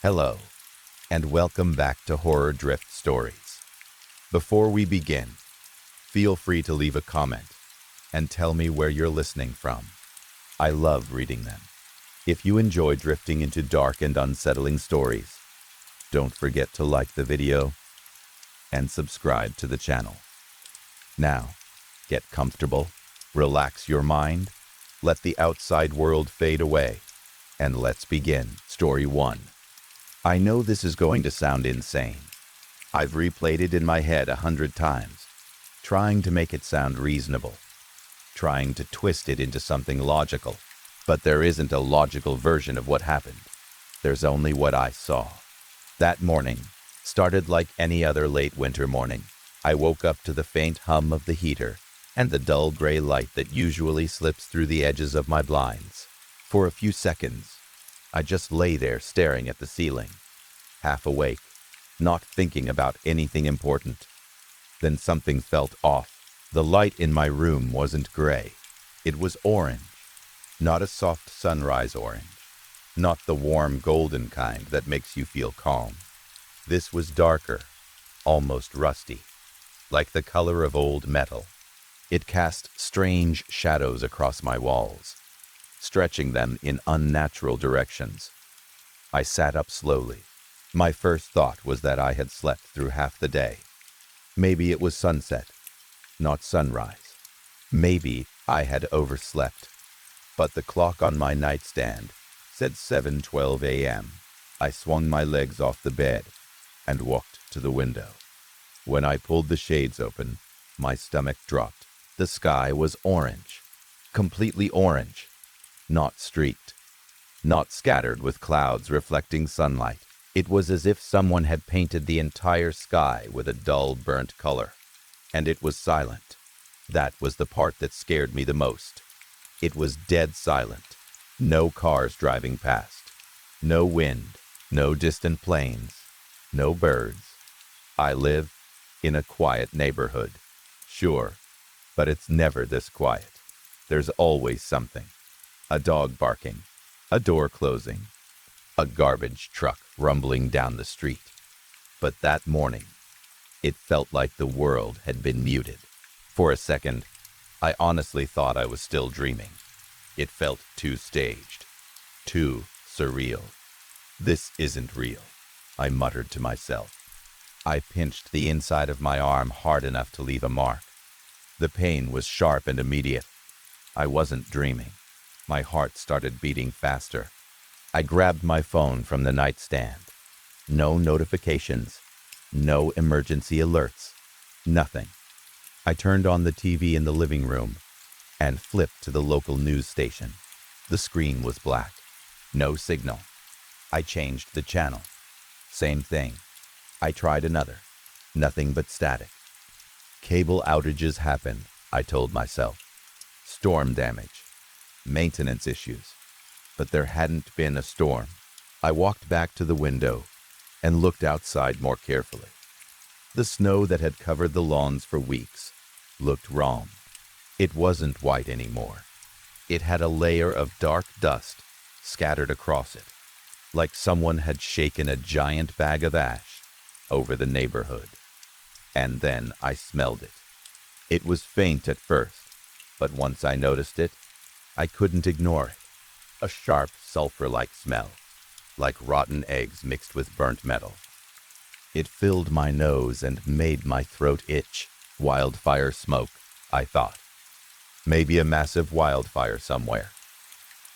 Hello, and welcome back to Horror Drift Stories. Before we begin, feel free to leave a comment and tell me where you're listening from. I love reading them. If you enjoy drifting into dark and unsettling stories, don't forget to like the video and subscribe to the channel. Now, get comfortable, relax your mind, let the outside world fade away, and let's begin Story 1. I know this is going to sound insane. I've replayed it in my head 100 times, trying to make it sound reasonable, trying to twist it into something logical, but there isn't a logical version of what happened. There's only what I saw. That morning started like any other late winter morning. I woke up to the faint hum of the heater and the dull gray light that usually slips through the edges of my blinds. For a few seconds, I just lay there staring at the ceiling, half awake, not thinking about anything important. Then something felt off. The light in my room wasn't gray. It was orange. Not a soft sunrise orange. Not the warm golden kind that makes you feel calm. This was darker, almost rusty, like the color of old metal. It cast strange shadows across my walls, stretching them in unnatural directions. I sat up slowly. My first thought was that I had slept through half the day. Maybe it was sunset, not sunrise. Maybe I had overslept. But the clock on my nightstand said 7:12 a.m. I swung my legs off the bed and walked to the window. When I pulled the shades open, my stomach dropped. The sky was orange, completely orange. Not streaked, not scattered with clouds reflecting sunlight. It was as if someone had painted the entire sky with a dull, burnt color. And it was silent. That was the part that scared me the most. It was dead silent. No cars driving past. No wind. No distant planes. No birds. I live in a quiet neighborhood. Sure, but it's never this quiet. There's always something. A dog barking, a door closing, a garbage truck rumbling down the street. But that morning, it felt like the world had been muted. For a second, I honestly thought I was still dreaming. It felt too staged, too surreal. This isn't real, I muttered to myself. I pinched the inside of my arm hard enough to leave a mark. The pain was sharp and immediate. I wasn't dreaming. My heart started beating faster. I grabbed my phone from the nightstand. No notifications, no emergency alerts, nothing. I turned on the TV in the living room and flipped to the local news station. The screen was black. No signal. I changed the channel. Same thing. I tried another. Nothing but static. Cable outages happen, I told myself. Storm damage. Maintenance issues. But there hadn't been a storm. I walked back to the window and looked outside more carefully. The snow that had covered the lawns for weeks looked wrong. It wasn't white anymore. It had a layer of dark dust scattered across it, like someone had shaken a giant bag of ash over the neighborhood. And then I smelled it. It was faint at first, but once I noticed it, I couldn't ignore it. A sharp, sulfur-like smell, like rotten eggs mixed with burnt metal. It filled my nose and made my throat itch. Wildfire smoke, I thought. Maybe a massive wildfire somewhere.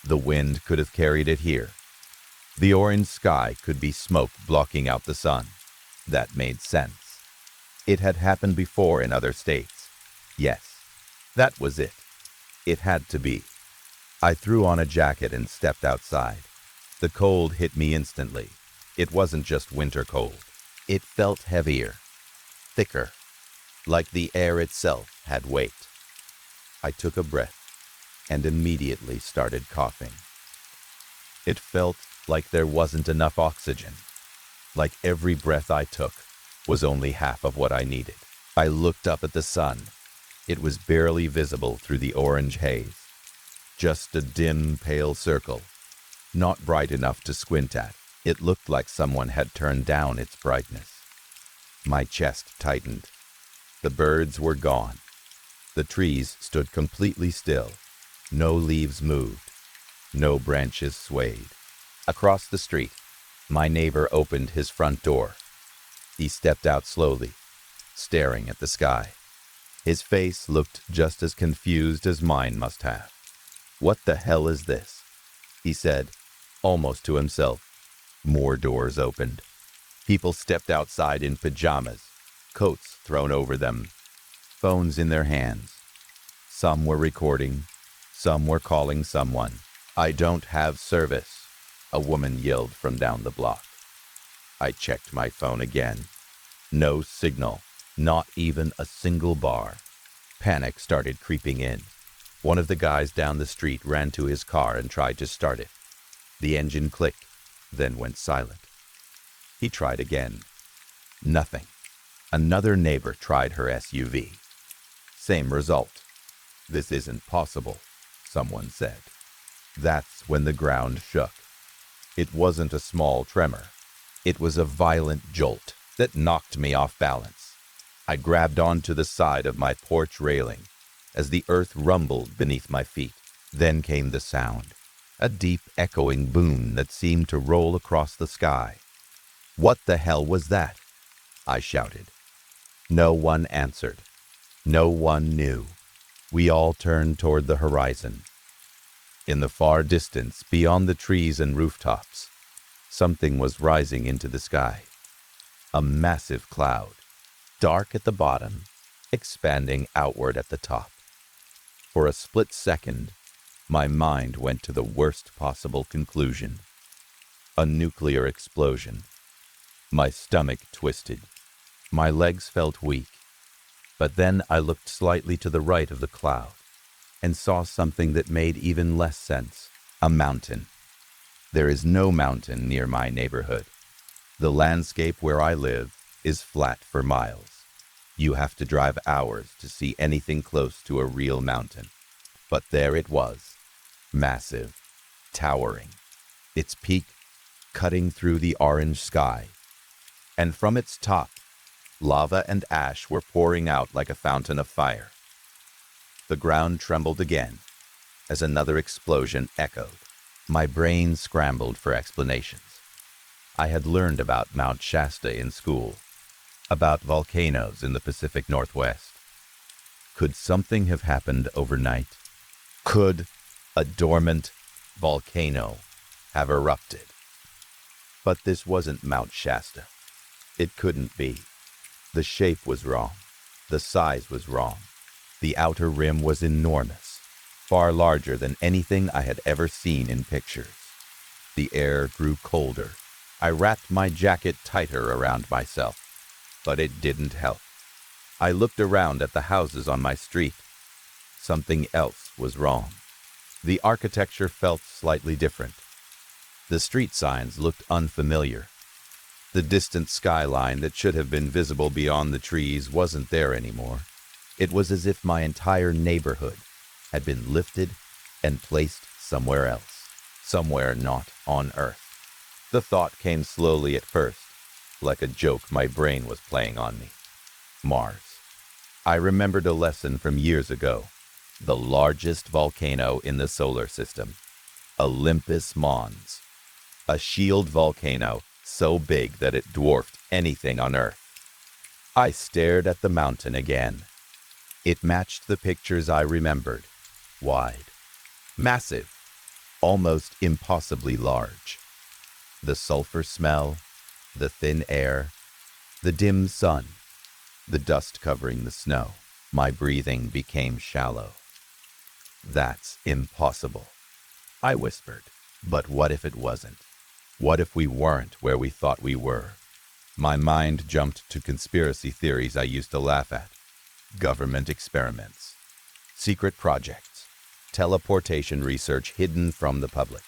The wind could have carried it here. The orange sky could be smoke blocking out the sun. That made sense. It had happened before in other states. Yes, that was it. It had to be. I threw on a jacket and stepped outside. The cold hit me instantly. It wasn't just winter cold. It felt heavier, thicker, like the air itself had weight. I took a breath and immediately started coughing. It felt like there wasn't enough oxygen, like every breath I took was only half of what I needed. I looked up at the sun. It was barely visible through the orange haze. Just a dim, pale circle, not bright enough to squint at. It looked like someone had turned down its brightness. My chest tightened. The birds were gone. The trees stood completely still. No leaves moved. No branches swayed. Across the street, my neighbor opened his front door. He stepped out slowly, staring at the sky. His face looked just as confused as mine must have. "What the hell is this?" he said, almost to himself. More doors opened. People stepped outside in pajamas, coats thrown over them, phones in their hands. Some were recording, some were calling someone. "I don't have service," a woman yelled from down the block. I checked my phone again. No signal, not even a single bar. Panic started creeping in. One of the guys down the street ran to his car and tried to start it. The engine clicked, then went silent. He tried again. Nothing. Another neighbor tried her SUV. Same result. "This isn't possible," someone said. That's when the ground shook. It wasn't a small tremor. It was a violent jolt that knocked me off balance. I grabbed onto the side of my porch railing as the earth rumbled beneath my feet. Then came the sound, a deep echoing boom that seemed to roll across the sky. "What the hell was that?" I shouted. No one answered. No one knew. We all turned toward the horizon. In the far distance, beyond the trees and rooftops, something was rising into the sky. A massive cloud, dark at the bottom, expanding outward at the top. For a split second, my mind went to the worst possible conclusion. A nuclear explosion. My stomach twisted. My legs felt weak. But then I looked slightly to the right of the cloud and saw something that made even less sense. A mountain. There is no mountain near my neighborhood. The landscape where I live is flat for miles. You have to drive hours to see anything close to a real mountain. But there it was, massive, towering, its peak cutting through the orange sky. And from its top, lava and ash were pouring out like a fountain of fire. The ground trembled again as another explosion echoed. My brain scrambled for explanations. I had learned about Mount Shasta in school, about volcanoes in the Pacific Northwest. Could something have happened overnight? Could a dormant volcano have erupted? But this wasn't Mount Shasta. It couldn't be. The shape was wrong. The size was wrong. The outer rim was enormous, far larger than anything I had ever seen in pictures. The air grew colder. I wrapped my jacket tighter around myself, but it didn't help. I looked around at the houses on my street. Something else was wrong. The architecture felt slightly different. The street signs looked unfamiliar. The distant skyline that should have been visible beyond the trees wasn't there anymore. It was as if my entire neighborhood had been lifted and placed somewhere else, somewhere not on Earth. The thought came slowly at first, like a joke my brain was playing on me. Mars. I remembered a lesson from years ago. The largest volcano in the solar system, Olympus Mons. A shield volcano so big that it dwarfed anything on Earth. I stared at the mountain again. It matched the pictures I remembered. Wide, massive, almost impossibly large. The sulfur smell, the thin air, the dim sun, the dust covering the snow. My breathing became shallow. "That's impossible," I whispered. But what if it wasn't? What if we weren't where we thought we were? My mind jumped to conspiracy theories I used to laugh at. Government experiments, secret projects, teleportation research hidden from the public.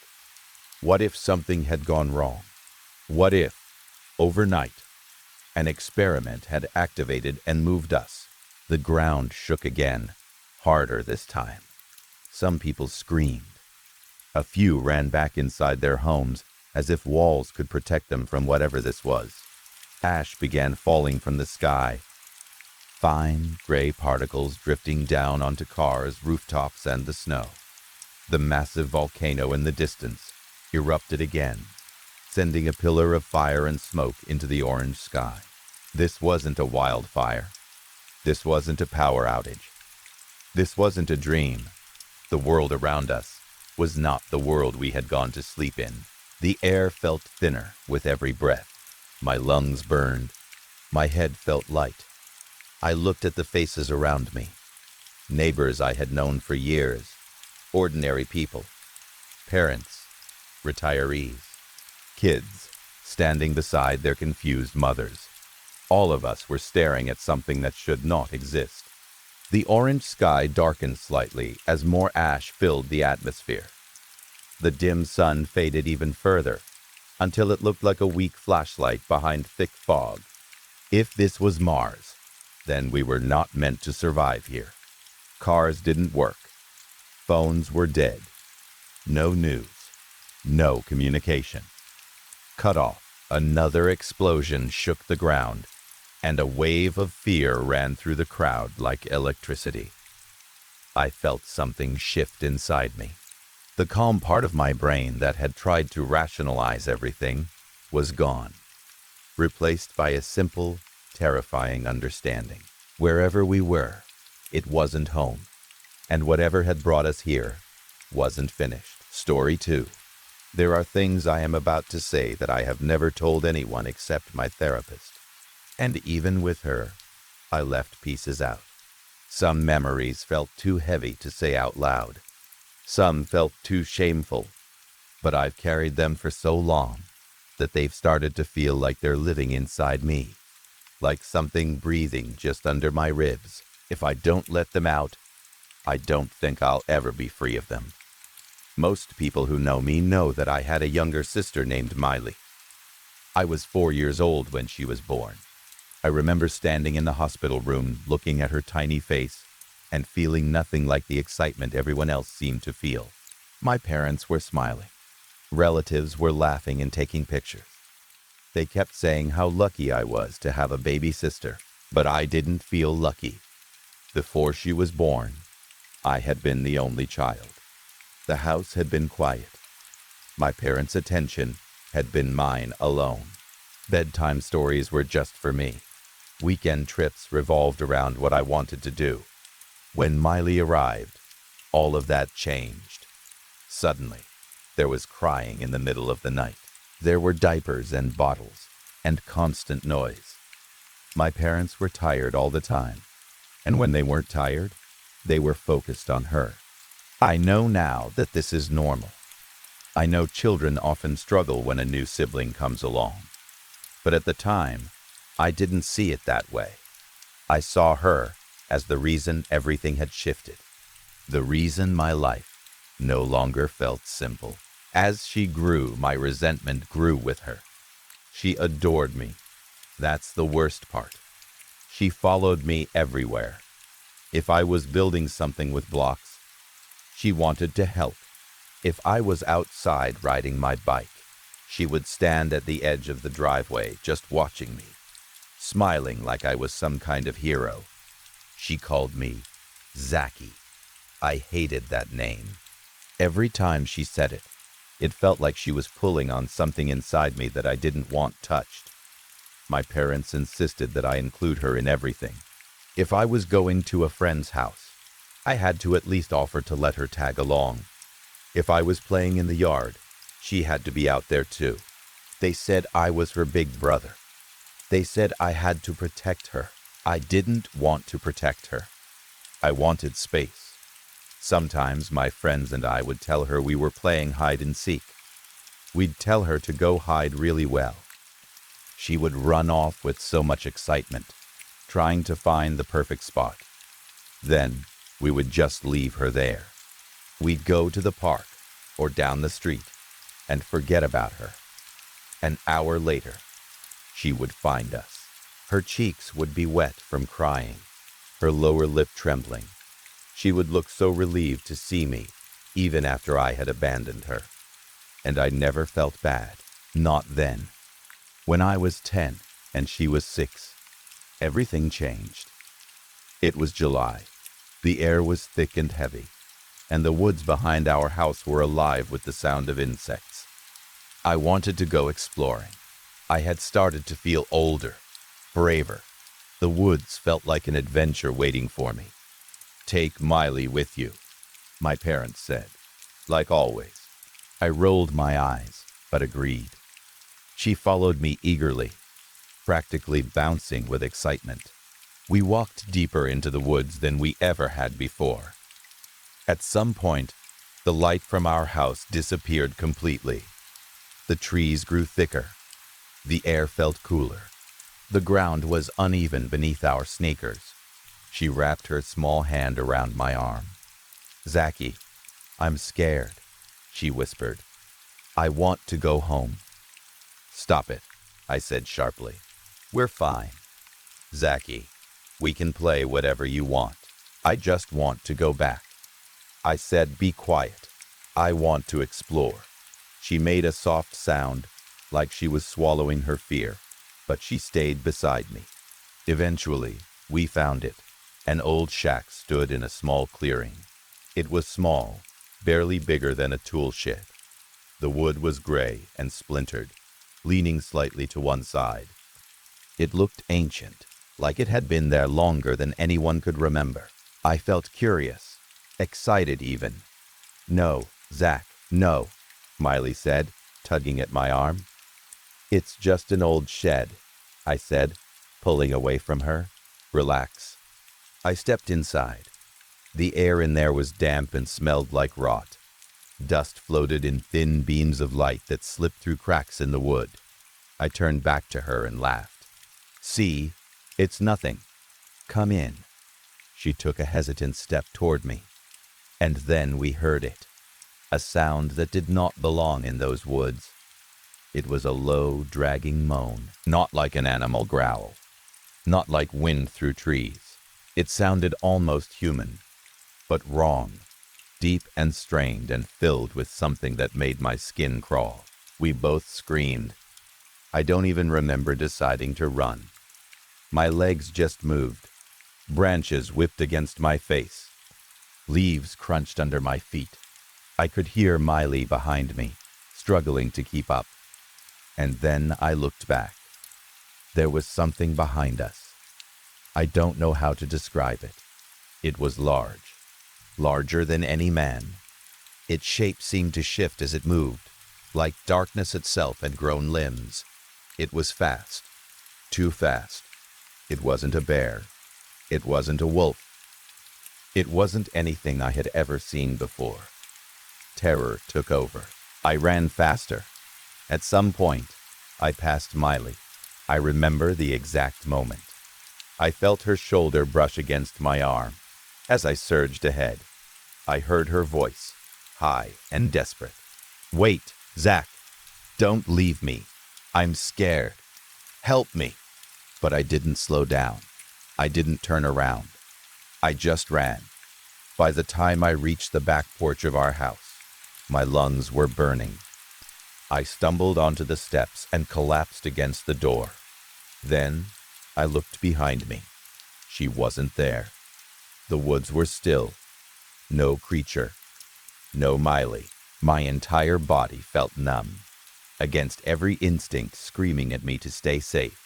What if something had gone wrong? What if, overnight, an experiment had activated and moved us? The ground shook again, harder this time. Some people screamed. A few ran back inside their homes as if walls could protect them from whatever this was. Ash began falling from the sky, fine gray particles drifting down onto cars, rooftops, and the snow. The massive volcano in the distance erupted again, sending a pillar of fire and smoke into the orange sky. This wasn't a wildfire. This wasn't a power outage. This wasn't a dream. The world around us was not the world we had gone to sleep in. The air felt thinner with every breath. My lungs burned. My head felt light. I looked at the faces around me. Neighbors I had known for years. Ordinary people. Parents. Retirees. Kids standing beside their confused mothers. All of us were staring at something that should not exist. The orange sky darkened slightly as more ash filled the atmosphere. The dim sun faded even further, until it looked like a weak flashlight behind thick fog. If this was Mars, then we were not meant to survive here. Cars didn't work. Phones were dead. No news. No communication. Cut off. Another explosion shook the ground, and a wave of fear ran through the crowd like electricity. I felt something shift inside me. The calm part of my brain that had tried to rationalize everything was gone, replaced by a simple, terrifying understanding. Wherever we were, it wasn't home, and whatever had brought us here wasn't finished. Story 2. There are things I am about to say that I have never told anyone except my therapist. And even with her, I left pieces out. Some memories felt too heavy to say out loud. Some felt too shameful, but I've carried them for so long that they've started to feel like they're living inside me, like something breathing just under my ribs. If I don't let them out, I don't think I'll ever be free of them. Most people who know me know that I had a younger sister named Miley. I was 4 years old when she was born. I remember standing in the hospital room, looking at her tiny face, and feeling nothing like the excitement everyone else seemed to feel. My parents were smiling. Relatives were laughing and taking pictures. They kept saying how lucky I was to have a baby sister, but I didn't feel lucky. Before she was born, I had been the only child. The house had been quiet. My parents' attention had been mine alone. Bedtime stories were just for me. Weekend trips revolved around what I wanted to do. When Miley arrived, all of that changed. Suddenly, there was crying in the middle of the night. There were diapers and bottles, and constant noise. My parents were tired all the time, and when they weren't tired, they were focused on her. I know now that this is normal. I know children often struggle when a new sibling comes along. But at the time, I didn't see it that way. I saw her as the reason everything had shifted. The reason my life no longer felt simple. As she grew, my resentment grew with her. She adored me. That's the worst part. She followed me everywhere. If I was building something with blocks, she wanted to help. If I was outside riding my bike, she would stand at the edge of the driveway just watching me, smiling like I was some kind of hero. She called me Zachy. I hated that name. Every time she said it, it felt like she was pulling on something inside me that I didn't want touched. My parents insisted that I include her in everything. If I was going to a friend's house, I had to at least offer to let her tag along. If I was playing in the yard, she had to be out there too. They said I was her big brother. They said I had to protect her. I didn't want to protect her. I wanted space. Sometimes my friends and I would tell her we were playing hide and seek. We'd tell her to go hide really well. She would run off with so much excitement, trying to find the perfect spot. Then we would just leave her there. We'd go to the park or down the street and forget about her. An hour later, she would find us. Her cheeks would be wet from crying, her lower lip trembling. She would look so relieved to see me, even after I had abandoned her. And I never felt bad. Not then. When I was 10 and she was 6, everything changed. It was July. The air was thick and heavy, and the woods behind our house were alive with the sound of insects. I wanted to go exploring. I had started to feel older, braver. The woods felt like an adventure waiting for me. "Take Miley with you," my parents said, like always. I rolled my eyes, but agreed. She followed me eagerly, practically bouncing with excitement. We walked deeper into the woods than we ever had before. At some point, the light from our house disappeared completely. The trees grew thicker. The air felt cooler. The ground was uneven beneath our sneakers. She wrapped her small hand around my arm. "Zachy, I'm scared," she whispered. "I want to go home." "Stop it," I said sharply. "We're fine. Zachy, we can play whatever you want. I just want to go back." I said, "Be quiet. I want to explore." She made a soft sound, like she was swallowing her fear, but she stayed beside me. Eventually, we found it. An old shack stood in a small clearing. It was small, barely bigger than a tool shed. The wood was gray and splintered, leaning slightly to one side. It looked ancient, like it had been there longer than anyone could remember. I felt curious, excited even. "No, Zach, no," Miley said, tugging at my arm. "It's just an old shed," I said, pulling away from her. "Relax." I stepped inside. The air in there was damp and smelled like rot. Dust floated in thin beams of light that slipped through cracks in the wood. I turned back to her and laughed. "See, it's nothing. Come in." She took a hesitant step toward me. And then we heard it, a sound that did not belong in those woods. It was a low, dragging moan, not like an animal growl, not like wind through trees. It sounded almost human, but wrong, deep and strained and filled with something that made my skin crawl. We both screamed. I don't even remember deciding to run. My legs just moved. Branches whipped against my face. Leaves crunched under my feet. I could hear Miley behind me, struggling to keep up. And then I looked back. There was something behind us. I don't know how to describe it. It was large, larger than any man. Its shape seemed to shift as it moved, like darkness itself had grown limbs. It was fast, too fast. It wasn't a bear. It wasn't a wolf. It wasn't anything I had ever seen before. Terror took over. I ran faster. At some point, I passed Miley. I remember the exact moment. I felt her shoulder brush against my arm. As I surged ahead, I heard her voice, high and desperate. "Wait, Zach. Don't leave me. I'm scared. Help me." But I didn't slow down. I didn't turn around. I just ran. By the time I reached the back porch of our house, my lungs were burning. I stumbled onto the steps and collapsed against the door. Then I looked behind me. She wasn't there. The woods were still. No creature. No Miley. My entire body felt numb. Against every instinct screaming at me to stay safe,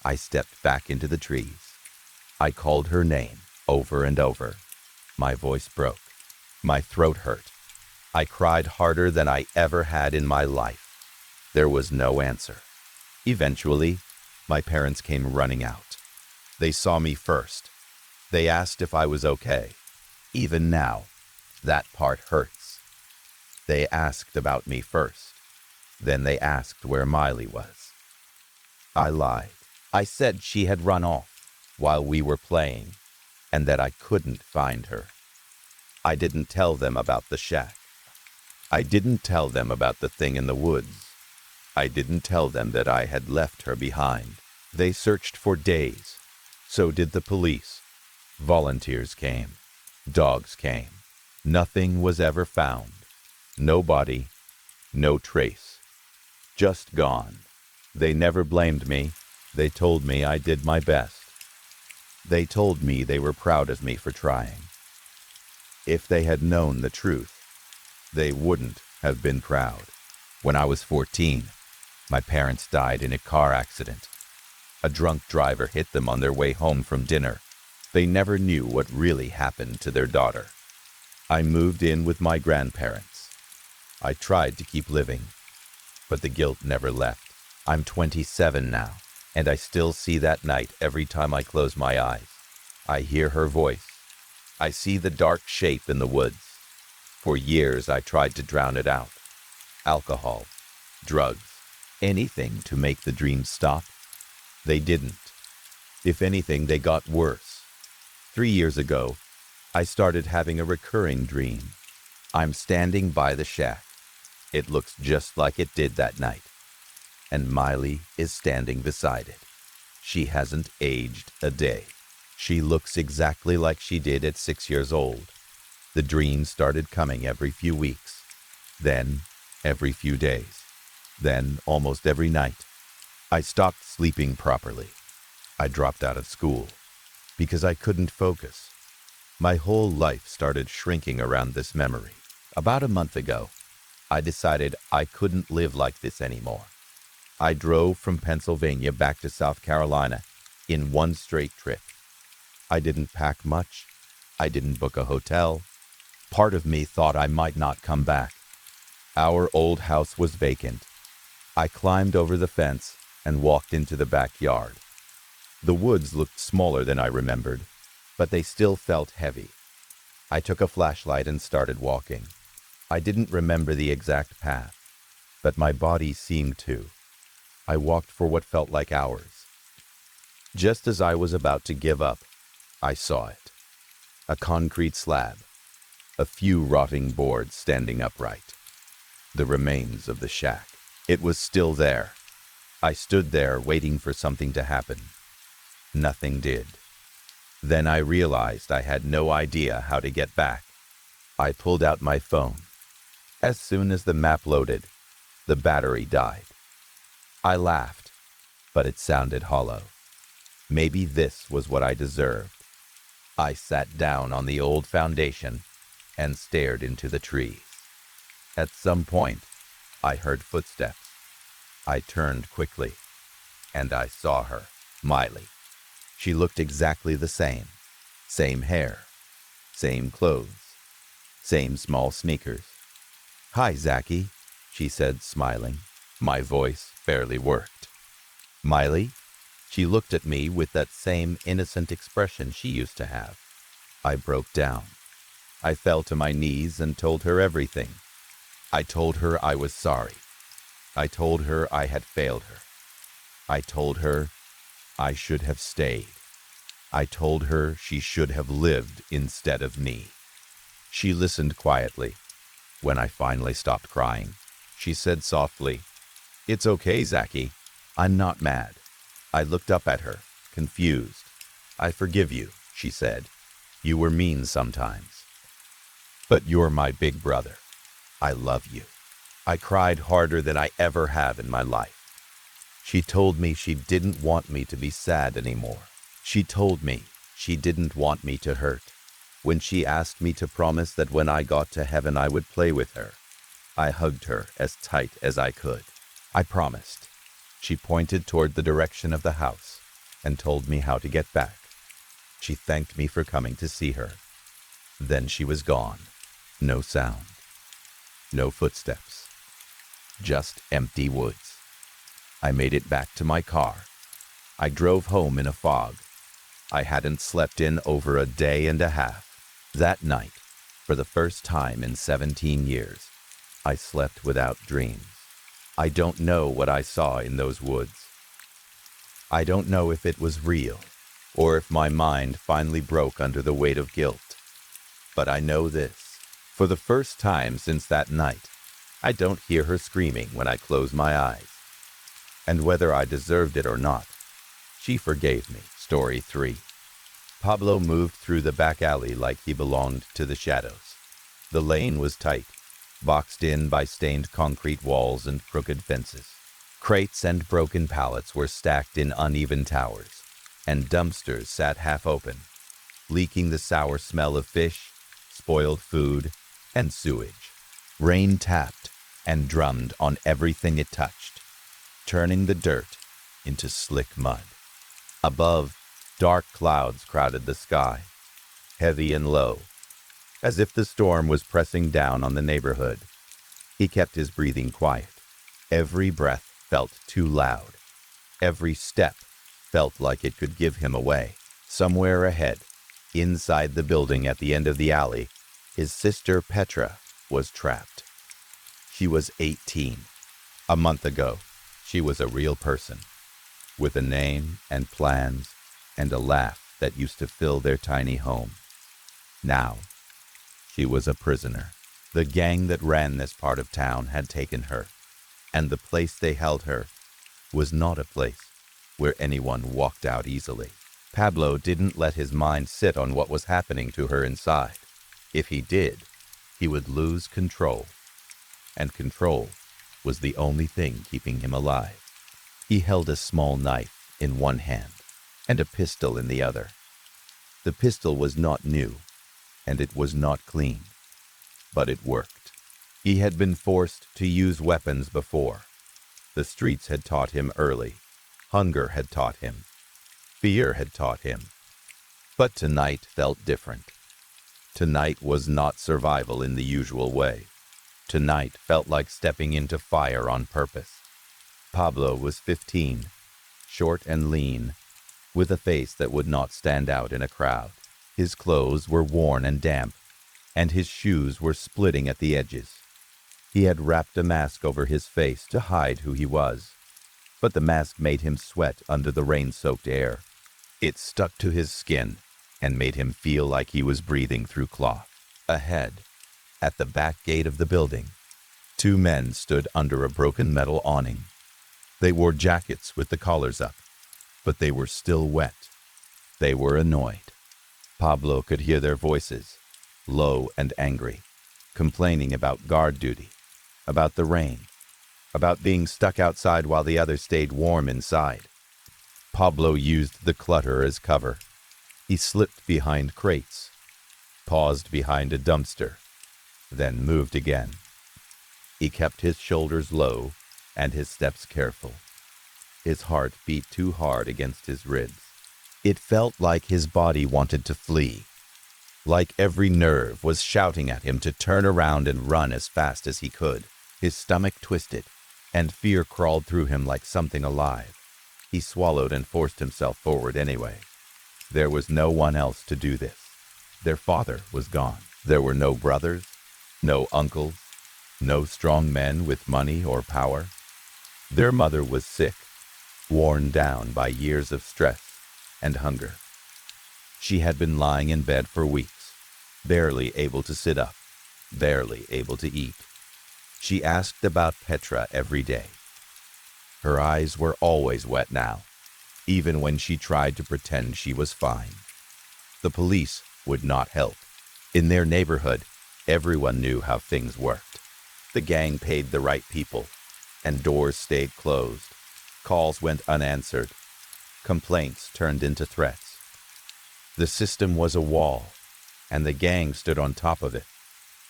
I stepped back into the trees. I called her name over and over. My voice broke. My throat hurt. I cried harder than I ever had in my life. There was no answer. Eventually, my parents came running out. They saw me first. They asked if I was okay. Even now, that part hurts. They asked about me first. Then they asked where Miley was. I lied. I said she had run off while we were playing, and that I couldn't find her. I didn't tell them about the shack. I didn't tell them about the thing in the woods. I didn't tell them that I had left her behind. They searched for days. So did the police. Volunteers came. Dogs came. Nothing was ever found. No body, no trace. Just gone. They never blamed me. They told me I did my best. They told me they were proud of me for trying. If they had known the truth, they wouldn't have been proud. When I was 14, my parents died in a car accident. A drunk driver hit them on their way home from dinner. They never knew what really happened to their daughter. I moved in with my grandparents. I tried to keep living, but the guilt never left. I'm 27 now, and I still see that night every time I close my eyes. I hear her voice. I see the dark shape in the woods. For years I tried to drown it out. Alcohol, drugs, anything to make the dreams stop. They didn't. If anything, they got worse. 3 years ago, I started having a recurring dream. I'm standing by the shack. It looks just like it did that night. And Miley is standing beside it. She hasn't aged a day. She looks exactly like she did at 6 years old. The dreams started coming every few weeks, then every few days, then almost every night. I stopped sleeping properly. I dropped out of school because I couldn't focus. My whole life started shrinking around this memory. About a month ago, I decided I couldn't live like this anymore. I drove from Pennsylvania back to South Carolina in one straight trip. I didn't pack much. I didn't book a hotel. Part of me thought I might not come back. Our old house was vacant. I climbed over the fence and walked into the backyard. The woods looked smaller than I remembered, but they still felt heavy. I took a flashlight and started walking. I didn't remember the exact path, but my body seemed to. I walked for what felt like hours. Just as I was about to give up, I saw it. A concrete slab. A few rotting boards standing upright. The remains of the shack. It was still there. I stood there waiting for something to happen. Nothing did. Then I realized I had no idea how to get back. I pulled out my phone. As soon as the map loaded, the battery died. I laughed, but it sounded hollow. Maybe this was what I deserved. I sat down on the old foundation and stared into the trees. At some point, I heard footsteps. I turned quickly, and I saw her, Miley. She looked exactly the same. Same hair, same clothes, same small sneakers. "Hi, Zachy," she said, smiling. My voice barely worked. "Miley?" She looked at me with that same innocent expression she used to have. I broke down. I fell to my knees and told her everything. I told her I was sorry. I told her I had failed her. I told her I should have stayed. I told her she should have lived instead of me. She listened quietly. When I finally stopped crying, she said softly, "It's okay, Zachy. I'm not mad." I looked up at her, confused. "I forgive you," she said. "You were mean sometimes. But you're my big brother. I love you." I cried harder than I ever have in my life. She told me she didn't want me to be sad anymore. She told me she didn't want me to hurt. When she asked me to promise that when I got to heaven I would play with her, I hugged her as tight as I could. I promised. She pointed toward the direction of the house and told me how to get back. She thanked me for coming to see her. Then she was gone. No sound. No footsteps. Just empty woods. I made it back to my car. I drove home in a fog. I hadn't slept in over a day and a half. That night, for the first time in 17 years, I slept without dreams. I don't know what I saw in those woods. I don't know if it was real, or if my mind finally broke under the weight of guilt. But I know this. For the first time since that night, I don't hear her screaming when I close my eyes. And whether I deserved it or not, she forgave me. Story 3. Pablo moved through the back alley like he belonged to the shadows. The lane was tight, boxed in by stained concrete walls and crooked fences. Crates and broken pallets were stacked in uneven towers, and dumpsters sat half open, leaking the sour smell of fish, spoiled food, and sewage. Rain tapped and drummed on everything it touched, turning the dirt into slick mud. Above, dark clouds crowded the sky, heavy and low, as if the storm was pressing down on the neighborhood. He kept his breathing quiet. Every breath felt too loud. Every step felt like it could give him away. Somewhere ahead, inside the building at the end of the alley, his sister Petra was trapped. She was 18. A month ago, she was a real person, with a name and plans and a laugh that used to fill their tiny home. Now, she was a prisoner. The gang that ran this part of town had taken her, and the place they held her was not a place where anyone walked out easily. Pablo didn't let his mind sit on what was happening to her inside. If he did, he would lose control, and control was the only thing keeping him alive. He held a small knife in one hand and a pistol in the other. The pistol was not new, and it was not clean, but it worked. He had been forced to use weapons before. The streets had taught him early. Hunger had taught him. Fear had taught him. But tonight felt different. Tonight was not survival in the usual way. Tonight felt like stepping into fire on purpose. Pablo was 15, short and lean, with a face that would not stand out in a crowd. His clothes were worn and damp, and his shoes were splitting at the edges. He had wrapped a mask over his face to hide who he was, but the mask made him sweat under the rain-soaked air. It stuck to his skin and made him feel like he was breathing through cloth. Ahead, at the back gate of the building, 2 men stood under a broken metal awning. They wore jackets with the collars up, but they were still wet. They were annoyed. Pablo could hear their voices, low and angry, complaining about guard duty, about the rain, about being stuck outside while the others stayed warm inside. Pablo used the clutter as cover. He slipped behind crates, paused behind a dumpster, then moved again. He kept his shoulders low and his steps careful. His heart beat too hard against his ribs. It felt like his body wanted to flee, like every nerve was shouting at him to turn around and run as fast as he could. His stomach twisted, and fear crawled through him like something alive. He swallowed and forced himself forward anyway. There was no one else to do this. Their father was gone. There were no brothers, no uncles, no strong men with money or power. Their mother was sick, worn down by years of stress and hunger. She had been lying in bed for weeks, barely able to sit up, barely able to eat. She asked about Petra every day. Her eyes were always wet now, even when she tried to pretend she was fine. The police would not help. In their neighborhood, everyone knew how things worked. The gang paid the right people, and doors stayed closed. Calls went unanswered. Complaints turned into threats. The system was a wall, and the gang stood on top of it,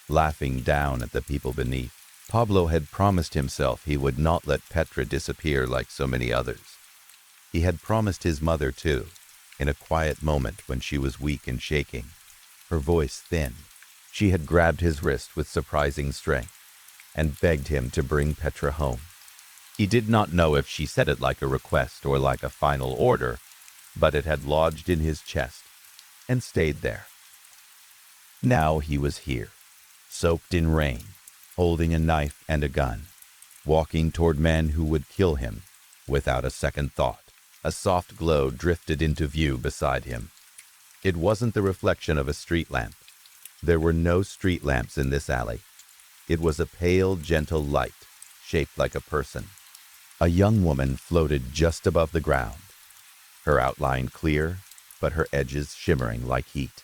laughing down at the people beneath. Pablo had promised himself he would not let Petra disappear like so many others. He had promised his mother, too, in a quiet moment when she was weak and shaking, her voice thin. She had grabbed his wrist with surprising strength and begged him to bring Petra home. He did not know if she said it like a request or like a final order, but it had lodged in his chest and stayed there. Now he was here, soaked in rain, holding a knife and a gun, walking toward men who would kill him without a second thought. A soft glow drifted into view beside him. It wasn't the reflection of a street lamp. There were no street lamps in this alley. It was a pale, gentle light, shaped like a person. A young woman floated just above the ground, her outline clear, but her edges shimmering like heat.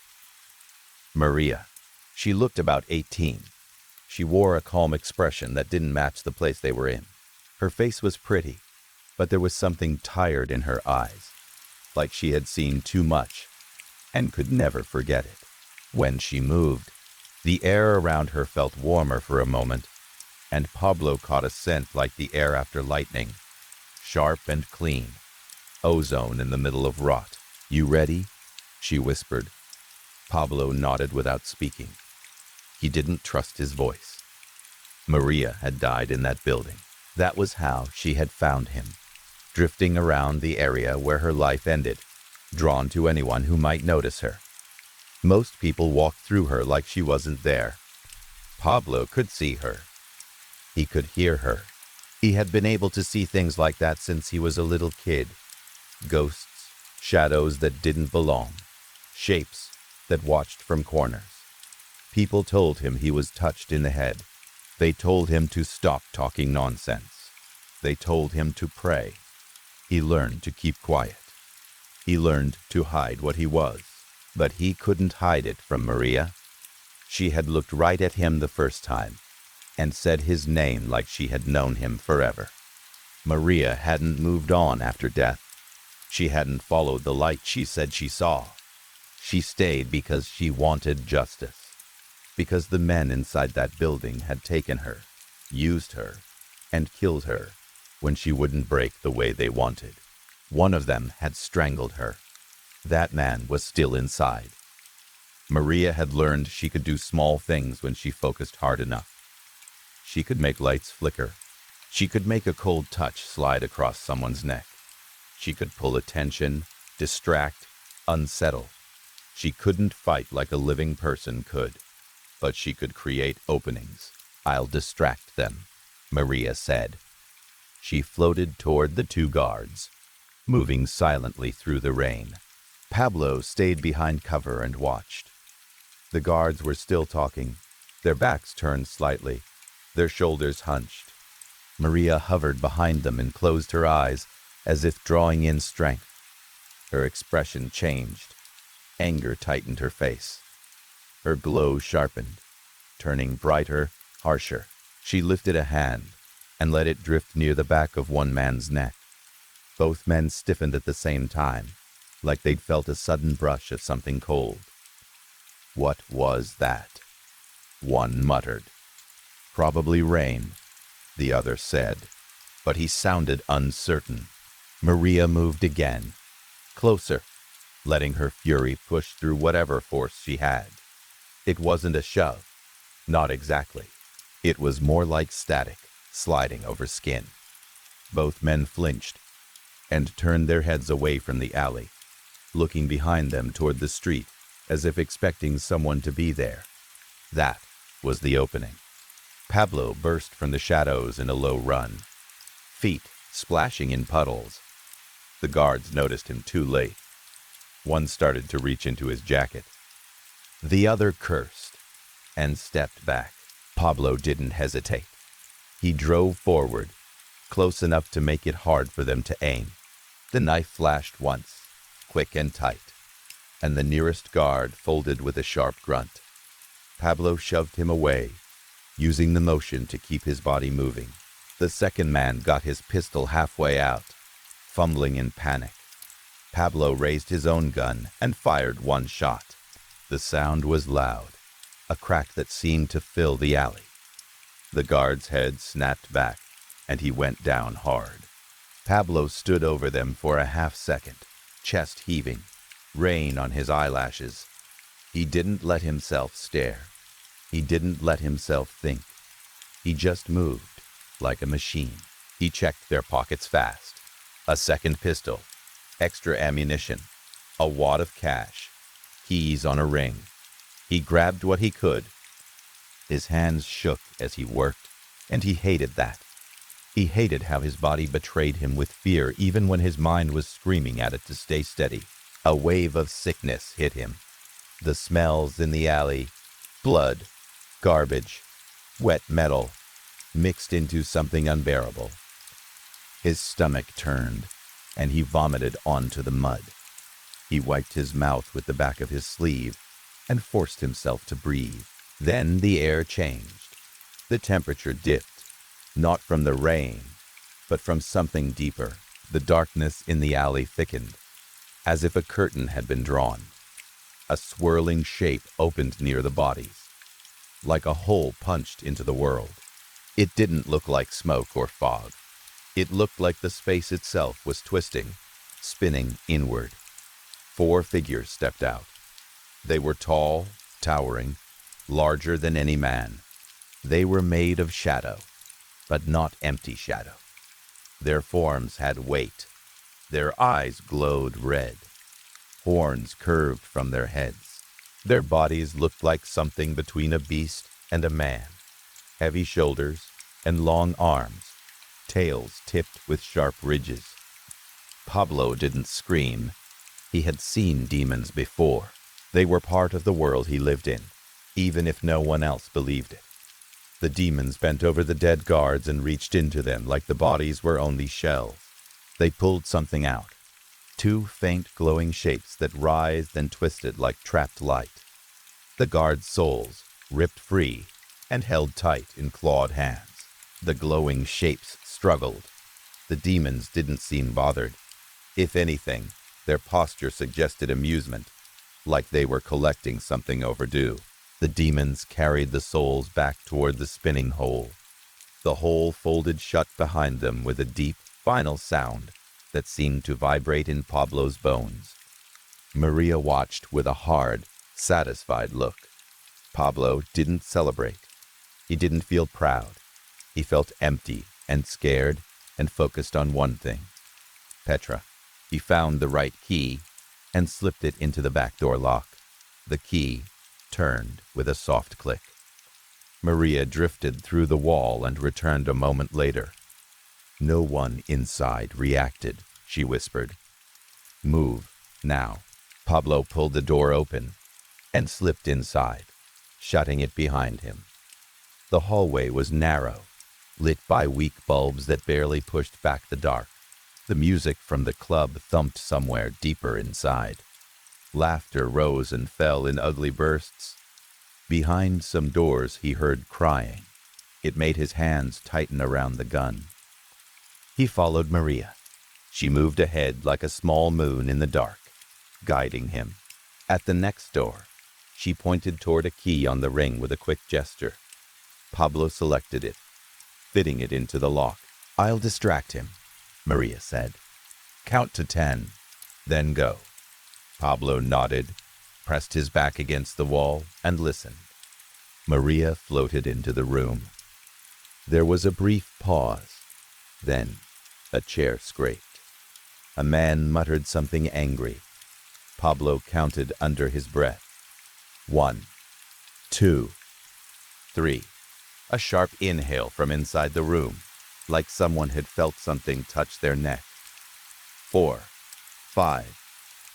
Maria. She looked about 18. She wore a calm expression that didn't match the place they were in. Her face was pretty, but there was something tired in her eyes, like she had seen too much and could never forget it. When she moved, the air around her felt warmer for a moment, and Pablo caught a scent like the air after lightning, sharp and clean, ozone in the middle of rot. "You ready?" she whispered. Pablo nodded without speaking. He didn't trust his voice. Maria had died in that building. That was how she had found him, drifting around the area where her life ended, drawn to anyone who might notice her. Most people walked through her like she wasn't there. Pablo could see her. He could hear her. He had been able to see things like that since he was a little kid. Ghosts, shadows that didn't belong, shapes that watched from corners. People told him he was touched in the head. They told him to stop talking nonsense. They told him to pray. He learned to keep quiet. He learned to hide what he was, but he couldn't hide it from Maria. She had looked right at him the first time and said his name like she had known him forever. Maria hadn't moved on after death. She hadn't followed the light she said she saw. She stayed because she wanted justice, because the men inside that building had taken her, used her, and killed her when she wouldn't break the way they wanted. One of them had strangled her. That man was still inside. Maria had learned she could do small things when she focused hard enough. She could make lights flicker. She could make a cold touch slide across someone's neck. She could pull attention, distract, unsettle. She couldn't fight like a living person could, but she could create openings. "I'll distract them," Maria said. She floated toward the two guards, moving silently through the rain. Pablo stayed behind cover and watched. The guards were still talking, their backs turned slightly, their shoulders hunched. Maria hovered behind them and closed her eyes as if drawing in strength. Her expression changed. Anger tightened her face. Her glow sharpened, turning brighter, harsher. She lifted a hand and let it drift near the back of one man's neck. Both men stiffened at the same time, like they'd felt a sudden brush of something cold. "What was that?" One muttered. "Probably rain," the other said, but he sounded uncertain. Maria moved again, closer, letting her fury push through whatever force she had. It wasn't a shove, not exactly. It was more like static, sliding over skin. Both men flinched and turned their heads away from the alley, looking behind them toward the street as if expecting someone to be there. That was the opening. Pablo burst from the shadows in a low run, feet splashing in puddles. The guards noticed him too late. One started to reach into his jacket. The other cursed and stepped back. Pablo didn't hesitate. He drove forward, close enough to make it hard for them to aim. The knife flashed once, quick and tight, and the nearest guard folded with a sharp grunt. Pablo shoved him away, using the motion to keep his body moving. The second man got his pistol halfway out, fumbling in panic. Pablo raised his own gun and fired one shot. The sound was loud, a crack that seemed to fill the alley. The guard's head snapped back, and he went down hard. Pablo stood over them for a half second, chest heaving, rain on his eyelashes. He didn't let himself stare. He didn't let himself think. He just moved, like a machine. He checked their pockets fast. A second pistol, extra ammunition, a wad of cash, keys on a ring. He grabbed what he could. His hands shook as he worked, and he hated that. He hated how his body betrayed him with fear even when his mind was screaming at it to stay steady. A wave of sickness hit him. The smells in the alley, blood, garbage, wet metal, mixed into something unbearable. His stomach turned, and he vomited onto the mud. He wiped his mouth with the back of his sleeve and forced himself to breathe. Then the air changed. The temperature dipped, not from the rain, but from something deeper. The darkness in the alley thickened, as if a curtain had been drawn. A swirling shape opened near the bodies, like a hole punched into the world. It didn't look like smoke or fog. It looked like the space itself was twisting, spinning inward. 4 figures stepped out. They were tall, towering, larger than any man. They were made of shadow, but not empty shadow. Their forms had weight. Their eyes glowed red. Horns curved from their heads. Their bodies looked like something between a beast and a man. Heavy shoulders and long arms, tails tipped with sharp ridges. Pablo didn't scream. He had seen demons before. They were part of the world he lived in, even if no one else believed it. The demons bent over the dead guards and reached into them like the bodies were only shells. They pulled something out. 2 faint glowing shapes that writhed and twisted like trapped light. The guards' souls ripped free and held tight in clawed hands. The glowing shapes struggled. The demons didn't seem bothered. If anything, their posture suggested amusement, like they were collecting something overdue. The demons carried the souls back toward the spinning hole. The hole folded shut behind them with a deep, final sound that seemed to vibrate in Pablo's bones. Maria watched with a hard, satisfied look. Pablo didn't celebrate. He didn't feel proud. He felt empty and scared and focused on one thing. Petra. He found the right key and slipped it into the back door lock. The key turned with a soft click. Maria drifted through the wall and returned a moment later. No one inside reacted, she whispered. Move, now. Pablo pulled the door open and slipped inside, shutting it behind him. The hallway was narrow, lit by weak bulbs that barely pushed back the dark. The music from the club thumped somewhere deeper inside. Laughter rose and fell in ugly bursts. Behind some doors he heard crying. It made his hands tighten around the gun. He followed Maria. She moved ahead like a small moon in the dark, guiding him. At the next door, she pointed toward a key on the ring with a quick gesture. Pablo selected it, fitting it into the lock. I'll distract him, Maria said. Count to 10, then go. Pablo nodded, pressed his back against the wall, and listened. Maria floated into the room. There was a brief pause. Then a chair scraped. A man muttered something angry. Pablo counted under his breath. 1, 2, 3. A sharp inhale from inside the room, like someone had felt something touch their neck. 4, 5,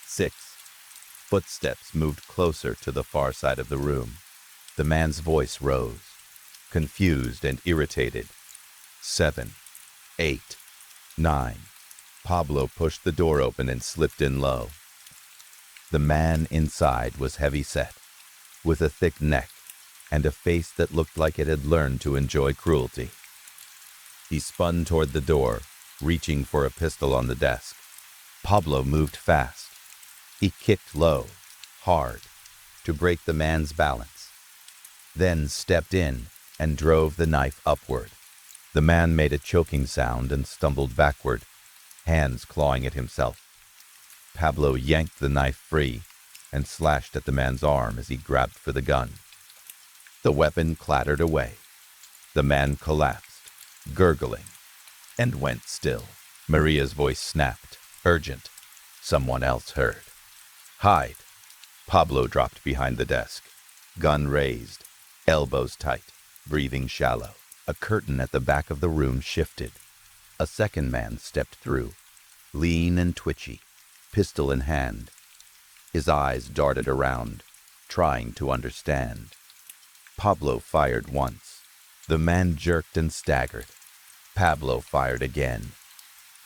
6. Footsteps moved closer to the far side of the room. The man's voice rose, confused and irritated. 7, 8, 9. Pablo pushed the door open and slipped in low. The man inside was heavy-set, with a thick neck and a face that looked like it had learned to enjoy cruelty. He spun toward the door, reaching for a pistol on the desk. Pablo moved fast. He kicked low, hard, to break the man's balance, then stepped in and drove the knife upward. The man made a choking sound and stumbled backward, hands clawing at himself. Pablo yanked the knife free and slashed at the man's arm as he grabbed for the gun. The weapon clattered away. The man collapsed, gurgling, and went still. Maria's voice snapped, urgent. Someone else heard. Hide. Pablo dropped behind the desk, gun raised, elbows tight, breathing shallow. A curtain at the back of the room shifted. A second man stepped through, lean and twitchy, pistol in hand. His eyes darted around, trying to understand. Pablo fired once. The man jerked and staggered. Pablo fired again.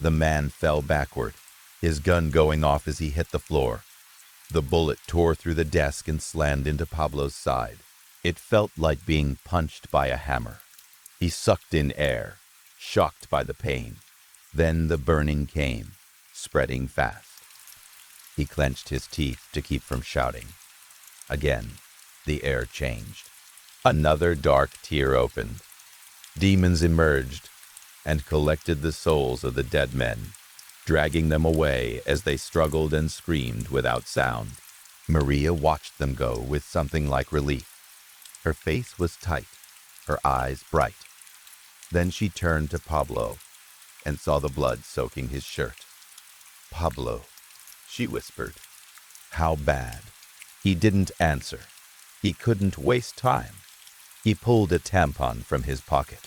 The man fell backward, his gun going off as he hit the floor. The bullet tore through the desk and slammed into Pablo's side. It felt like being punched by a hammer. He sucked in air, shocked by the pain. Then the burning came, spreading fast. He clenched his teeth to keep from shouting. Again, the air changed. Another dark tier opened. Demons emerged and collected the souls of the dead men, dragging them away as they struggled and screamed without sound. Maria watched them go with something like relief. Her face was tight, her eyes bright. Then she turned to Pablo and saw the blood soaking his shirt. "Pablo," she whispered. "How bad?" He didn't answer. He couldn't waste time. He pulled a tampon from his pocket.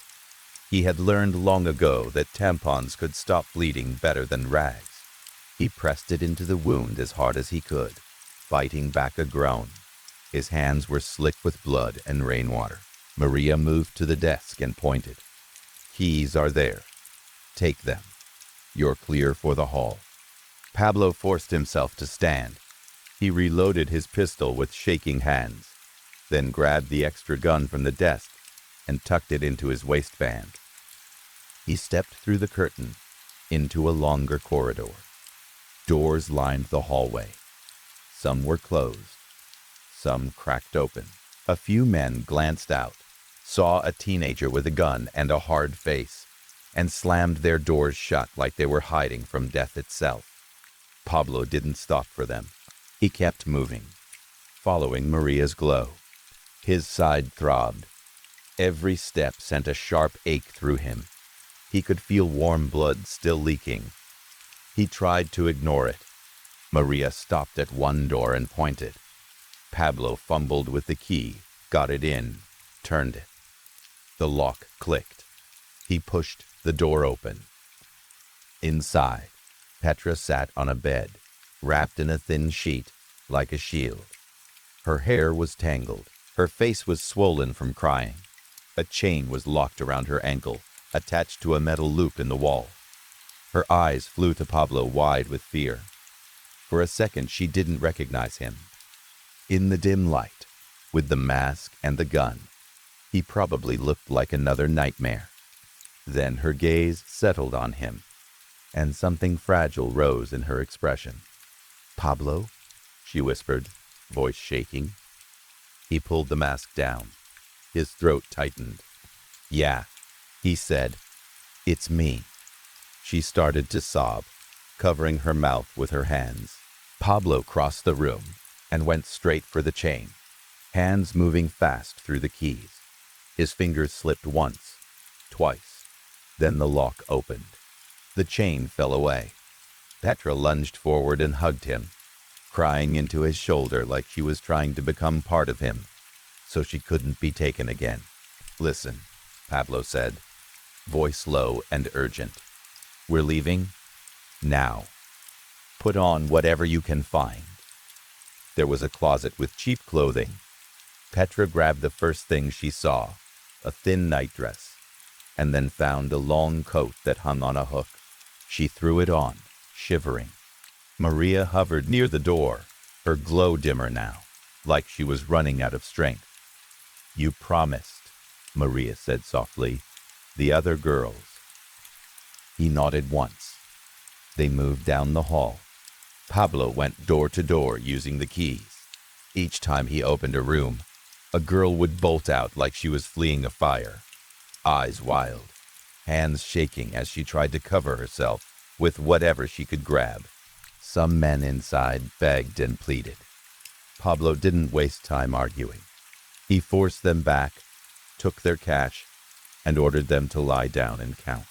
He had learned long ago that tampons could stop bleeding better than rags. He pressed it into the wound as hard as he could, fighting back a groan. His hands were slick with blood and rainwater. Maria moved to the desk and pointed. "Keys are there. Take them. You're clear for the hall." Pablo forced himself to stand. He reloaded his pistol with shaking hands, then grabbed the extra gun from the desk and tucked it into his waistband. He stepped through the curtain into a longer corridor. Doors lined the hallway. Some were closed, some cracked open. A few men glanced out, saw a teenager with a gun and a hard face, and slammed their doors shut like they were hiding from death itself. Pablo didn't stop for them. He kept moving, following Maria's glow. His side throbbed. Every step sent a sharp ache through him. He could feel warm blood still leaking. He tried to ignore it. Maria stopped at one door and pointed. Pablo fumbled with the key, got it in, turned it. The lock clicked. He pushed the door open. Inside, Petra sat on a bed, wrapped in a thin sheet, like a shield. Her hair was tangled. Her face was swollen from crying. A chain was locked around her ankle, attached to a metal loop in the wall. Her eyes flew to Pablo wide with fear. For a second, she didn't recognize him. In the dim light, with the mask and the gun, he probably looked like another nightmare. Then her gaze settled on him, and something fragile rose in her expression. "Pablo?" she whispered, voice shaking. He pulled the mask down. His throat tightened. "Yeah," he said. "It's me." She started to sob, covering her mouth with her hands. Pablo crossed the room and went straight for the chain, hands moving fast through the keys. His fingers slipped once, twice. Then the lock opened. The chain fell away. Petra lunged forward and hugged him, crying into his shoulder like she was trying to become part of him, so she couldn't be taken again. "Listen," Pablo said, voice low and urgent. "We're leaving now. Put on whatever you can find." There was a closet with cheap clothing. Petra grabbed the first thing she saw, a thin nightdress, and then found a long coat that hung on a hook. She threw it on, shivering. Maria hovered near the door, her glow dimmer now, like she was running out of strength. "You promised," Maria said softly. "The other girls." He nodded once. They moved down the hall. Pablo went door to door using the keys. Each time he opened a room, a girl would bolt out like she was fleeing a fire, eyes wild, hands shaking as she tried to cover herself with whatever she could grab. Some men inside begged and pleaded. Pablo didn't waste time arguing. He forced them back, took their cash, and ordered them to lie down and count.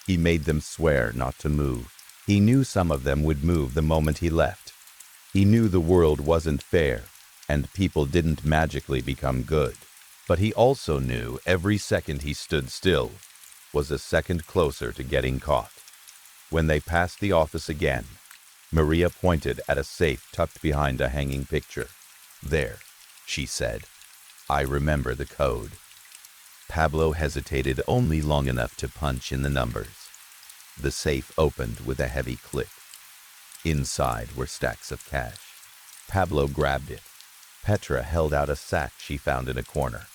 He made them swear not to move. He knew some of them would move the moment he left. He knew the world wasn't fair, and people didn't magically become good. But he also knew every second he stood still was a second closer to getting caught. When they passed the office again, Maria pointed at a safe tucked behind a hanging picture. "There," she said. "I remember the code." Pablo hesitated only long enough to punch in the numbers. The safe opened with a heavy click. Inside were stacks of cash. Pablo grabbed it. Petra held out a sack she found in a corner,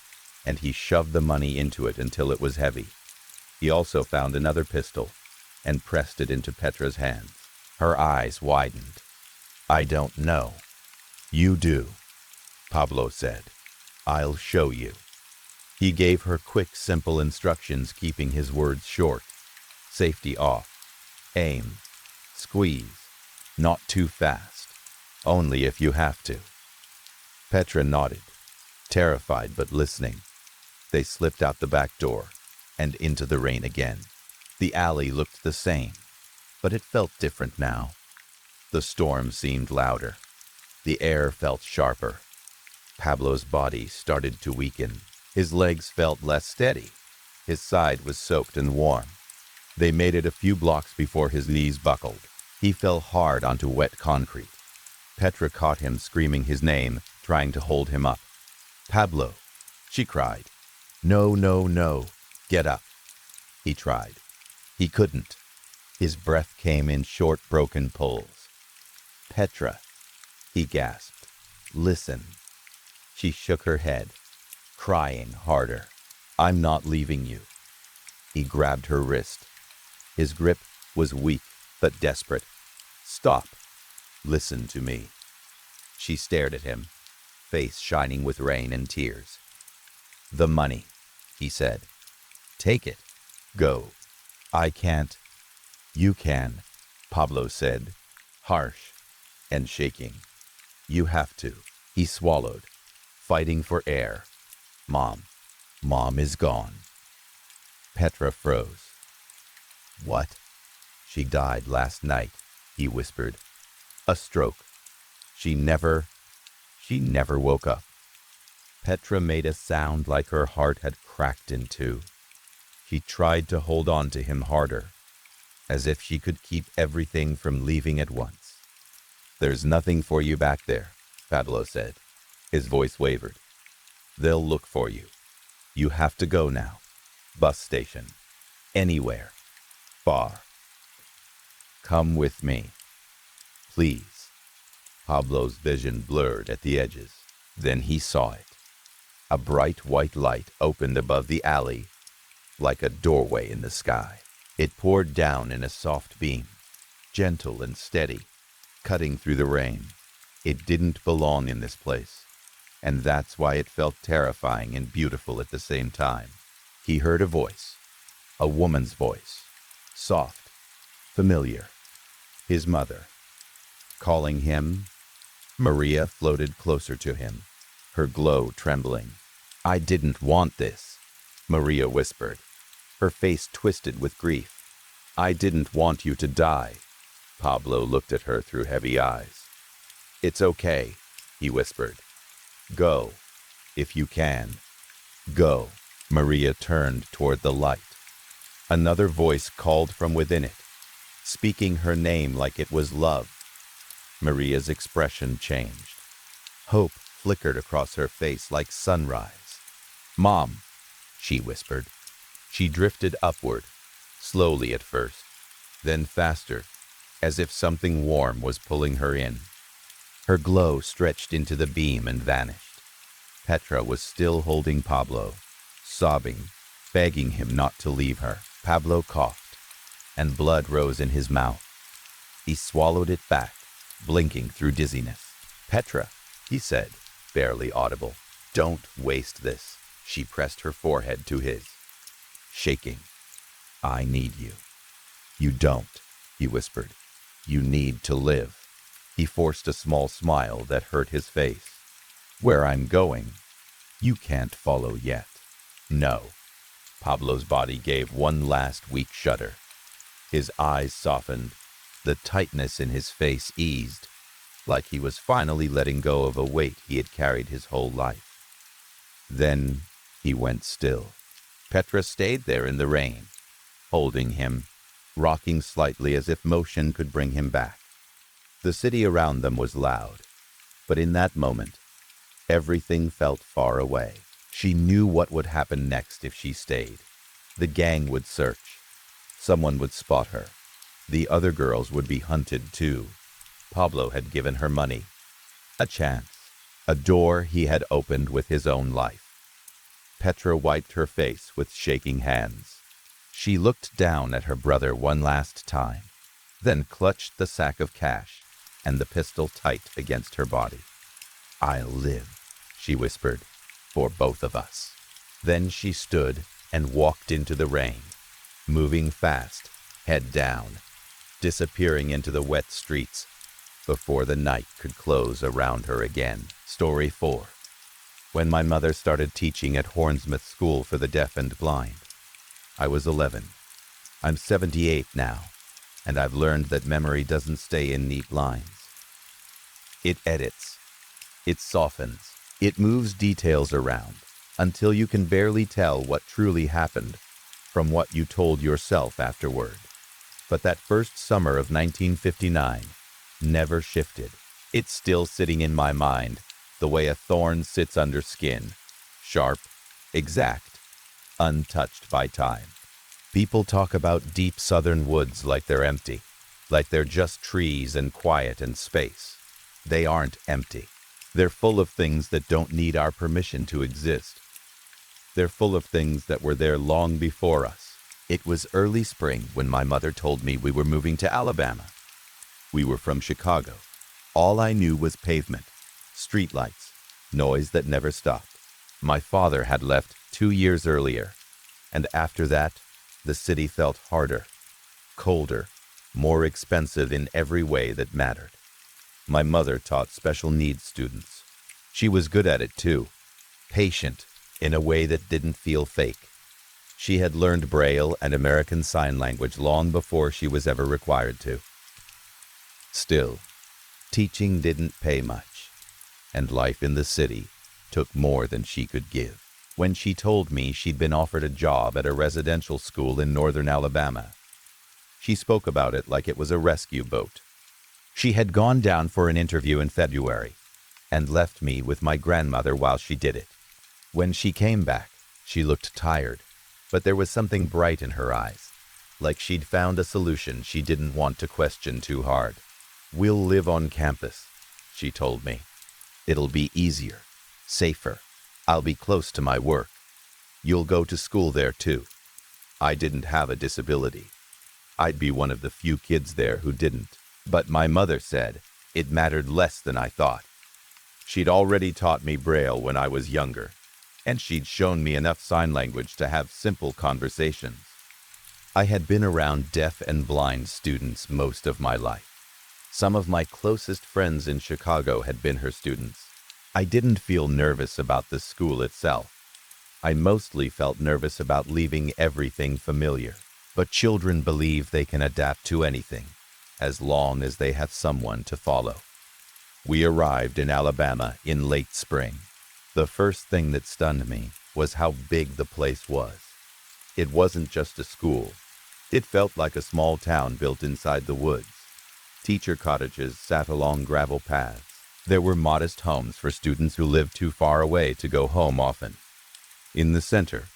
and he shoved the money into it until it was heavy. He also found another pistol, and pressed it into Petra's hands. Her eyes widened. "I don't know." "You do," Pablo said. "I'll show you." He gave her quick, simple instructions, keeping his words short. Safety off. Aim. Squeeze. Not too fast. Only if you have to. Petra nodded, terrified but listening. They slipped out the back door and into the rain again. The alley looked the same, but it felt different now. The storm seemed louder. The air felt sharper. Pablo's body started to weaken. His legs felt less steady. His side was soaked and warm. They made it a few blocks before his knees buckled. He fell hard onto wet concrete. Petra caught him, screaming his name, trying to hold him up. "Pablo," she cried. "No, no, no. Get up." He tried. He couldn't. His breath came in short, broken pulls. "Petra," he gasped. "Listen." She shook her head, crying harder. "I'm not leaving you." He grabbed her wrist. His grip was weak but desperate. "Stop. Listen to me." She stared at him, face shining with rain and tears. "The money," he said. "Take it. Go." "I can't." "You can," Pablo said, harsh and shaking. "You have to." He swallowed, fighting for air. Mom is gone." Petra froze. "What?" "She died last night," he whispered. "A stroke. She never woke up." Petra made a sound like her heart had cracked in two. She tried to hold on to him harder, as if she could keep everything from leaving at once. "There's nothing for you back there," Pablo said. His voice wavered. "They'll look for you. You have to go now. Bus station. Anywhere. Far. Come with me. Please." Pablo's vision blurred at the edges. Then he saw it. A bright white light opened above the alley, like a doorway in the sky. It poured down in a soft beam, gentle and steady, cutting through the rain. It didn't belong in this place, and that's why it felt terrifying and beautiful at the same time. He heard a voice, a woman's voice, soft, familiar. His mother, calling him. Maria floated closer to him, her glow trembling. "I didn't want this," Maria whispered, her face twisted with grief. "I didn't want you to die." Pablo looked at her through heavy eyes. "It's okay," he whispered. "Go, if you can. Go." Maria turned toward the light. Another voice called from within it, speaking her name like it was love. Maria's expression changed. Hope flickered across her face like sunrise. "Mom," she whispered. She drifted upward, slowly at first, then faster, as if something warm was pulling her in. Her glow stretched into the beam and vanished. Petra was still holding Pablo, sobbing, begging him not to leave her. Pablo coughed, and blood rose in his mouth. He swallowed it back, blinking through dizziness. "Petra," he said, barely audible. "Don't waste this." She pressed her forehead to his, shaking. "I need you." "You don't," he whispered. "You need to live." He forced a small smile that hurt his face. "Where I'm going, you can't follow yet." "No." Pablo's body gave one last weak shudder. His eyes softened. The tightness in his face eased, like he was finally letting go of a weight he had carried his whole life. Then he went still. Petra stayed there in the rain, holding him, rocking slightly as if motion could bring him back. The city around them was loud, but in that moment, everything felt far away. She knew what would happen next if she stayed. The gang would search. Someone would spot her. The other girls would be hunted too. Pablo had given her money, a chance, a door he had opened with his own life. Petra wiped her face with shaking hands. She looked down at her brother one last time, then clutched the sack of cash and the pistol tight against her body. "I'll live," she whispered, "for both of us." Then she stood and walked into the rain, moving fast, head down, disappearing into the wet streets before the night could close around her again. Story 4. When my mother started teaching at Hornsmouth School for the Deaf and Blind, I was 11. I'm 78 now, and I've learned that memory doesn't stay in neat lines. It edits, it softens, it moves details around until you can barely tell what truly happened from what you told yourself afterward. But that first summer of 1959 never shifted. It's still sitting in my mind, the way a thorn sits under skin, sharp, exact, untouched by time. People talk about deep southern woods like they're empty, like they're just trees and quiet and space. They aren't empty. They're full of things that don't need our permission to exist. They're full of things that were there long before us. It was early spring when my mother told me we were moving to Alabama. We were from Chicago. All I knew was pavement, streetlights, noise that never stopped. My father had left 2 years earlier, and after that, the city felt harder, colder, more expensive in every way that mattered. My mother taught special needs students. She was good at it too, patient in a way that didn't feel fake. She had learned Braille and American Sign Language long before she was ever required to. Still, teaching didn't pay much, and life in the city took more than she could give. When she told me she'd been offered a job at a residential school in northern Alabama, she spoke about it like it was a rescue boat. She had gone down for an interview in February and left me with my grandmother while she did it. When she came back, she looked tired, but there was something bright in her eyes, like she'd found a solution she didn't want to question too hard. "We'll live on campus," she told me. "It'll be easier, safer. I'll be close to my work. You'll go to school there too." I didn't have a disability. I'd be one of the few kids there who didn't. But my mother said it mattered less than I thought. She'd already taught me Braille when I was younger, and she'd shown me enough sign language to have simple conversations. I had been around deaf and blind students most of my life. Some of my closest friends in Chicago had been her students. I didn't feel nervous about the school itself. I mostly felt nervous about leaving everything familiar. But children believe they can adapt to anything, as long as they have someone to follow. We arrived in Alabama in late spring. The first thing that stunned me was how big the place was. It wasn't just a school. It felt like a small town built inside the woods. Teacher cottages sat along gravel paths. There were modest homes for students who lived too far away to go home often. In the center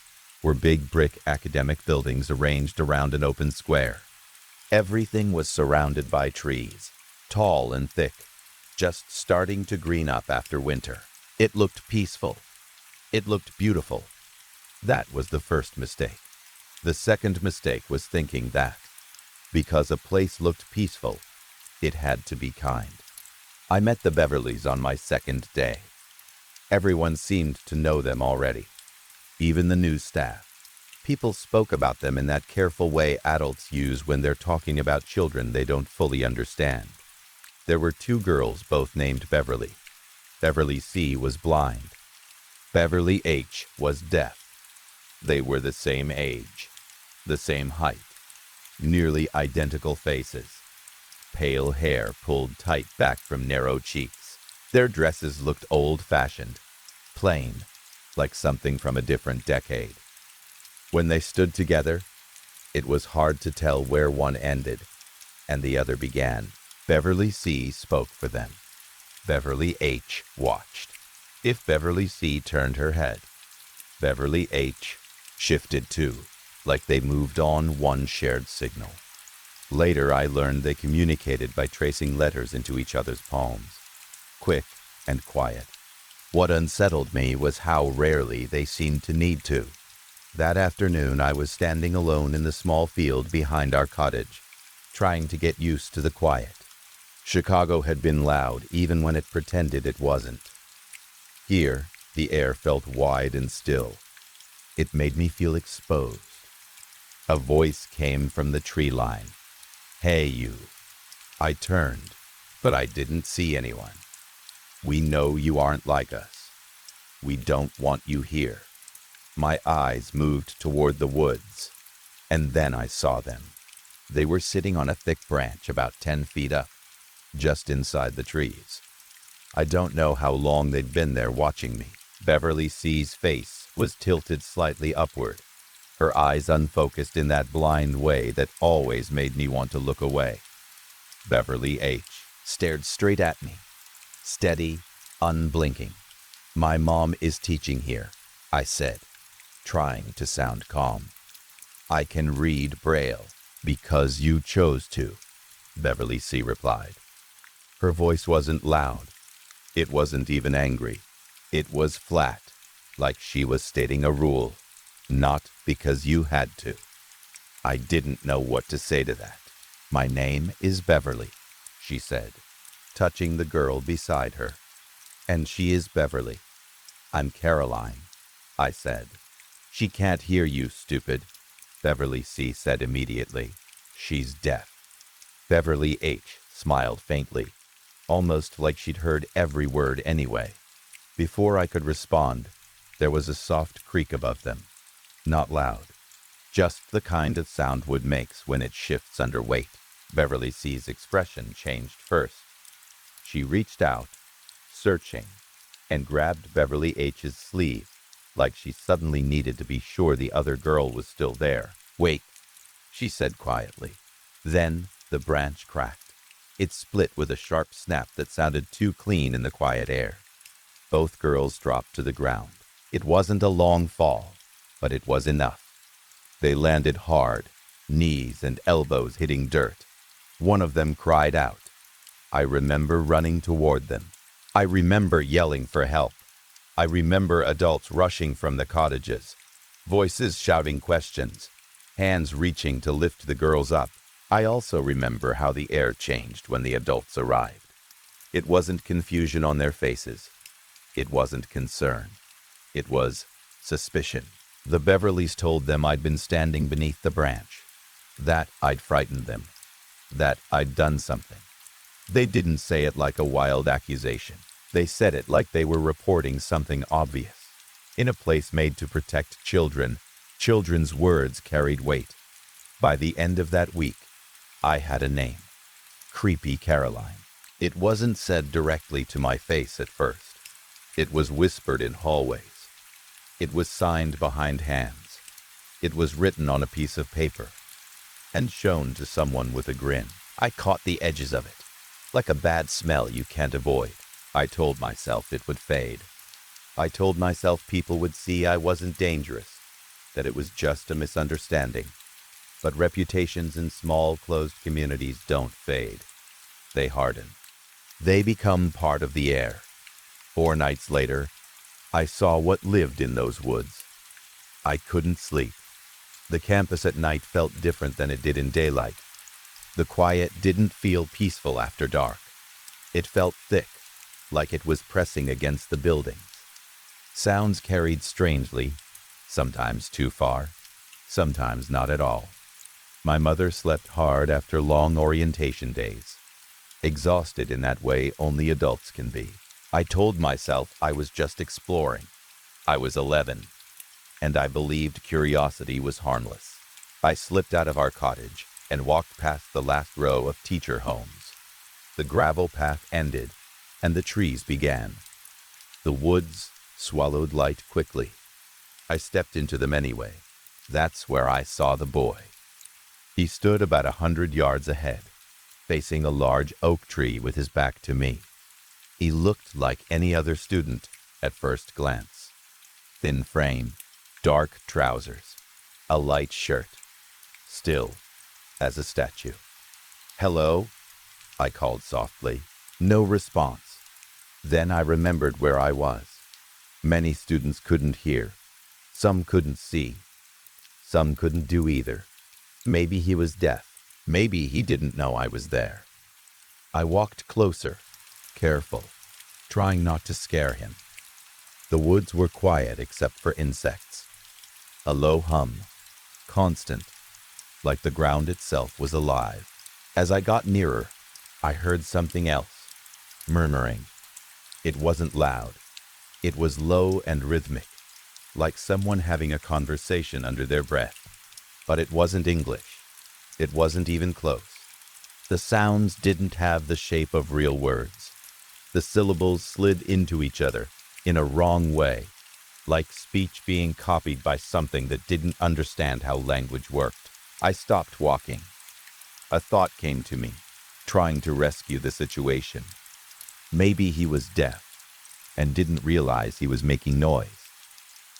were big brick academic buildings arranged around an open square. Everything was surrounded by trees, tall and thick, just starting to green up after winter. It looked peaceful. It looked beautiful. That was the first mistake. The second mistake was thinking that, because a place looked peaceful, it had to be kind. I met the Beverleys on my second day. Everyone seemed to know them already, even the new staff. People spoke about them in that careful way adults use when they're talking about children they don't fully understand. There were 2 girls, both named Beverly. Beverly C. was blind. Beverly H. was deaf. They were the same age, the same height, nearly identical faces. Pale hair pulled tight back from narrow cheeks. Their dresses looked old-fashioned, plain, like something from a different decade. When they stood together, it was hard to tell where one ended and the other began. Beverly C. spoke for them. Beverly H. watched. If Beverly C. turned her head, Beverly H. shifted too, like they moved on one shared signal. Later, I learned they communicated by tracing letters into each other's palms, quick and quiet. What unsettled me was how rarely they seemed to need to. That afternoon, I was standing alone in the small field behind our cottage, trying to get used to the quiet. Chicago had been loud even when it pretended it wasn't. Here, the air felt wide and still. It made me feel exposed. A voice came from the tree line. "Hey, you." I turned, but I didn't see anyone. "We know you aren't like us. We don't want you here." My eyes moved toward the woods, and then I saw them. They were sitting on a thick branch about 10 feet up, just inside the trees. I don't know how long they'd been there watching me. Beverly C's face was tilted slightly upward, her eyes unfocused in that blind way that always made me want to look away. Beverly H. stared straight at me, steady, unblinking. "My mom is teaching here," I said, trying to sound calm. "I can read Braille." "Because you chose to," Beverly C. replied. Her voice wasn't loud. It wasn't even angry. It was flat, like she was stating a rule. "Not because you had to." I didn't know what to say to that. "My name is Beverly," she said, touching the girl beside her. "And she is Beverly." "I'm Caroline," I said. "She can't hear you, stupid," Beverly C. said immediately. "She's deaf." Beverly H. smiled faintly, almost like she'd heard every word anyway. Before I could respond, there was a soft creak above them. Not loud, just the kind of sound wood makes when it shifts under weight. Beverly C's expression changed first. She reached out, searching, and grabbed Beverly H's sleeve, like she suddenly needed to be sure the other girl was still there. "Wait," she said quietly. Then the branch cracked. It split with a sharp snap that sounded too clean in the quiet air. Both girls dropped to the ground. It wasn't a long fall, but it was enough. They landed hard, knees and elbows hitting dirt. One of them cried out. I remember running toward them. I remember yelling for help. I remember adults rushing from the cottages, voices shouting questions, hands reaching to lift the girls up. I also remember how the air changed when the adults arrived. It wasn't confusion on their faces. It wasn't concern. It was suspicion. The Beverleys told them I'd been standing beneath the branch, that I'd frightened them, that I'd done something. They didn't say it like a wild accusation. They said it like they were reporting something obvious. In a place made to protect children, children's words carried weight. By the end of that week, I had a name. Creepy Caroline. It wasn't said directly to my face at first. It was whispered in hallways. It was signed behind hands. It was written on a piece of paper and shown to someone with a grin. I caught the edges of it, like a bad smell you can't avoid. I told myself it would fade. I told myself people would see I wasn't dangerous, that it was just a misunderstanding. But reputations in small, closed communities don't fade. They harden. They become part of the air. 4 nights later, I saw what lived in those woods. I couldn't sleep. The campus at night felt different than it did in daylight. The quiet didn't feel peaceful after dark. It felt thick, like it was pressing against the buildings. Sounds carried strangely, sometimes too far, sometimes not at all. My mother slept hard after long orientation days, exhausted in that way only adults can be. I told myself I was just exploring. I was 11, and I believed curiosity was harmless. I slipped out of our cottage and walked past the last row of teacher homes. The gravel path ended, and the trees began. The woods swallowed light quickly. I stepped into them anyway. That's where I saw the boy. He stood about 100 yards ahead, facing a large oak tree with his back to me. He looked like any other student at first glance. Thin frame, dark trousers, a light shirt, still as a statue. "Hello?" I called softly. No response. Then I remembered where I was. Many students couldn't hear. Some couldn't see. Some couldn't do either. Maybe he was deaf. Maybe he didn't know I was there. I walked closer, careful, trying not to scare him. The woods were quiet except for insects. A low hum, constant, like the ground itself was alive. As I got nearer, I heard something else, murmuring. It wasn't loud. It was low and rhythmic, like someone having a conversation under their breath. But it wasn't English. It wasn't even close. The sounds didn't have the shape of real words. The syllables slid into each other in a wrong way, like speech being copied by something that didn't understand how language worked. I stopped walking. A thought came to me, trying to rescue the situation. Maybe he was deaf and didn't realize he was making noise.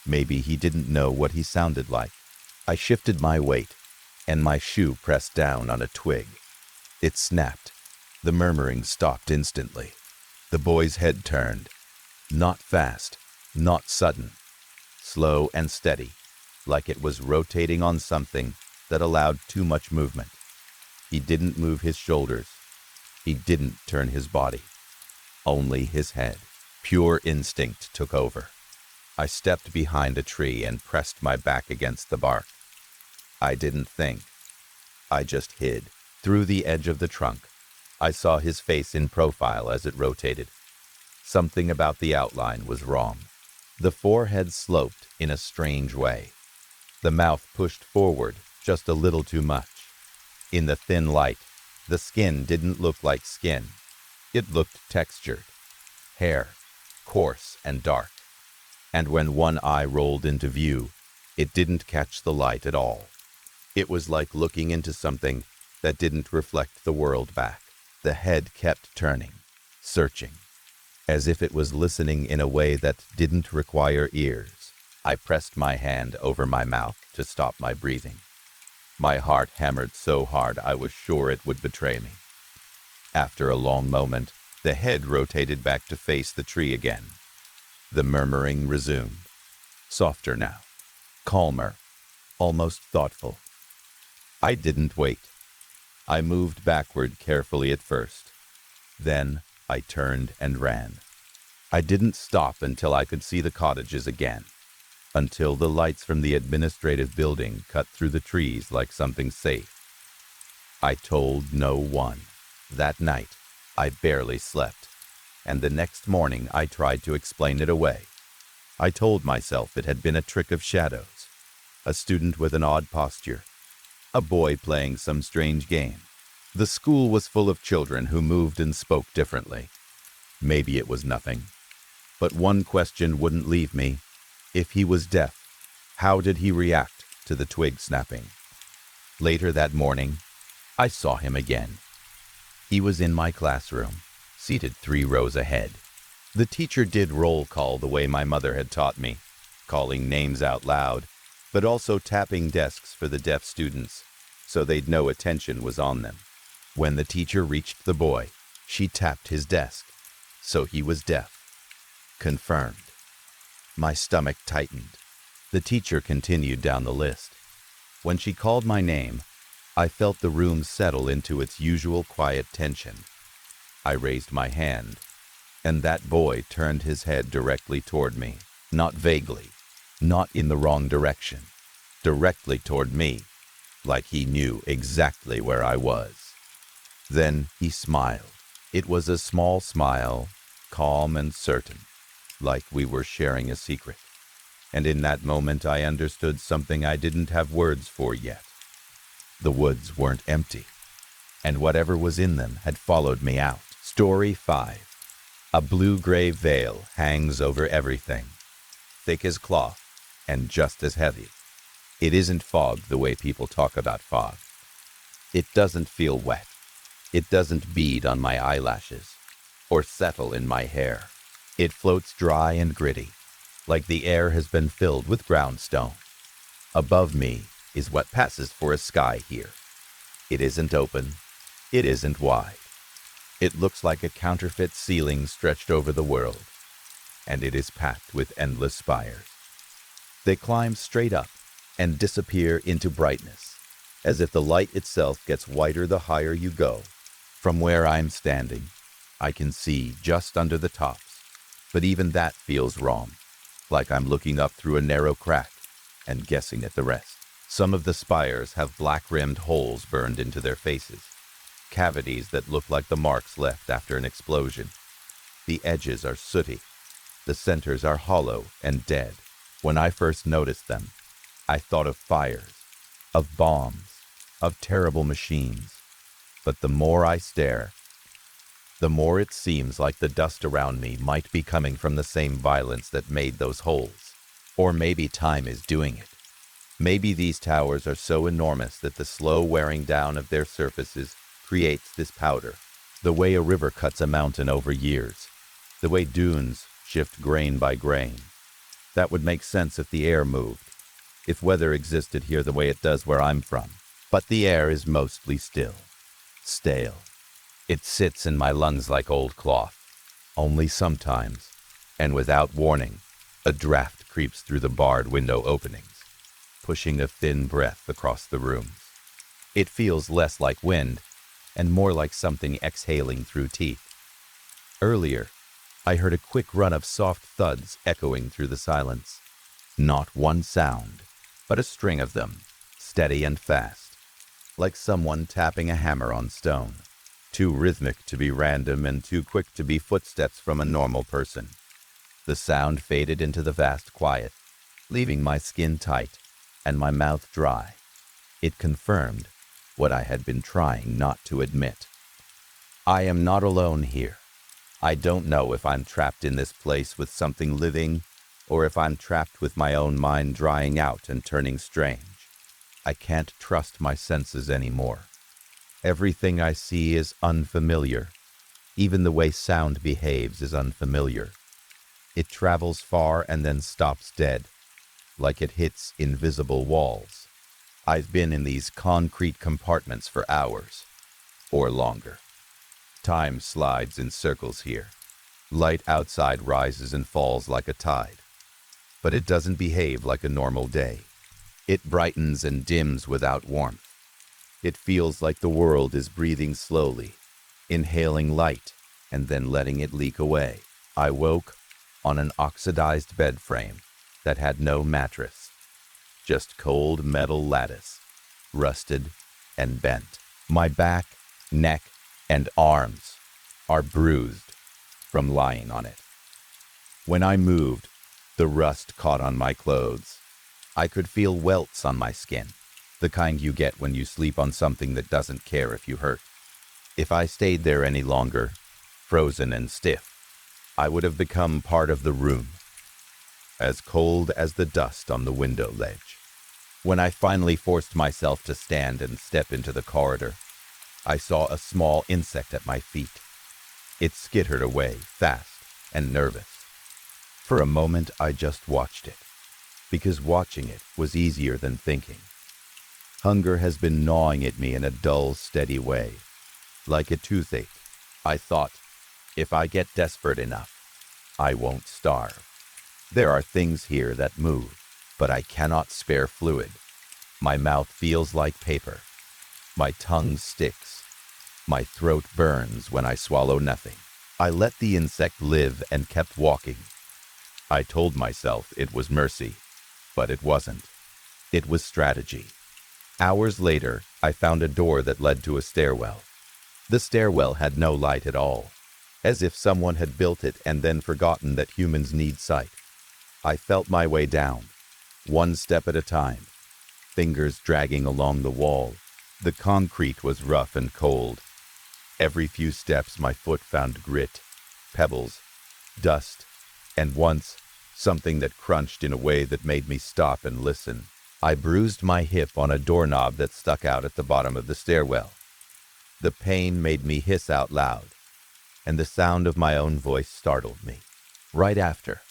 Maybe he didn't know what he sounded like. I shifted my weight, and my shoe pressed down on a twig. It snapped. The murmuring stopped instantly. The boy's head turned. Not fast, not sudden. Slow and steady, like it was rotating on something that allowed too much movement. He didn't move his shoulders. He didn't turn his body. Only his head. Pure instinct took over. I stepped behind a tree and pressed my back against the bark. I didn't think. I just hid. Through the edge of the trunk, I saw his face in profile as it rotated. Something about the outline was wrong. The forehead sloped in a strange way. The mouth pushed forward just a little too much. In the thin light, the skin didn't look like skin. It looked textured. Hair, coarse and dark. And when one eye rolled into view, it didn't catch the light at all. It was like looking into something that didn't reflect the world back. The head kept turning, searching, as if it was listening in a way that didn't require ears. I pressed my hand over my mouth to stop my breathing. My heart hammered so hard I was sure it would betray me. After a long moment, the head rotated back to face the tree again. The murmuring resumed. Softer now, calmer, almost thoughtful. I didn't wait. I moved backward carefully at first. Then I turned and ran. I didn't stop until I could see the cottages again, until the lights from the administrative building cut through the trees like something safe. I told no one. That night, I barely slept, and the next morning I tried to explain it away. I told myself it had been a trick of shadows, a student with an odd posture, a boy playing some strange game. The school was full of children who moved and spoke differently. Maybe it was nothing. But one question wouldn't leave me. If he was deaf, how did he react to the twig snapping? Later that morning, I saw him again. He was in my classroom, seated 3 rows ahead. The teacher did roll call the way my mother had taught me, calling names out loud, but also tapping desks for the deaf students, so they'd know attention was on them. When the teacher reached the boy, she tapped his desk, so he was deaf. Confirmed. My stomach tightened. The teacher continued down the list. When she called my name, I felt the room settle into its usual quiet tension. I raised my hand, and that boy turned his head directly toward me, not vaguely, not in the wrong direction, directly toward me, like he knew exactly where I was. Then he smiled. It was a small smile, calm and certain, like we were sharing a secret. And in that moment I understood something I didn't have words for yet. The woods weren't empty, and whatever was in them had followed me out. Story 5. A blue-gray veil hangs over everything, thick as cloth and just as heavy. It isn't fog the way people talk about fog. It doesn't feel wet. It doesn't bead on my eyelashes or settle in my hair. It floats dry and gritty, like the air has been filled with ground stone. Above me is what passes for a sky here. It isn't open. It isn't wide. It looks like a counterfeit ceiling stretched over the world, and it is packed with endless spires. They climb straight up, and disappear into brightness, as if the light itself gets whiter the higher you go. From where I'm standing, I can see just under the tops, but even that feels wrong, like I'm looking up through a narrow crack and guessing at the rest. Some of the spires have black-rimmed holes burned into their faces, cavities that look like the marks left after an explosion. The edges are sooty. The centers are hollow and dead. When I first noticed them, I thought of fires, of bombs, of terrible machines. But the more I stare, the more it seems like the dust around me might be coming from the same violence that made those holes. Or maybe time is doing it. Maybe these towers are so enormous that the slow wearing down of their surfaces creates this powder, the way a river cuts a mountain over years, the way dunes shift grain by grain. That would make sense if the air moved, if weather existed here the way it does where I'm from. But the air is mostly still, stale. It sits in my lungs like old cloth. Only sometimes, and without warning, a draft creeps through the barred window openings, pushing a thin breath across the rooms. It feels less like wind and more like something exhaling through teeth. Earlier, I heard a quick run of soft thuds echoing through the silence. Not one sound, but a string of them, steady and fast, like someone tapping a hammer on stone. Too rhythmic to be random and too quick to be footsteps from a normal person. The sound faded into the vast quiet, leaving my skin tight and my mouth dry. It confirmed what I had been trying not to admit. I am not alone here. I don't know if I'm trapped in this place with something living, or if I'm trapped with my own mind drying out and turning strange. I can't trust my senses anymore. Everything I see is unfamiliar. Even the way sound behaves is unfamiliar. It travels far and then stops dead, like it hits invisible walls. I've been in these concrete compartments for hours, or longer. Time slides in circles here. Light outside rises and falls like a tide. But it doesn't behave like a normal day. It brightens and dims without warmth. It feels like the world is breathing slowly, inhaling light and then letting it leak away. I woke on an oxidized bed frame that had no mattress, just cold metal lattice, rusted and bent. My back, neck, and arms are bruised from lying on it. When I moved, the rust caught on my clothes. I could feel welts on my skin, the kind you get when you sleep on something that doesn't care if you hurt. If I stayed there any longer, frozen and stiff, I would have become part of the room, as cold as the dust on the window ledge. When I finally forced myself to stand and step into the corridor, I saw a small insect at my feet. It skittered away, fast and nervous. For a moment, I just watched it, because watching it was easier than thinking. Hunger has been gnawing at me in a dull, steady way, like a toothache. I thought, if I get desperate enough, I won't starve. There are things here that move, but I cannot spare fluid. My mouth feels like paper. My tongue sticks. My throat burns when I swallow nothing. I let the insect live and kept walking. I told myself it was mercy, but it wasn't. It was strategy. Hours later, I found a door that led to a stairwell. The stairwell had no light at all, as if someone had built it and then forgotten that humans need sight. I felt my way down, one step at a time, fingers dragging along the wall. The concrete was rough and cold. Every few steps my foot found grit, pebbles, dust, and once, something that crunched in a way that made me stop and listen. I bruised my hip on a doorknob that stuck out at the bottom of the stairwell. The pain made me hiss out loud, and the sound of my own voice startled me. Right after,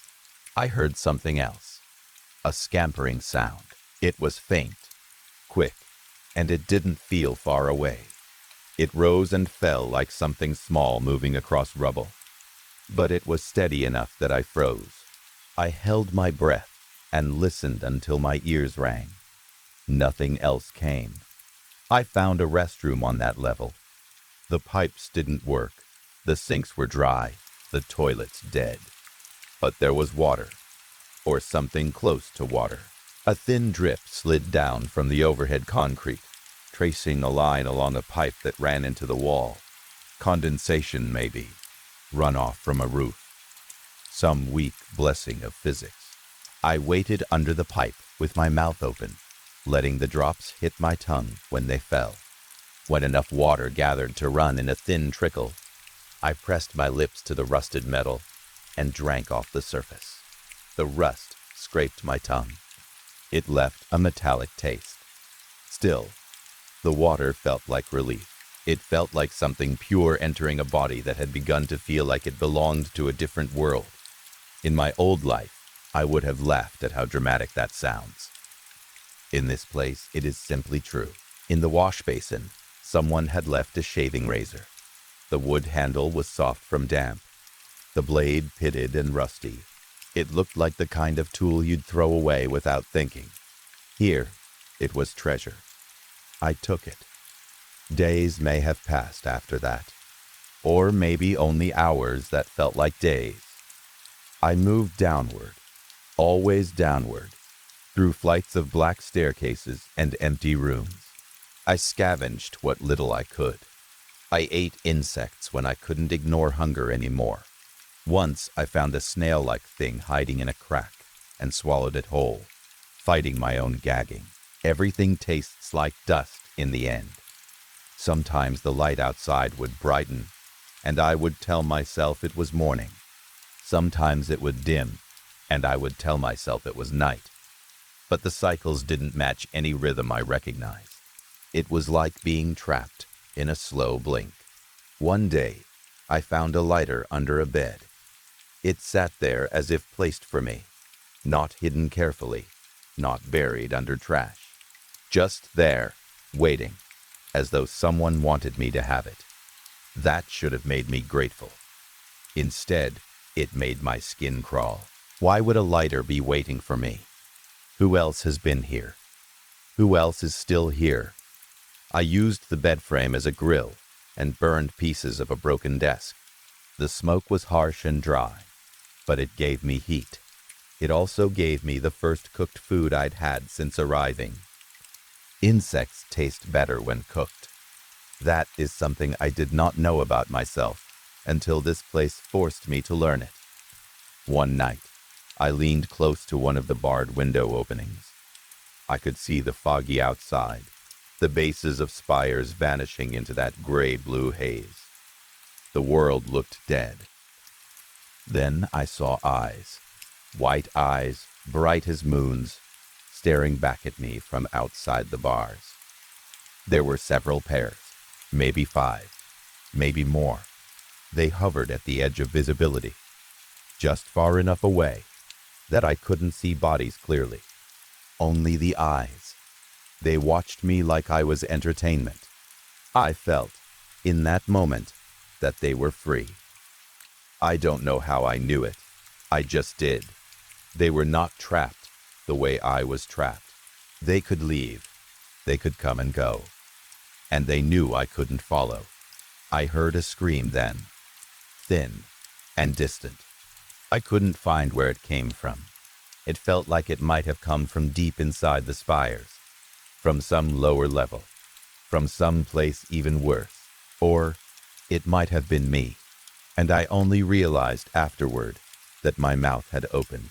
I heard something else, a scampering sound. It was faint, quick, and it didn't feel far away. It rose and fell like something small moving across rubble, but it was steady enough that I froze. I held my breath and listened until my ears rang. Nothing else came. I found a restroom on that level. The pipes didn't work. The sinks were dry. The toilets dead. But there was water, or something close to water. A thin drip slid down from the overhead concrete, tracing a line along a pipe that ran into the wall. Condensation, maybe. Runoff from a roof. Some weak blessing of physics. I waited under the pipe with my mouth open, letting the drops hit my tongue when they fell. When enough water gathered to run in a thin trickle, I pressed my lips to the rusted metal and drank off the surface. The rust scraped my tongue. It left a metallic taste. Still, the water felt like relief. It felt like something pure entering a body that had begun to feel like it belonged to a different world. In my old life, I would have laughed at how dramatic that sounds. In this place, it is simply true. In the wash basin, someone had left a shaving razor. The wood handle was soft from damp. The blade pitted and rusty. It looked like the kind of tool you'd throw away without thinking. Here, it was treasure. I took it. Days may have passed after that, or maybe only hours that felt like days. I moved downward, always downward, through flights of black staircases and empty rooms. I scavenged what little I could. I ate insects when I couldn't ignore hunger anymore. Once I found a snail-like thing hiding in a crack and swallowed it whole, fighting my own gagging. Everything tastes like dust in the end. Sometimes the light outside would brighten, and I would tell myself it was morning. Sometimes it would dim, and I would tell myself it was night. But the cycles didn't match any rhythm I recognized. It was like being trapped in a slow blink. One day, I found a lighter under a bed. It sat there as if placed for me, not hidden carefully, not buried under trash. Just there, waiting, as though someone wanted me to have it. That should have made me grateful. Instead, it made my skin crawl. Why would a lighter be waiting for me? Who else has been here? Who else is still here? I used the bed frame as a grill and burned pieces of a broken desk. The smoke was harsh and dry, but it gave me heat. It also gave me the first cooked food I'd had since arriving. Insects taste better when cooked. That is something I did not know about myself until this place forced me to learn it. One night, I leaned close to one of the barred window openings. I could see the foggy outside, the bases of spires vanishing into that gray-blue haze. The world looked dead. Then I saw eyes, white eyes, bright as moons, staring back at me from outside the bars. There were several pairs, maybe 5, maybe more. They hovered at the edge of visibility, just far enough away that I couldn't see bodies clearly, only the eyes. They watched me like I was entertainment. I felt, in that moment, that they were free. I don't know how I knew it. I just did. They were not trapped the way I was trapped. They could leave. They could come and go. And they knew I couldn't follow. I heard a scream then, thin and distant. I couldn't find where it came from. It felt like it might have come from deep inside the spires, from some lower level, from some place even worse. Or it might have been me, and I only realized afterward that my mouth had opened.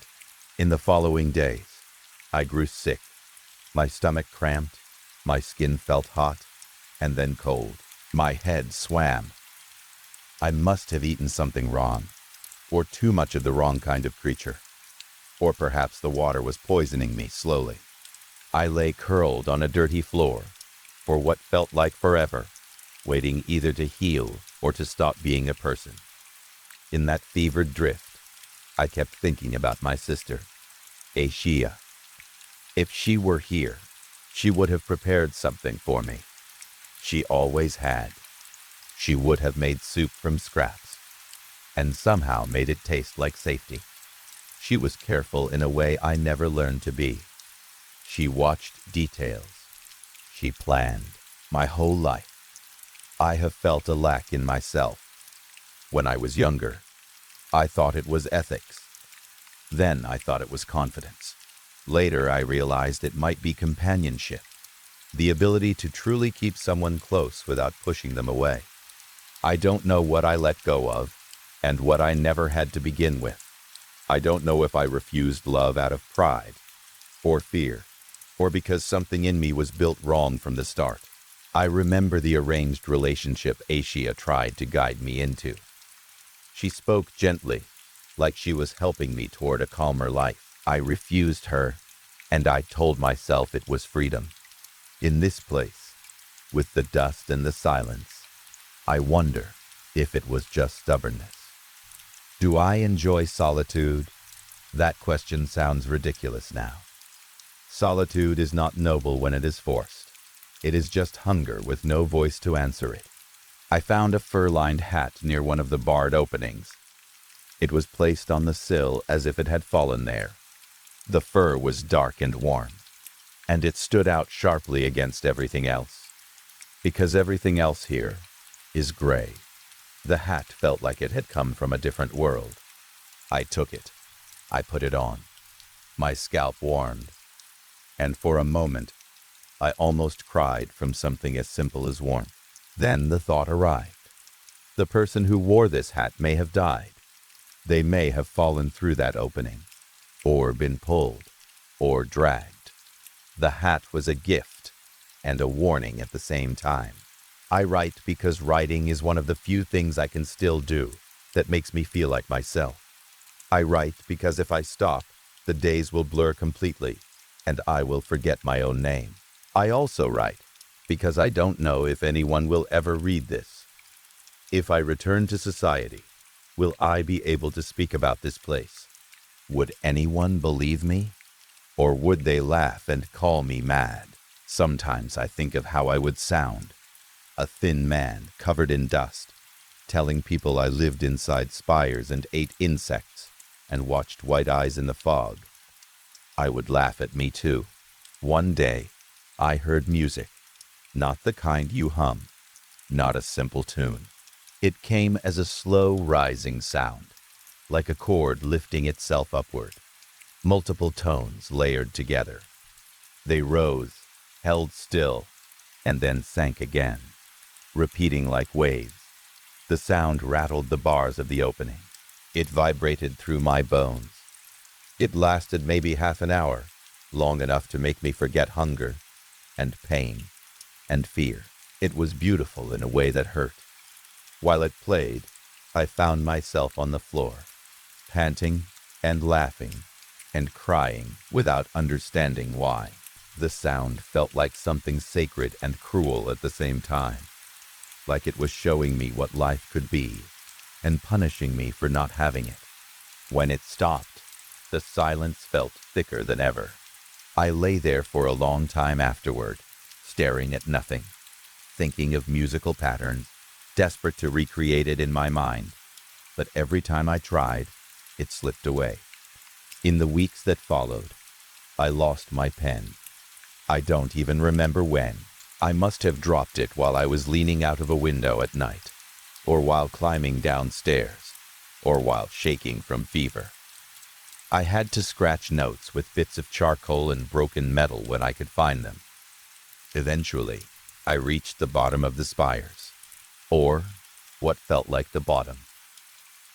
In the following days, I grew sick. My stomach cramped, my skin felt hot, and then cold. My head swam. I must have eaten something wrong, or too much of the wrong kind of creature. Or perhaps the water was poisoning me slowly. I lay curled on a dirty floor for what felt like forever, waiting either to heal or to stop being a person. In that fevered drift, I kept thinking about my sister, Ashia. If she were here, she would have prepared something for me. She always had. She would have made soup from scraps, and somehow made it taste like safety. She was careful in a way I never learned to be. She watched details. She planned. My whole life, I have felt a lack in myself. When I was younger, I thought it was ethics. Then I thought it was confidence. Later, I realized it might be companionship, the ability to truly keep someone close without pushing them away. I don't know what I let go of and what I never had to begin with. I don't know if I refused love out of pride or fear, or because something in me was built wrong from the start. I remember the arranged relationship Asia tried to guide me into. She spoke gently, like she was helping me toward a calmer life. I refused her, and I told myself it was freedom. In this place, with the dust and the silence, I wonder if it was just stubbornness. Do I enjoy solitude? That question sounds ridiculous now. Solitude is not noble when it is forced. It is just hunger with no voice to answer it. I found a fur-lined hat near one of the barred openings. It was placed on the sill as if it had fallen there. The fur was dark and warm, and it stood out sharply against everything else. Because everything else here is gray. The hat felt like it had come from a different world. I took it. I put it on. My scalp warmed, and for a moment, I almost cried from something as simple as warmth. Then the thought arrived. The person who wore this hat may have died. They may have fallen through that opening, or been pulled, or dragged. The hat was a gift and a warning at the same time. I write because writing is one of the few things I can still do that makes me feel like myself. I write because if I stop, the days will blur completely, and I will forget my own name. I also write because I don't know if anyone will ever read this. If I return to society, will I be able to speak about this place? Would anyone believe me? Or would they laugh and call me mad? Sometimes I think of how I would sound. A thin man covered in dust, telling people I lived inside spires and ate insects and watched white eyes in the fog. I would laugh at me too. One day, I heard music, not the kind you hum, not a simple tune. It came as a slow rising sound, like a chord lifting itself upward. Multiple tones layered together. They rose, held still, and then sank again, repeating like waves. The sound rattled the bars of the opening. It vibrated through my bones. It lasted maybe half an hour, long enough to make me forget hunger and pain and fear. It was beautiful in a way that hurt. While it played, I found myself on the floor, panting and laughing and crying without understanding why. The sound felt like something sacred and cruel at the same time, like it was showing me what life could be and punishing me for not having it. When it stopped, the silence felt thicker than ever. I lay there for a long time afterward, staring at nothing, thinking of musical patterns, desperate to recreate it in my mind. But every time I tried, it slipped away. In the weeks that followed, I lost my pen. I don't even remember when. I must have dropped it while I was leaning out of a window at night, or while climbing downstairs, or while shaking from fever. I had to scratch notes with bits of charcoal and broken metal when I could find them. Eventually, I reached the bottom of the spires, or what felt like the bottom.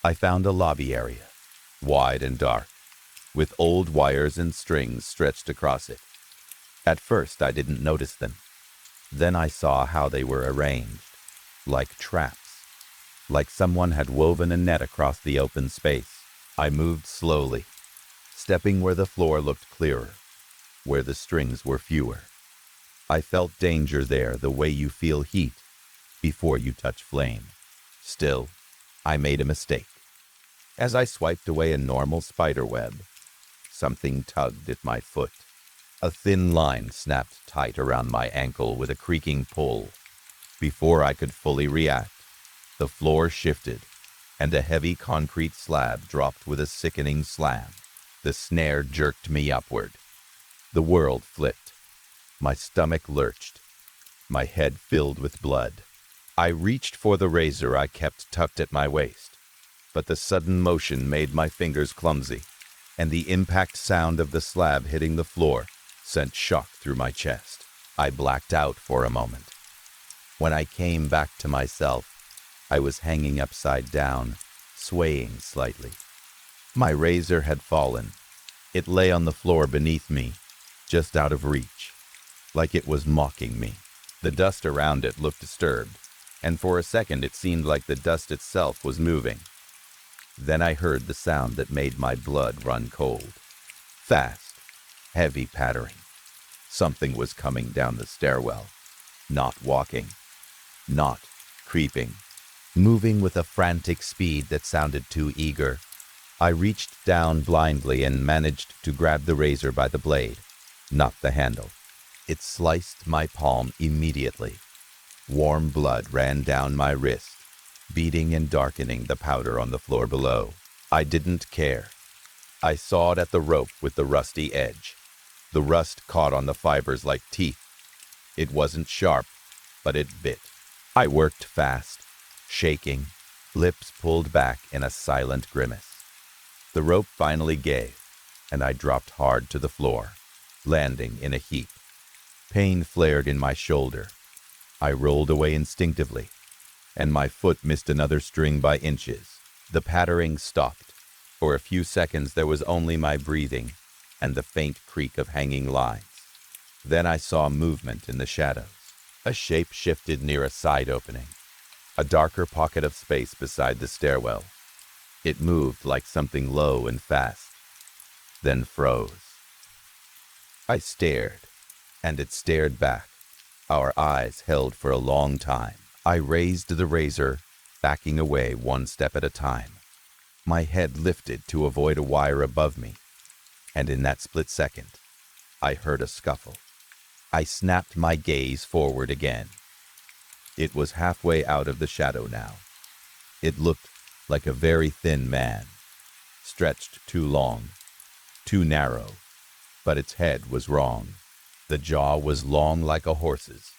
I found a lobby area, wide and dark, with old wires and strings stretched across it. At first, I didn't notice them. Then I saw how they were arranged, like traps, like someone had woven a net across the open space. I moved slowly, stepping where the floor looked clearer, where the strings were fewer. I felt danger there the way you feel heat before you touch flame. Still, I made a mistake. As I swiped away a normal spider web, something tugged at my foot. A thin line snapped tight around my ankle with a creaking pull. Before I could fully react, the floor shifted, and a heavy concrete slab dropped with a sickening slam. The snare jerked me upward. The world flipped. My stomach lurched. My head filled with blood. I reached for the razor I kept tucked at my waist, but the sudden motion made my fingers clumsy, and the impact sound of the slab hitting the floor sent shock through my chest. I blacked out for a moment. When I came back to myself, I was hanging upside down, swaying slightly. My razor had fallen. It lay on the floor beneath me, just out of reach, like it was mocking me. The dust around it looked disturbed, and for a second it seemed like the dust itself was moving. Then I heard the sound that made my blood run cold. Fast, heavy pattering. Something was coming down the stairwell. Not walking. Not creeping. Moving with a frantic speed that sounded too eager. I reached down blindly and managed to grab the razor by the blade, not the handle. It sliced my palm immediately. Warm blood ran down my wrist, beating and darkening the powder on the floor below. I didn't care. I sawed at the rope with the rusty edge. The rust caught on the fibers like teeth. It wasn't sharp, but it bit. I worked fast, shaking, lips pulled back in a silent grimace. The rope finally gave, and I dropped hard to the floor, landing in a heap. Pain flared in my shoulder. I rolled away instinctively, and my foot missed another string by inches. The pattering stopped. For a few seconds there was only my breathing and the faint creak of hanging lines. Then I saw movement in the shadows. A shape shifted near a side opening, a darker pocket of space beside the stairwell. It moved like something low and fast, then froze. I stared, and it stared back. Our eyes held for a long time. I raised the razor, backing away one step at a time. My head lifted to avoid a wire above me, and in that split second, I heard a scuffle. I snapped my gaze forward again. It was halfway out of the shadow now. It looked like a very thin man, stretched too long, too narrow, but its head was wrong. The jaw was long like a horse's,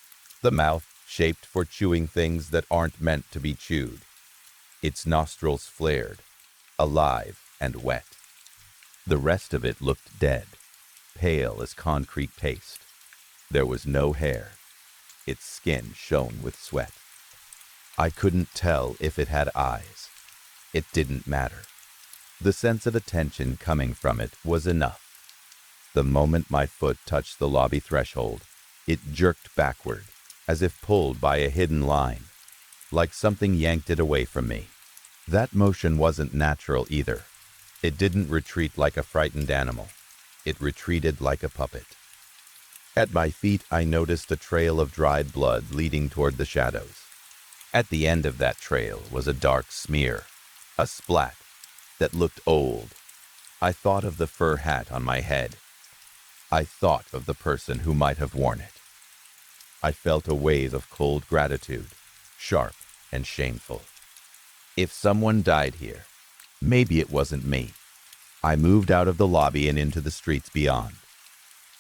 the mouth shaped for chewing things that aren't meant to be chewed. Its nostrils flared, alive and wet. The rest of it looked dead, pale as concrete paste. There was no hair. Its skin shone with sweat. I couldn't tell if it had eyes. It didn't matter. The sense of attention coming from it was enough. The moment my foot touched the lobby threshold, it jerked backward, as if pulled by a hidden line, like something yanked it away from me. That motion wasn't natural either. It didn't retreat like a frightened animal. It retreated like a puppet. At my feet, I noticed a trail of dried blood leading toward the shadows. At the end of that trail was a dark smear, a splat that looked old. I thought of the fur hat on my head. I thought of the person who might have worn it. I felt a wave of cold gratitude, sharp and shameful. If someone died here, maybe it wasn't me. I moved out of the lobby and into the streets beyond.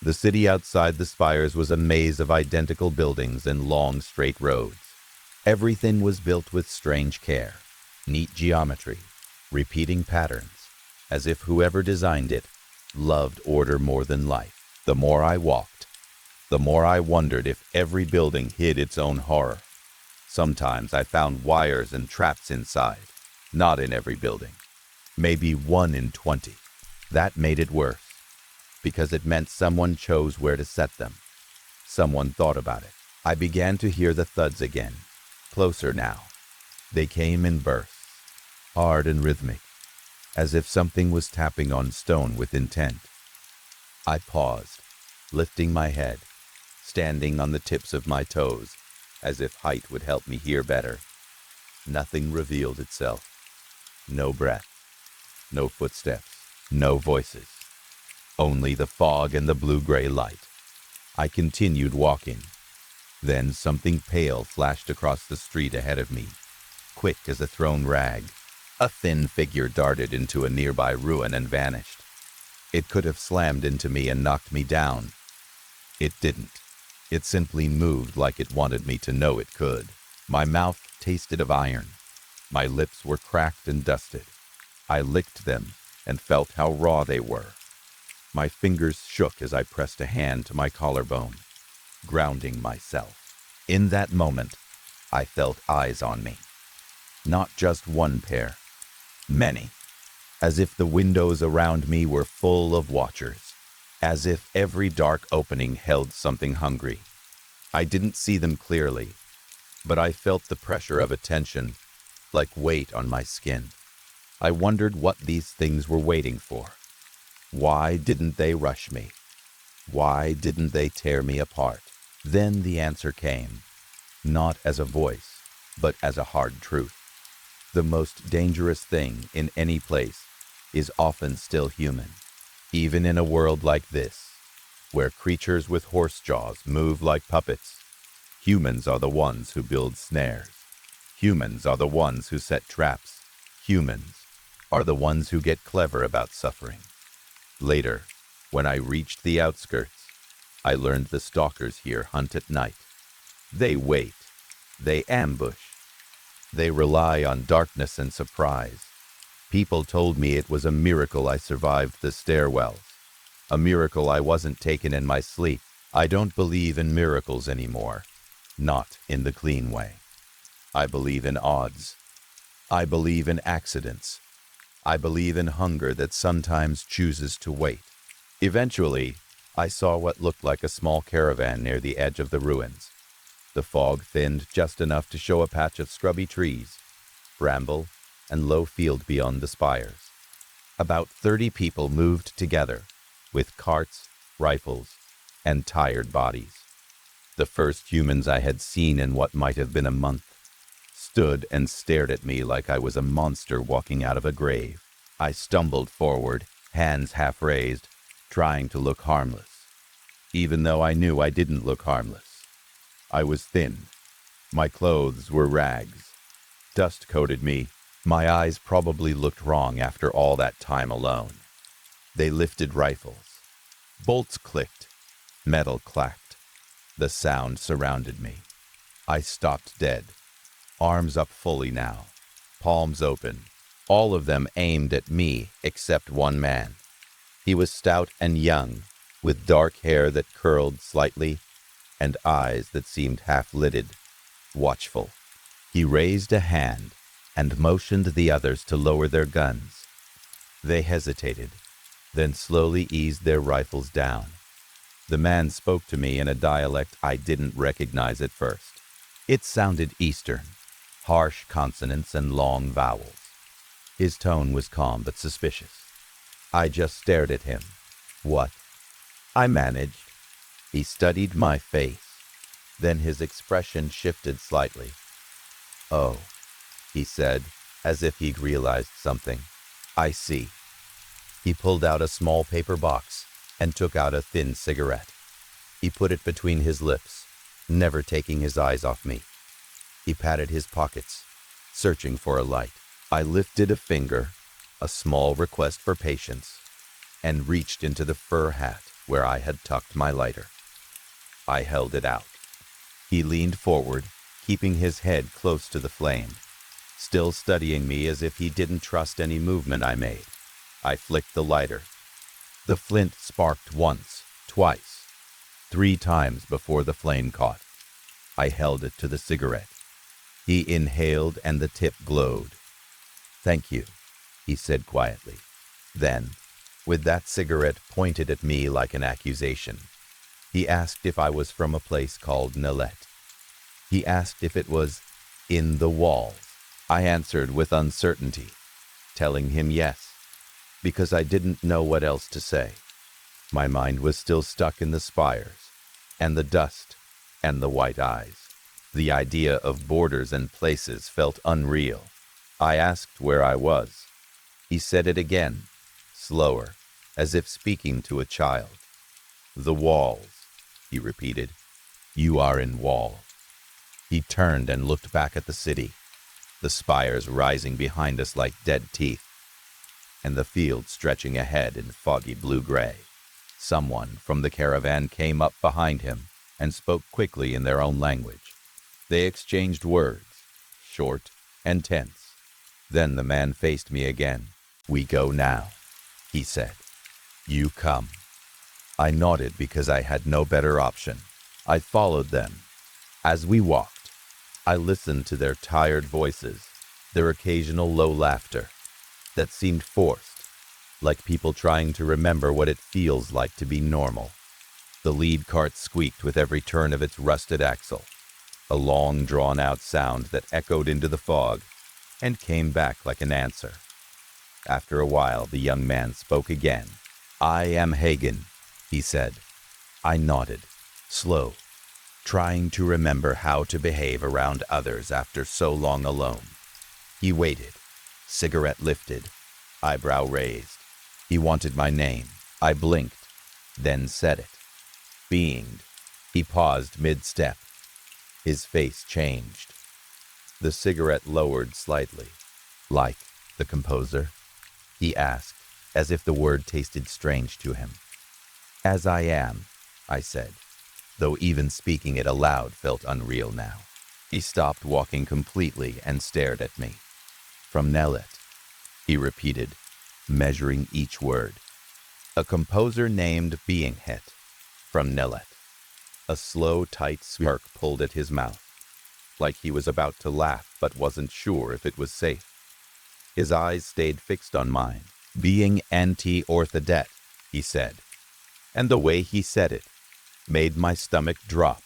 The city outside the spires was a maze of identical buildings and long, straight roads. Everything was built with strange care, neat geometry, repeating patterns, as if whoever designed it loved order more than life. The more I walked, the more I wondered if every building hid its own horror. Sometimes I found wires and traps inside, not in every building. Maybe 1 in 20. That made it worse, because it meant someone chose where to set them. Someone thought about it. I began to hear the thuds again, closer now. They came in bursts, hard and rhythmic, as if something was tapping on stone with intent. I paused, lifting my head, standing on the tips of my toes, as if height would help me hear better. Nothing revealed itself. No breath, no footsteps, no voices. Only the fog and the blue-gray light. I continued walking. Then something pale flashed across the street ahead of me, quick as a thrown rag. A thin figure darted into a nearby ruin and vanished. It could have slammed into me and knocked me down. It didn't. It simply moved like it wanted me to know it could. My mouth tasted of iron. My lips were cracked and dusted. I licked them and felt how raw they were. My fingers shook as I pressed a hand to my collarbone, grounding myself. In that moment, I felt eyes on me. Not just one pair, many. As if the windows around me were full of watchers. As if every dark opening held something hungry. I didn't see them clearly, but I felt the pressure of attention, like weight on my skin. I wondered what these things were waiting for. Why didn't they rush me? Why didn't they tear me apart? Then the answer came, not as a voice, but as a hard truth. The most dangerous thing in any place is often still human. Even in a world like this, where creatures with horse jaws move like puppets, humans are the ones who build snares. Humans are the ones who set traps. Humans are the ones who get clever about suffering. Later, when I reached the outskirts, I learned the stalkers here hunt at night. They wait. They ambush. They rely on darkness and surprise. People told me it was a miracle I survived the stairwells. A miracle I wasn't taken in my sleep. I don't believe in miracles anymore. Not in the clean way. I believe in odds. I believe in accidents. I believe in hunger that sometimes chooses to wait. Eventually, I saw what looked like a small caravan near the edge of the ruins. The fog thinned just enough to show a patch of scrubby trees, bramble, and low field beyond the spires. About 30 people moved together, with carts, rifles, and tired bodies. The first humans I had seen in what might have been a month stood and stared at me like I was a monster walking out of a grave. I stumbled forward, hands half raised, trying to look harmless, even though I knew I didn't look harmless. I was thin. My clothes were rags. Dust coated me. My eyes probably looked wrong after all that time alone. They lifted rifles. Bolts clicked. Metal clacked. The sound surrounded me. I stopped dead. Arms up fully now. Palms open. All of them aimed at me except one man. He was stout and young, with dark hair that curled slightly and eyes that seemed half-lidded, watchful. He raised a hand and motioned the others to lower their guns. They hesitated, then slowly eased their rifles down. The man spoke to me in a dialect I didn't recognize at first. It sounded Eastern, harsh consonants and long vowels. His tone was calm but suspicious. I just stared at him. What? I managed. He studied my face. Then his expression shifted slightly. Oh, he said, as if he'd realized something. I see. He pulled out a small paper box and took out a thin cigarette. He put it between his lips, never taking his eyes off me. He patted his pockets, searching for a light. I lifted a finger, a small request for patience, and reached into the fur hat where I had tucked my lighter. I held it out. He leaned forward, keeping his head close to the flame, still studying me as if he didn't trust any movement I made. I flicked the lighter. The flint sparked once, twice, 3 times before the flame caught. I held it to the cigarette. He inhaled and the tip glowed. Thank you, he said quietly. Then, with that cigarette pointed at me like an accusation, he asked if I was from a place called Nilette. He asked if it was in the walls. I answered with uncertainty, telling him yes, because I didn't know what else to say. My mind was still stuck in the spires, and the dust, and the white eyes. The idea of borders and places felt unreal. I asked where I was. He said it again, slower, as if speaking to a child. The walls, he repeated. You are in wall. He turned and looked back at the city, the spires rising behind us like dead teeth. and the field stretching ahead in foggy blue-gray. Someone from the caravan came up behind him and spoke quickly in their own language. They exchanged words, short and tense. Then the man faced me again. "We go now," he said. "You come." I nodded because I had no better option. I followed them. As we walked, I listened to their tired voices, their occasional low laughter that seemed forced, like people trying to remember what it feels like to be normal. The lead cart squeaked with every turn of its rusted axle, a long drawn-out sound that echoed into the fog and came back like an answer. After a while, the young man spoke again. "I am Hagen," he said. I nodded, slow, trying to remember how to behave around others after so long alone. He waited, cigarette lifted, eyebrow raised. He wanted my name. I blinked, then said it. Beinged. He paused mid-step. His face changed. The cigarette lowered slightly. "Like the composer?" he asked, as if the word tasted strange to him. "As I am," I said, though even speaking it aloud felt unreal now. He stopped walking completely and stared at me. "From Nellet," he repeated, measuring each word. "A composer named Beinghet, from Nellet." A slow, tight smirk pulled at his mouth, like he was about to laugh but wasn't sure if it was safe. His eyes stayed fixed on mine. "Being anti-orthodox," he said, and the way he said it made my stomach drop,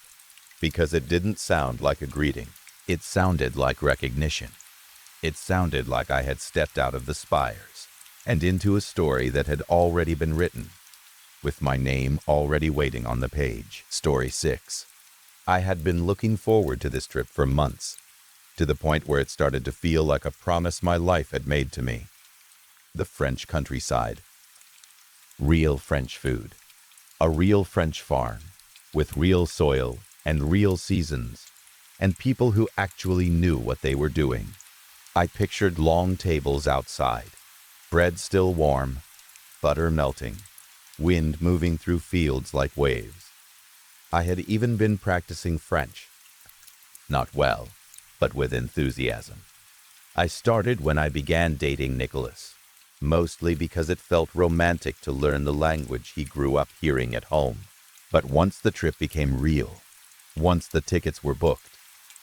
because it didn't sound like a greeting. It sounded like recognition. It sounded like I had stepped out of the spires and into a story that had already been written, with my name already waiting on the page. Story 6. I had been looking forward to this trip for months, to the point where it started to feel like a promise my life had made to me. The French countryside. Real French food. A real French farm, with real soil and real seasons, and people who actually knew what they were doing. I pictured long tables outside, bread still warm, butter melting, wind moving through fields like waves. I had even been practicing French. Not well, but with enthusiasm. I started when I began dating Nicholas, mostly because it felt romantic to learn the language he grew up hearing at home. But once the trip became real, once the tickets were booked,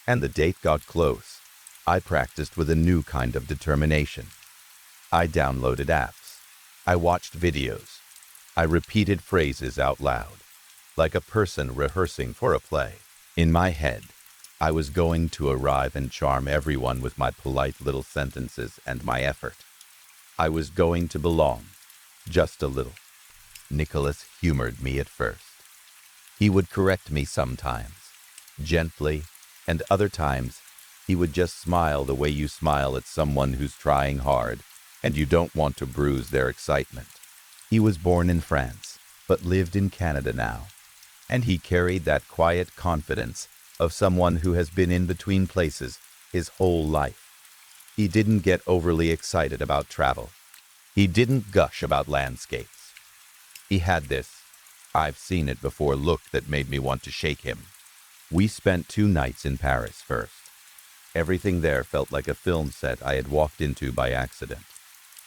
and the date got close, I practiced with a new kind of determination. I downloaded apps. I watched videos. I repeated phrases out loud, like a person rehearsing for a play. In my head, I was going to arrive and charm everyone with my polite little sentences and my effort. I was going to belong, just a little. Nicholas humored me at first. He would correct me sometimes, gently, and other times he would just smile the way you smile at someone who's trying hard and you don't want to bruise their excitement. He was born in France, but lived in Canada now, and he carried that quiet confidence of someone who has been in between places his whole life. He didn't get overly excited about travel. He didn't gush about landscapes. He had this, "I've seen it before" look that made me want to shake him. We spent 2 nights in Paris first. Everything there felt like a film set I had walked into by accident.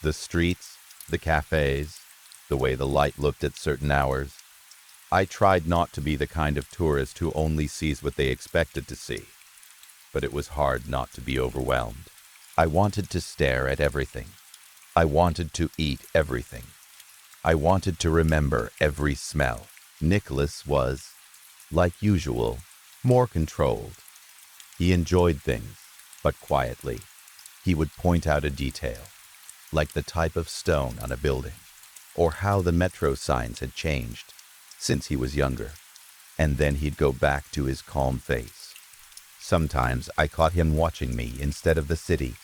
The streets, the cafes, the way the light looked at certain hours. I tried not to be the kind of tourist who only sees what they expected to see, but it was hard not to be overwhelmed. I wanted to stare at everything. I wanted to eat everything. I wanted to remember every smell. Nicholas was, like usual, more controlled. He enjoyed things, but quietly. He would point out a detail, like the type of stone on a building, or how the metro signs had changed since he was younger, and then he'd go back to his calm face. Sometimes I caught him watching me instead of the city,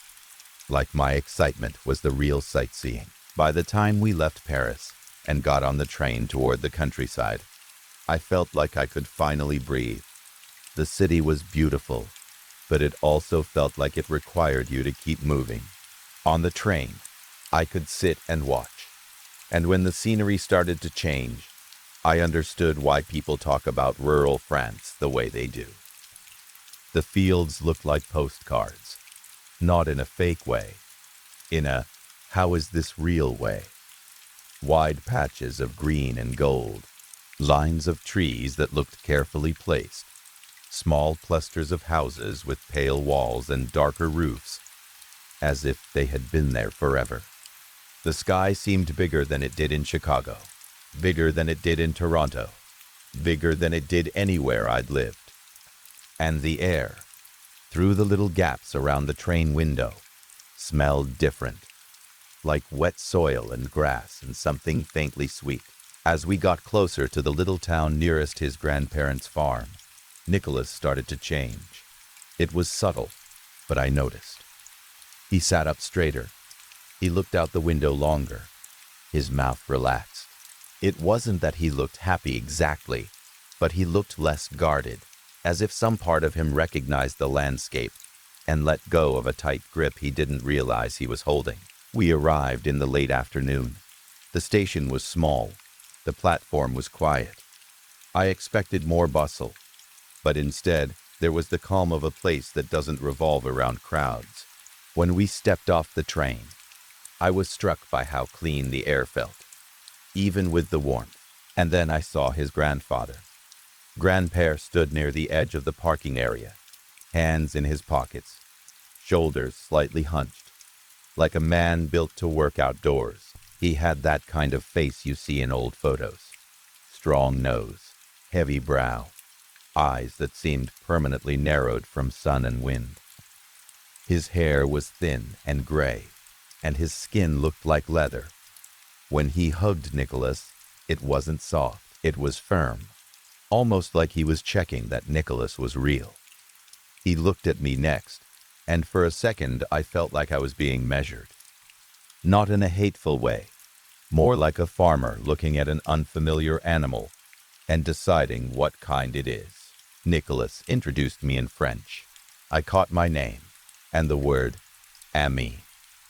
like my excitement was the real sightseeing. By the time we left Paris and got on the train toward the countryside, I felt like I could finally breathe. The city was beautiful, but it also felt like it required you to keep moving. On the train, I could sit and watch. And when the scenery started to change, I understood why people talk about rural France the way they do. The fields looked like postcards, not in a fake way, in a how is this real way. Wide patches of green and gold, lines of trees that looked carefully placed, small clusters of houses with pale walls and darker roofs, as if they had been there forever. The sky seemed bigger than it did in Chicago, bigger than it did in Toronto, bigger than it did anywhere I'd lived. And the air, through the little gaps around the train window, smelled different, like wet soil and grass and something faintly sweet. As we got closer to the little town nearest his grandparents' farm, Nicholas started to change. It was subtle, but I noticed. He sat up straighter. He looked out the window longer. His mouth relaxed. It wasn't that he looked happy exactly, but he looked less guarded, as if some part of him recognized the landscape and let go of a tight grip he didn't realize he was holding. We arrived in the late afternoon. The station was small. The platform was quiet. I expected more bustle, but instead, there was the calm of a place that doesn't revolve around crowds. When we stepped off the train, I was struck by how clean the air felt, even with the warmth. And then I saw his grandfather. Grandpère stood near the edge of the parking area, hands in his pockets, shoulders slightly hunched, like a man built to work outdoors. He had that kind of face you see in old photos. Strong nose, heavy brow, eyes that seemed permanently narrowed from sun and wind. His hair was thin and gray, and his skin looked like leather. When he hugged Nicholas, it wasn't soft, it was firm, almost like he was checking that Nicholas was real. He looked at me next, and for a second I felt like I was being measured. Not in a hateful way, more like a farmer looking at an unfamiliar animal and deciding what kind it is. Nicholas introduced me in French. I caught my name and the word ami,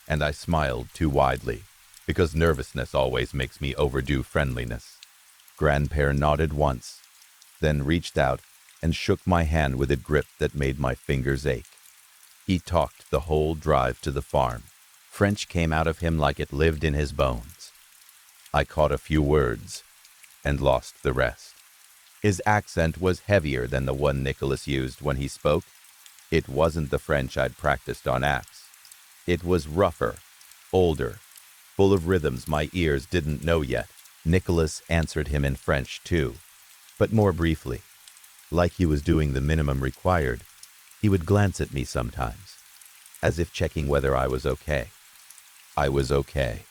and I smiled too widely, because nervousness always makes me overdo friendliness. Grandpère nodded once, then reached out and shook my hand with a grip that made my fingers ache. He talked the whole drive to the farm. French came out of him like it lived in his bones. I caught a few words and lost the rest. His accent was heavier than the one Nicholas used when he spoke. It wasn't the French I'd practiced on apps. It was rougher, older, full of rhythms my ears didn't know yet. Nicholas answered him in French too, but more briefly. Like he was doing the minimum required, he would glance at me sometimes, as if checking whether I was okay. I was okay.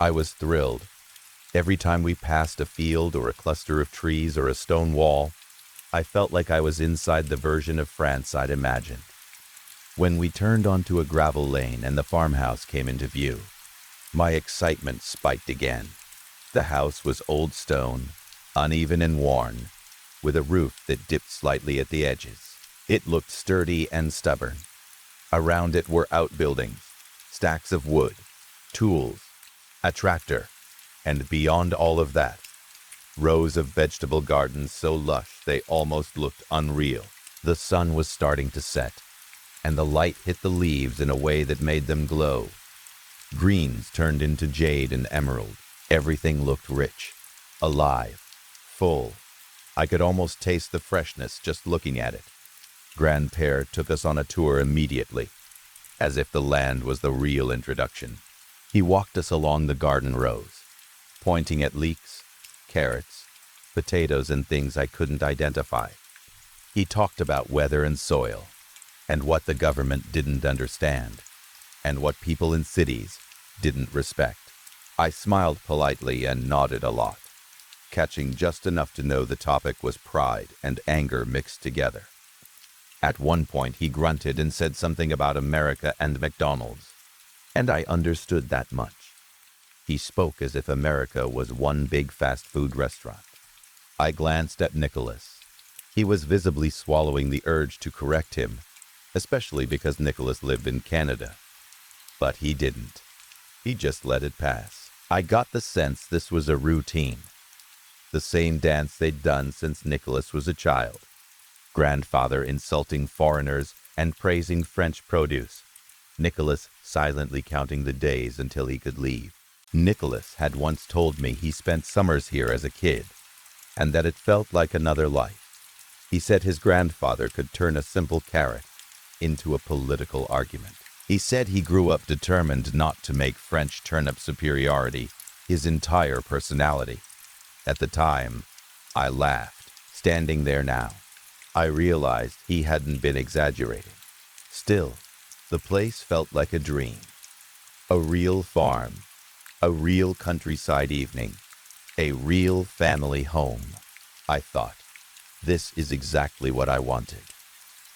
I was thrilled. Every time we passed a field or a cluster of trees or a stone wall, I felt like I was inside the version of France I'd imagined. When we turned onto a gravel lane and the farmhouse came into view, my excitement spiked again. The house was old stone, uneven and worn, with a roof that dipped slightly at the edges. It looked sturdy and stubborn. Around it were outbuildings, stacks of wood, tools, a tractor, and beyond all of that, rows of vegetable gardens so lush they almost looked unreal. The sun was starting to set, and the light hit the leaves in a way that made them glow. Greens turned into jade and emerald. Everything looked rich, alive, full. I could almost taste the freshness just looking at it. Grandpère took us on a tour immediately, as if the land was the real introduction. He walked us along the garden rows, pointing at leeks, carrots, potatoes, and things I couldn't identify. He talked about weather and soil, and what the government didn't understand, and what people in cities didn't respect. I smiled politely and nodded a lot, catching just enough to know the topic was pride and anger mixed together. At one point he grunted and said something about America and McDonald's, and I understood that much. He spoke as if America was one big fast food restaurant. I glanced at Nicholas. He was visibly swallowing the urge to correct him, especially because Nicholas lived in Canada. But he didn't. He just let it pass. I got the sense this was a routine, the same dance they'd done since Nicholas was a child. Grandfather insulting foreigners and praising French produce. Nicholas silently counting the days until he could leave. Nicholas had once told me he spent summers here as a kid, and that it felt like another life. He said his grandfather could turn a simple carrot into a political argument. He said he grew up determined not to make French turnip superiority his entire personality. At the time, I laughed. Standing there now, I realized he hadn't been exaggerating. Still, the place felt like a dream. A real farm, a real countryside evening, a real family home. I thought, this is exactly what I wanted.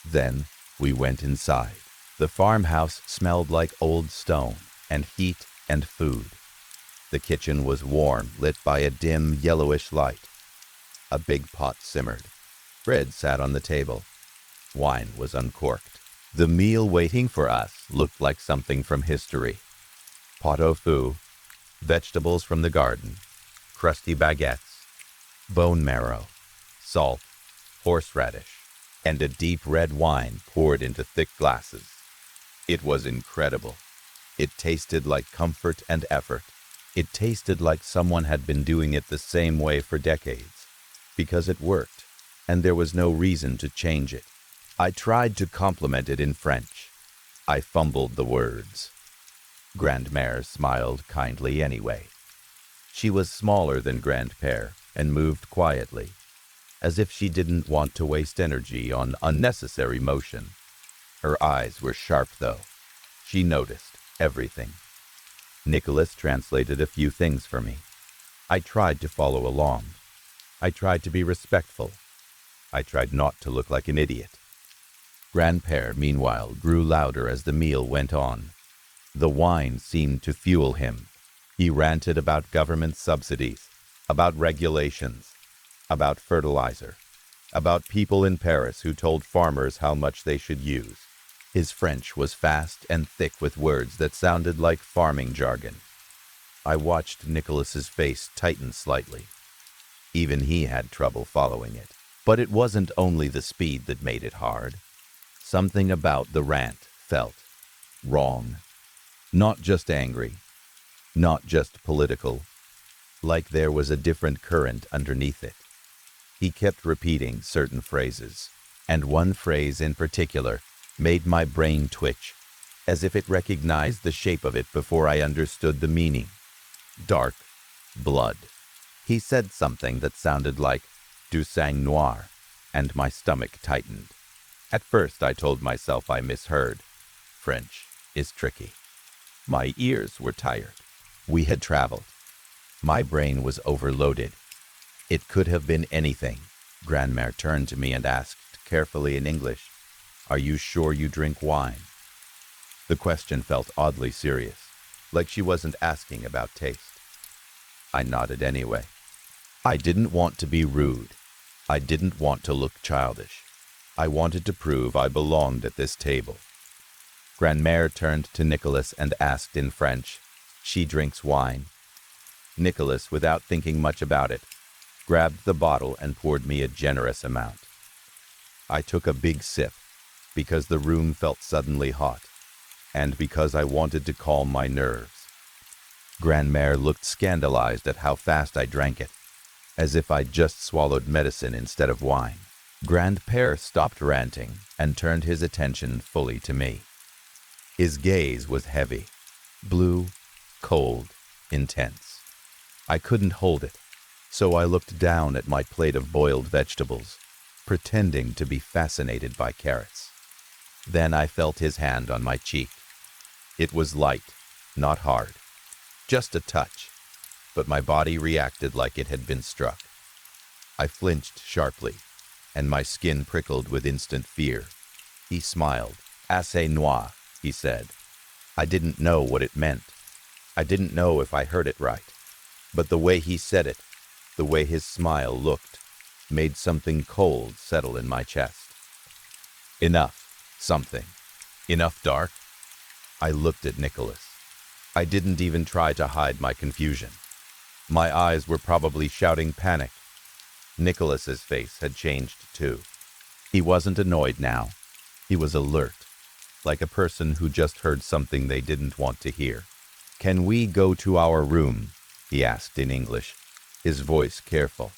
Then we went inside. The farmhouse smelled like old stone and heat and food. The kitchen was warm, lit by a dim, yellowish light. A big pot simmered. Bread sat on the table. Wine was uncorked. The meal waiting for us looked like something from history. Pot au feu, vegetables from the garden, crusty baguettes, bone marrow, salt, horseradish, and a deep red wine poured into thick glasses. It was incredible. It tasted like comfort and effort. It tasted like someone had been doing it the same way for decades, because it worked, and there was no reason to change it. I tried to compliment it in French. I fumbled the words. Grandmère smiled kindly anyway. She was smaller than Grandpère and moved quietly, as if she didn't want to waste energy on unnecessary motion. Her eyes were sharp, though. She noticed everything. Nicholas translated a few things for me. I tried to follow along. I tried to be respectful. I tried not to look like an idiot. Grandpère, meanwhile, grew louder as the meal went on. The wine seemed to fuel him. He ranted about government subsidies, about regulations, about fertilizer, about people in Paris who told farmers how much they should use. His French was fast and thick with words that sounded like farming jargon. I watched Nicholas's face tighten slightly. Even he had trouble following it. But it wasn't only the speed that made it hard. Something about the rant felt wrong. Not just angry, not just political, like there was a different current underneath it. He kept repeating certain phrases, and one phrase in particular made my brain twitch, as if it recognized the shape of it before I understood the meaning. Dark blood. He said something that sounded like du sang noir, and my stomach tightened. At first I told myself I misheard. French is tricky. My ears were tired. We had traveled. My brain was overloaded. It could have been anything. Grandmère turned to me and asked carefully in English, "Are you sure you drink wine?" The question felt oddly serious, like she wasn't asking about taste. I nodded anyway. I didn't want to be rude. I didn't want to look childish. I wanted to prove I belonged at this table. Grandmère turned to Nicholas and asked in French, "She drinks wine?" Nicholas, without thinking much about it, grabbed the bottle and poured me a generous amount. I took a big sip, because the room felt suddenly hot, and because I wanted to calm my nerves. Grandmère looked scandalized at how fast I drank it, as if I'd just swallowed medicine instead of wine. Grandpère stopped ranting and turned his attention fully to me. His gaze was heavy, blue, cold, intense. I couldn't hold it, so I looked down at my plate of boiled vegetables, pretending to be fascinated by carrots. Then I felt his hand on my cheek. It was light, not hard, just a touch, but my body reacted like it had been struck. I flinched sharply, and my skin prickled with instant fear. He smiled. "Assez noir," he said. I didn't know what it meant. I didn't know if I heard it right. But the way he said it, the way his smile looked, made something cold settle in my chest. Enough, something. Enough dark? I looked at Nicholas. I didn't even try to hide my confusion. My eyes were probably shouting panic. Nicholas's face had changed too. He wasn't annoyed now. He was alert, like a person who just heard something they didn't want to hear. "Can we go to our room?" he asked in English, his voice careful.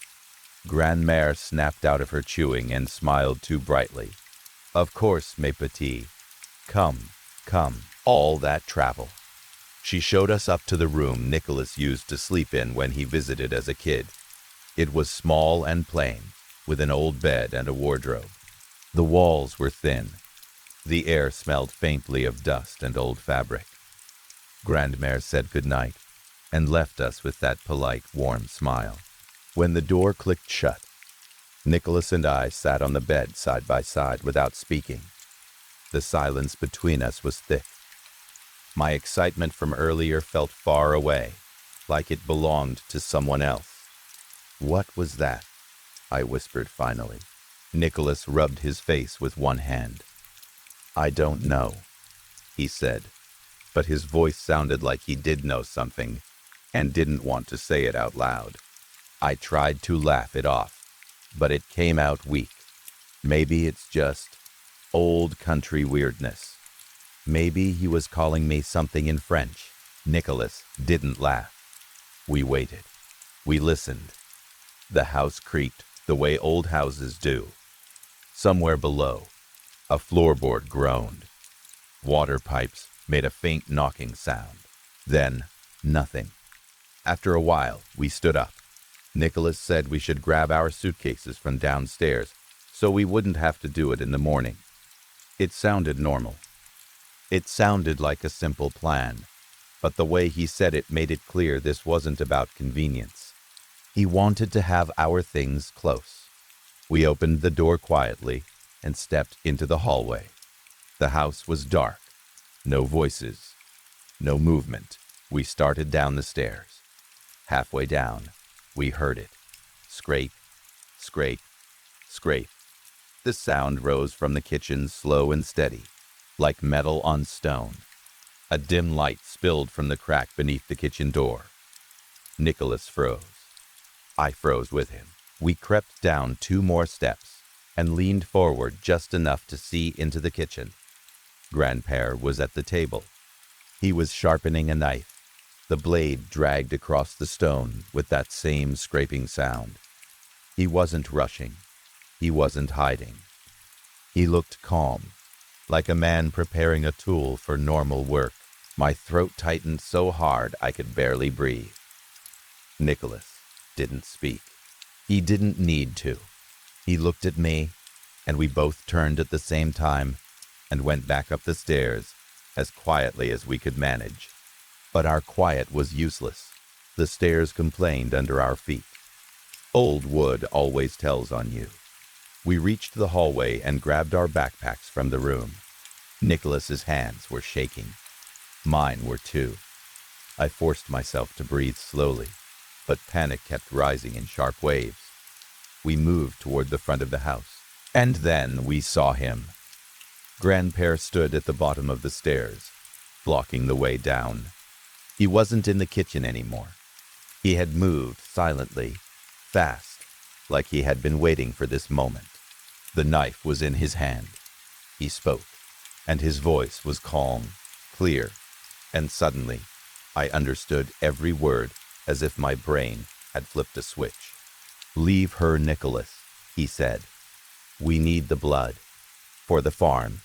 Grandmère snapped out of her chewing and smiled too brightly. "Of course, mes petits. Come, come, all that travel." She showed us up to the room Nicholas used to sleep in when he visited as a kid. It was small and plain, with an old bed and a wardrobe. The walls were thin. The air smelled faintly of dust and old fabric. Grandmère said goodnight and left us with that polite, warm smile. When the door clicked shut, Nicholas and I sat on the bed side by side without speaking. The silence between us was thick. My excitement from earlier felt far away, like it belonged to someone else. "What was that?" I whispered finally. Nicholas rubbed his face with one hand. "I don't know," he said, but his voice sounded like he did know something and didn't want to say it out loud. I tried to laugh it off, but it came out weak. Maybe it's just old country weirdness. Maybe he was calling me something in French. Nicholas didn't laugh. We waited. We listened. The house creaked the way old houses do. Somewhere below, a floorboard groaned. Water pipes made a faint knocking sound. Then, nothing. After a while, we stood up. Nicholas said we should grab our suitcases from downstairs so we wouldn't have to do it in the morning. It sounded normal. It sounded like a simple plan, but the way he said it made it clear this wasn't about convenience. He wanted to have our things close. We opened the door quietly and stepped into the hallway. The house was dark. No voices. No movement. We started down the stairs. Halfway down, we heard it. Scrape, scrape, scrape. The sound rose from the kitchen slow and steady, like metal on stone. A dim light spilled from the crack beneath the kitchen door. Nicholas froze. I froze with him. We crept down 2 more steps and leaned forward just enough to see into the kitchen. Grandpère was at the table. He was sharpening a knife. The blade dragged across the stone with that same scraping sound. He wasn't rushing. He wasn't hiding. He looked calm, like a man preparing a tool for normal work. My throat tightened so hard I could barely breathe. Nicholas didn't speak. He didn't need to. He looked at me, and we both turned at the same time and went back up the stairs as quietly as we could manage. But our quiet was useless. The stairs complained under our feet. Old wood always tells on you. We reached the hallway and grabbed our backpacks from the room. Nicholas's hands were shaking. Mine were too. I forced myself to breathe slowly, but panic kept rising in sharp waves. We moved toward the front of the house, and then we saw him. Grandpère stood at the bottom of the stairs, blocking the way down. He wasn't in the kitchen anymore. He had moved silently, fast, like he had been waiting for this moment. The knife was in his hand. He spoke, and his voice was calm, clear, and suddenly I understood every word as if my brain had flipped a switch. "Leave her, Nicholas," he said. "We need the blood. For the farm.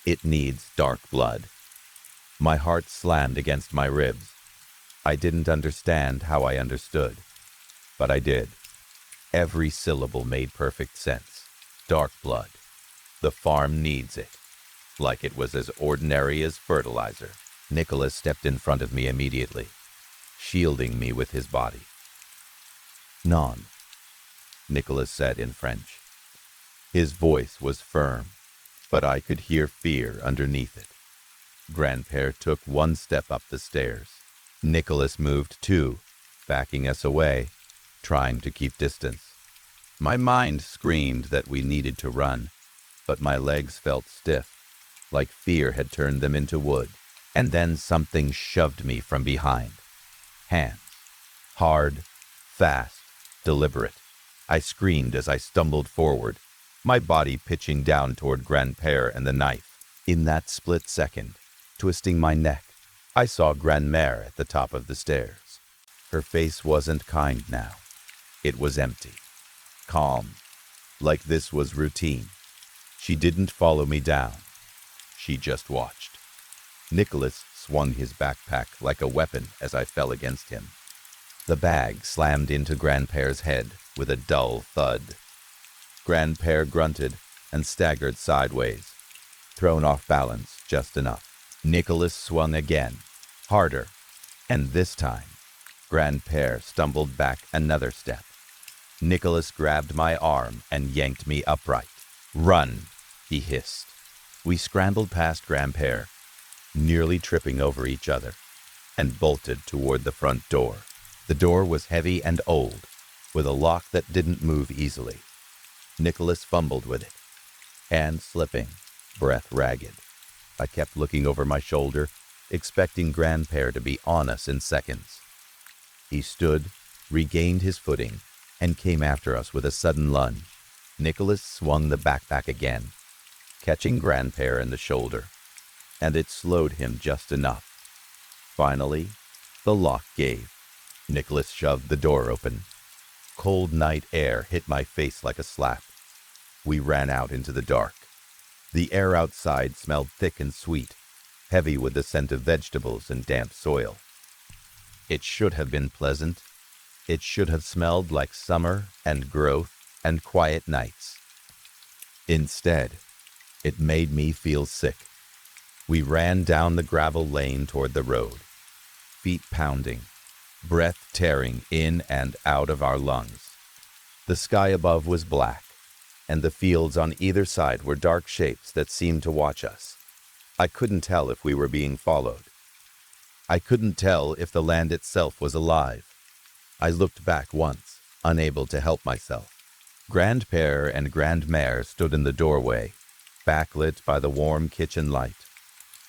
It needs dark blood." My heart slammed against my ribs. I didn't understand how I understood, but I did. Every syllable made perfect sense. Dark blood. The farm needs it. Like it was as ordinary as fertilizer. Nicholas stepped in front of me immediately, shielding me with his body. "Non," Nicholas said in French. His voice was firm, but I could hear fear underneath it. Grandpère took one step up the stairs. Nicholas moved too, backing us away, trying to keep distance. My mind screamed that we needed to run, but my legs felt stiff, like fear had turned them into wood. And then something shoved me from behind. Hands. Hard, fast, deliberate. I screamed as I stumbled forward, my body pitching down toward Grandpere and the knife. In that split second, twisting my neck, I saw Grandmère at the top of the stairs. Her face wasn't kind now. It was empty. Calm. Like this was routine. She didn't follow me down. She just watched. Nicholas swung his backpack like a weapon as I fell against him. The bag slammed into Grandpere's head with a dull thud. Grandpere grunted and staggered sideways, thrown off balance just enough. Nicholas swung again, harder, and this time, Grandpere stumbled back another step. Nicholas grabbed my arm and yanked me upright. "Run," he hissed. We scrambled past Grandpere, nearly tripping over each other, and bolted toward the front door. The door was heavy and old, with a lock that didn't move easily. Nicholas fumbled with it, hand slipping, breath ragged. I kept looking over my shoulder, expecting Grandpere to be on us in seconds. He stood, regained his footing, and came after us with a sudden lunge. Nicholas swung the backpack again, catching Grandpere in the shoulder, and it slowed him just enough. Finally, the lock gave. Nicholas shoved the door open. Cold night air hit my face like a slap. We ran out into the dark. The air outside smelled thick and sweet, heavy with the scent of vegetables and damp soil. It should have been pleasant. It should have smelled like summer and growth and quiet nights. Instead, it made me feel sick. We ran down the gravel lane toward the road, feet pounding, breath tearing in and out of our lungs. The sky above was black, and the fields on either side were dark shapes that seemed to watch us. I couldn't tell if we were being followed. I couldn't tell if the land itself was alive. I looked back once, unable to help myself. Grandpere and Grandmère stood in the doorway, backlit by the warm kitchen light.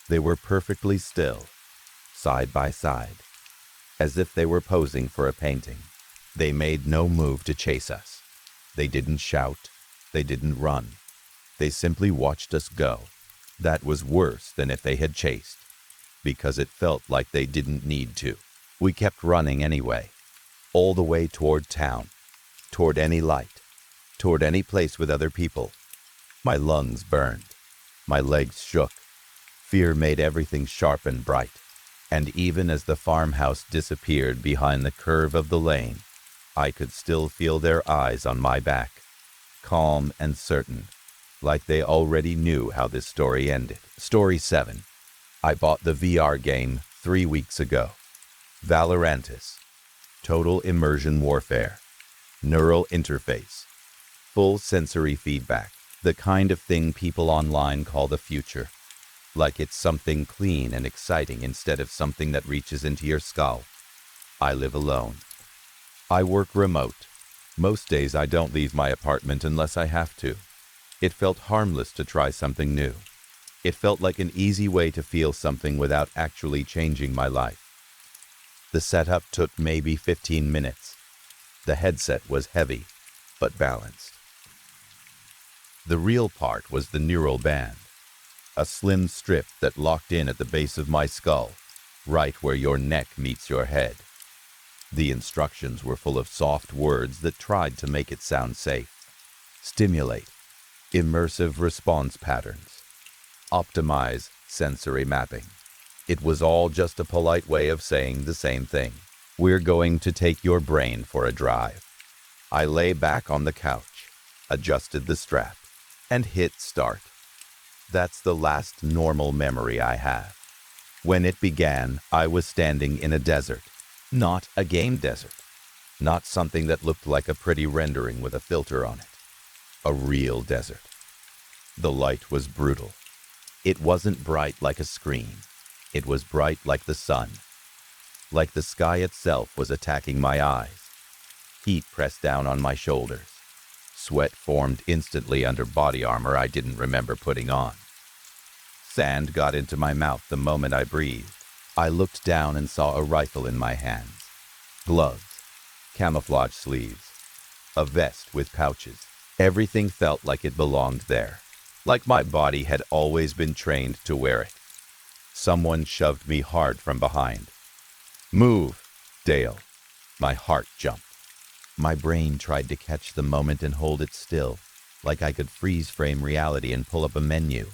They were perfectly still, side by side, as if they were posing for a painting. They made no move to chase us. They didn't shout. They didn't run. They simply watched us go. That was worse than if they had chased, because it felt like they didn't need to. We kept running anyway, all the way toward town, toward any light, toward any place with other people. My lungs burned. My legs shook. Fear made everything sharp and bright. And even as the farmhouse disappeared behind the curve of the lane, I could still feel their eyes on my back, calm and certain, like they already knew how this story ended. Story 7. I bought the VR game 3 weeks ago. Valorantis. Total immersion warfare. Neural interface. Full sensory feedback. The kind of thing people online call the future. Like it's something clean and exciting instead of something that reaches into your skull. I live alone. I work remote. Most days I don't leave my apartment unless I have to. It felt harmless to try something new. It felt like an easy way to feel something without actually changing my life. The setup took maybe 15 minutes. The headset was heavy, but balanced. The real part was the neural band. A slim strip that locked in at the base of my skull, right where your neck meets your head. The instructions were full of soft words that tried to make it sound safe. Stimulate, immersive response patterns, optimize sensory mapping. It was all just a polite way of saying the same thing. We're going to take your brain for a drive. I lay back on the couch, adjusted the strap, and hit start. That's the last normal memory I have. When it began, I was standing in a desert. Not a game desert. Not something that looked like a pretty rendering with a filter on it. A real desert. The light was brutal. It wasn't bright like a screen. It was bright like the sun. Like the sky itself was attacking my eyes. Heat pressed down on my shoulders. Sweat formed instantly under body armor I didn't remember putting on. Sand got into my mouth the moment I breathed. I looked down and saw a rifle in my hands. Gloves, camouflage sleeves, a vest with pouches. Everything felt like it belonged there, like my body had always been trained to wear it. Someone shoved me hard from behind. "Move, Dale." My heart jumped. My brain tried to catch the moment and hold it still, like I could freeze frame reality and pull up a menu.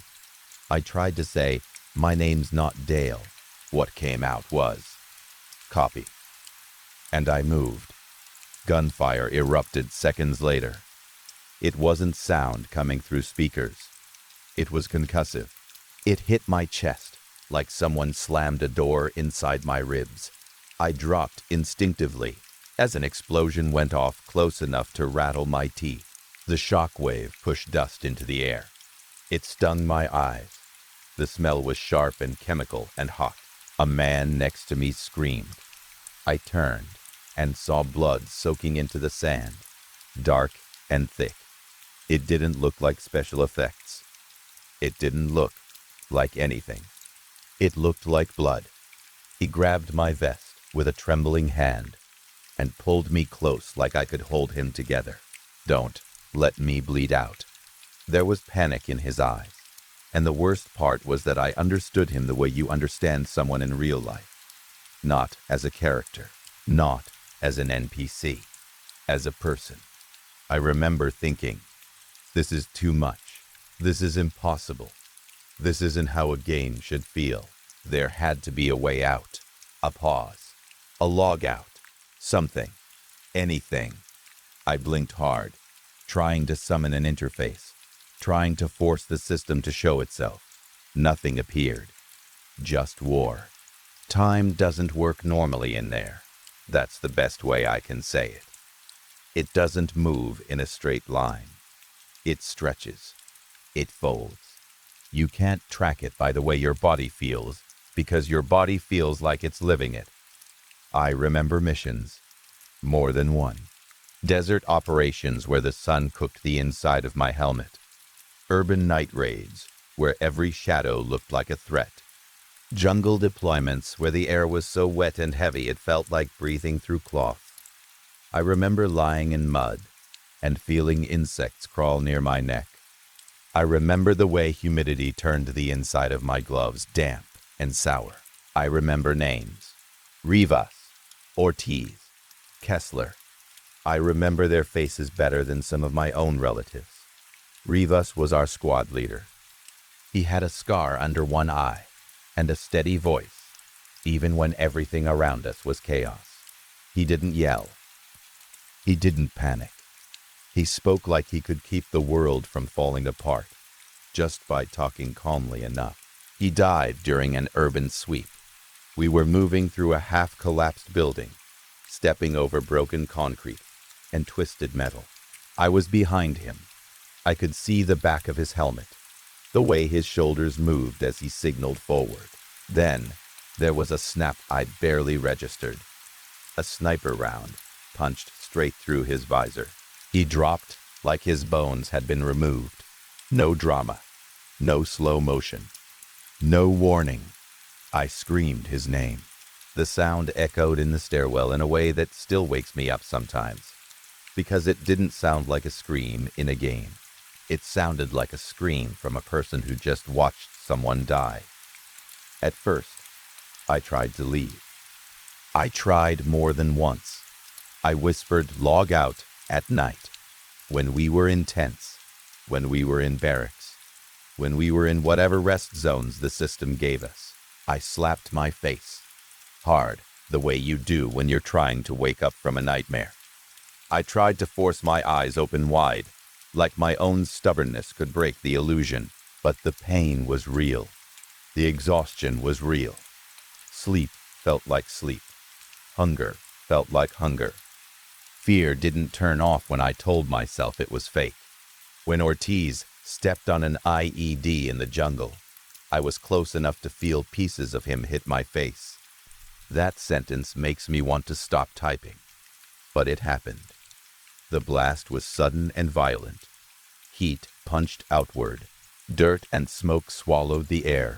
I tried to say, "My name's not Dale." What came out was, "Copy." And I moved. Gunfire erupted seconds later. It wasn't sound coming through speakers. It was concussive. It hit my chest like someone slammed a door inside my ribs. I dropped instinctively as an explosion went off close enough to rattle my teeth. The shock wave pushed dust into the air. It stung my eyes. The smell was sharp and chemical and hot. A man next to me screamed. I turned and saw blood soaking into the sand, dark and thick. It didn't look like special effects. It didn't look like anything. It looked like blood. He grabbed my vest with a trembling hand and pulled me close like I could hold him together. "Don't let me bleed out." There was panic in his eyes, and the worst part was that I understood him the way you understand someone in real life. Not as a character, not as an NPC, as a person. I remember thinking, this is too much. This is impossible. This isn't how a game should feel. There had to be a way out, a pause, a log out, something, anything. I blinked hard, trying to summon an interface, trying to force the system to show itself. Nothing appeared. Just war. Time doesn't work normally in there. That's the best way I can say it. It doesn't move in a straight line. It stretches. It folds. You can't track it by the way your body feels, because your body feels like it's living it. I remember missions. More than one. Desert operations where the sun cooked the inside of my helmet. Urban night raids where every shadow looked like a threat. Jungle deployments where the air was so wet and heavy it felt like breathing through cloth. I remember lying in mud and feeling insects crawl near my neck. I remember the way humidity turned the inside of my gloves damp and sour. I remember names. Rivas, Ortiz, Kessler. I remember their faces better than some of my own relatives. Rivas was our squad leader. He had a scar under one eye and a steady voice, even when everything around us was chaos. He didn't yell. He didn't panic. He spoke like he could keep the world from falling apart, just by talking calmly enough. He died during an urban sweep. We were moving through a half-collapsed building, stepping over broken concrete and twisted metal. I was behind him. I could see the back of his helmet, the way his shoulders moved as he signaled forward. Then, there was a snap I barely registered. A sniper round punched straight through his visor. He dropped like his bones had been removed. No drama, no slow motion, no warning. I screamed his name. The sound echoed in the stairwell in a way that still wakes me up sometimes, because it didn't sound like a scream in a game. It sounded like a scream from a person who just watched someone die. At first, I tried to leave. I tried more than once. I whispered, "Log out," at night, when we were in tents, when we were in barracks, when we were in whatever rest zones the system gave us. I slapped my face, hard, the way you do when you're trying to wake up from a nightmare. I tried to force my eyes open wide, like my own stubbornness could break the illusion, but the pain was real. The exhaustion was real. Sleep felt like sleep. Hunger felt like hunger. Fear didn't turn off when I told myself it was fake. When Ortiz stepped on an IED in the jungle, I was close enough to feel pieces of him hit my face. That sentence makes me want to stop typing. But it happened. The blast was sudden and violent. Heat punched outward, Dirt and smoke swallowed the air.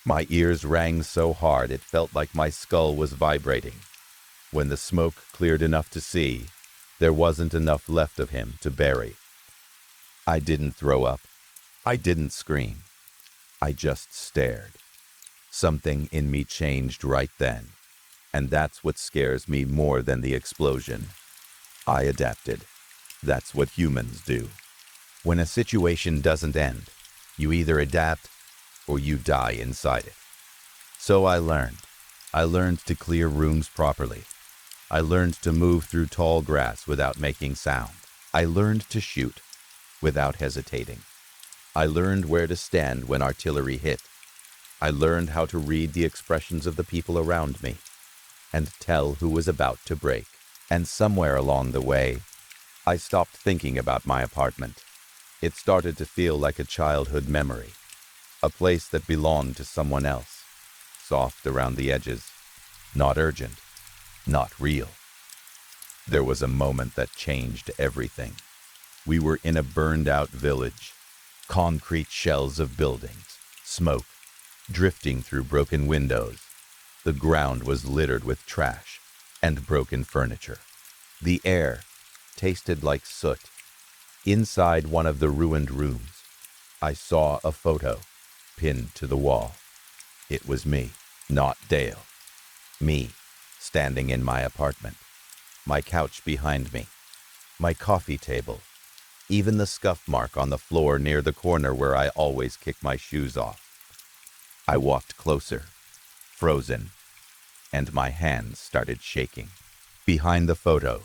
My ears rang so hard it felt like my skull was vibrating. When the smoke cleared enough to see, there wasn't enough left of him to bury. I didn't throw up. I didn't scream. I just stared. Something in me changed right then, and that's what scares me more than the explosion. I adapted. That's what humans do. When a situation doesn't end, you either adapt or you die inside it. So I learned. I learned to clear rooms properly. I learned to move through tall grass without making sound. I learned to shoot without hesitating. I learned where to stand when artillery hit. I learned how to read the expressions of the people around me and tell who was about to break. And somewhere along the way, I stopped thinking about my apartment. It started to feel like a childhood memory, a place that belonged to someone else, soft around the edges, not urgent, not real. There was a moment that changed everything. We were in a burned-out village, concrete shells of buildings, smoke drifting through broken windows. The ground was littered with trash and broken furniture. The air tasted like soot. Inside one of the ruined rooms, I saw a photo pinned to the wall. It was me, not Dale. Me, standing in my apartment. My couch behind me. My coffee table. Even the scuff mark on the floor near the corner where I always kick my shoes off. I walked closer, frozen, and my hands started shaking. Behind the photo,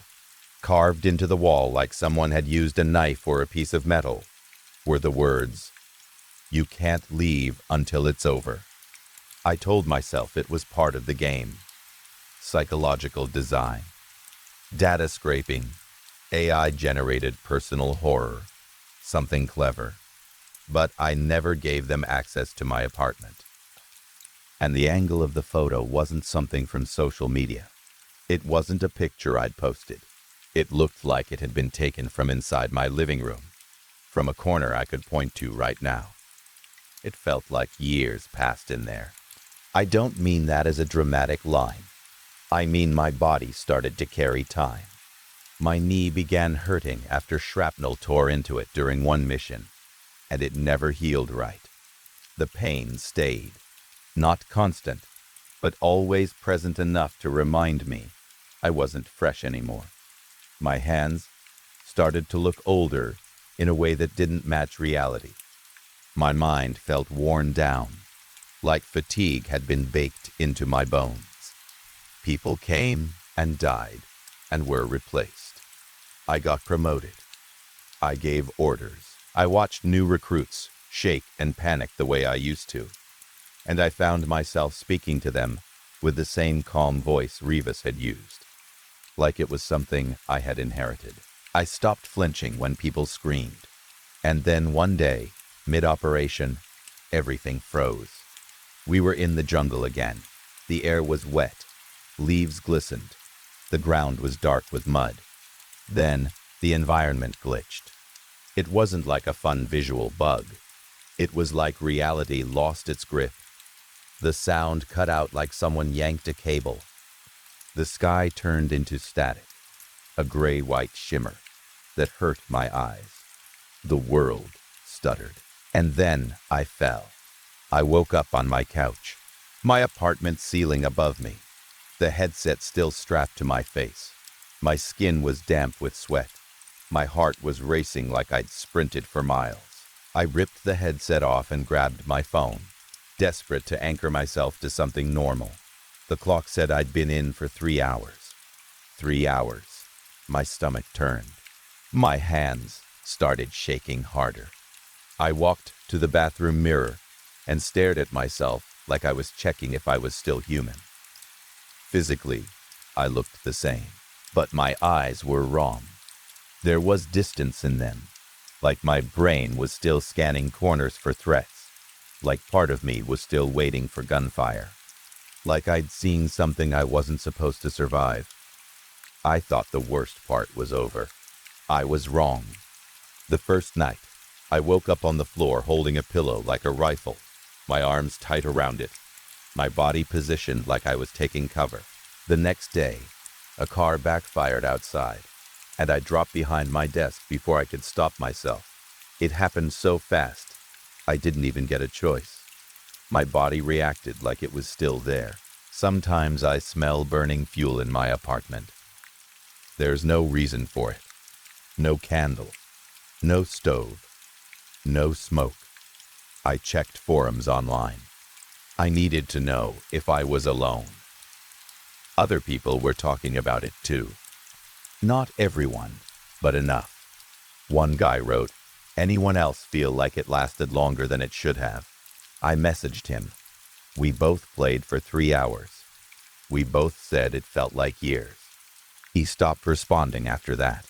carved into the wall like someone had used a knife or a piece of metal, were the words, "You can't leave until it's over." I told myself it was part of the game. Psychological design, data scraping, AI-generated personal horror, something clever. But I never gave them access to my apartment. And the angle of the photo wasn't something from social media. It wasn't a picture I'd posted. It looked like it had been taken from inside my living room, from a corner I could point to right now. It felt like years passed in there. I don't mean that as a dramatic line. I mean my body started to carry time. My knee began hurting after shrapnel tore into it during one mission, and it never healed right. The pain stayed, not constant, but always present enough to remind me I wasn't fresh anymore. My hands started to look older in a way that didn't match reality. My mind felt worn down, like fatigue had been baked into my bones. People came and died and were replaced. I got promoted. I gave orders. I watched new recruits shake and panic the way I used to, and I found myself speaking to them with the same calm voice Rivas had used, like it was something I had inherited. I stopped flinching when people screamed, and then one day, mid-operation, everything froze. We were in the jungle again. The air was wet. Leaves glistened. The ground was dark with mud. Then, the environment glitched. It wasn't like a fun visual bug. It was like reality lost its grip. The sound cut out like someone yanked a cable. The sky turned into static, a gray-white shimmer that hurt my eyes. The world stuttered. And then I fell. I woke up on my couch, my apartment ceiling above me, the headset still strapped to my face. My skin was damp with sweat. My heart was racing like I'd sprinted for miles. I ripped the headset off and grabbed my phone, desperate to anchor myself to something normal. The clock said I'd been in for 3 hours. 3 hours. My stomach turned. My hands started shaking harder. I walked to the bathroom mirror and stared at myself like I was checking if I was still human. Physically, I looked the same, but my eyes were wrong. There was distance in them, like my brain was still scanning corners for threats, like part of me was still waiting for gunfire, like I'd seen something I wasn't supposed to survive. I thought the worst part was over. I was wrong. The first night, I woke up on the floor holding a pillow like a rifle, my arms tight around it, my body positioned like I was taking cover. The next day, a car backfired outside, and I dropped behind my desk before I could stop myself. It happened so fast, I didn't even get a choice. My body reacted like it was still there. Sometimes I smell burning fuel in my apartment. There's no reason for it. No candle, no stove, no smoke. I checked forums online. I needed to know if I was alone. Other people were talking about it too. Not everyone, but enough. One guy wrote, "Anyone else feel like it lasted longer than it should have?" I messaged him. We both played for 3 hours. We both said it felt like years. He stopped responding after that.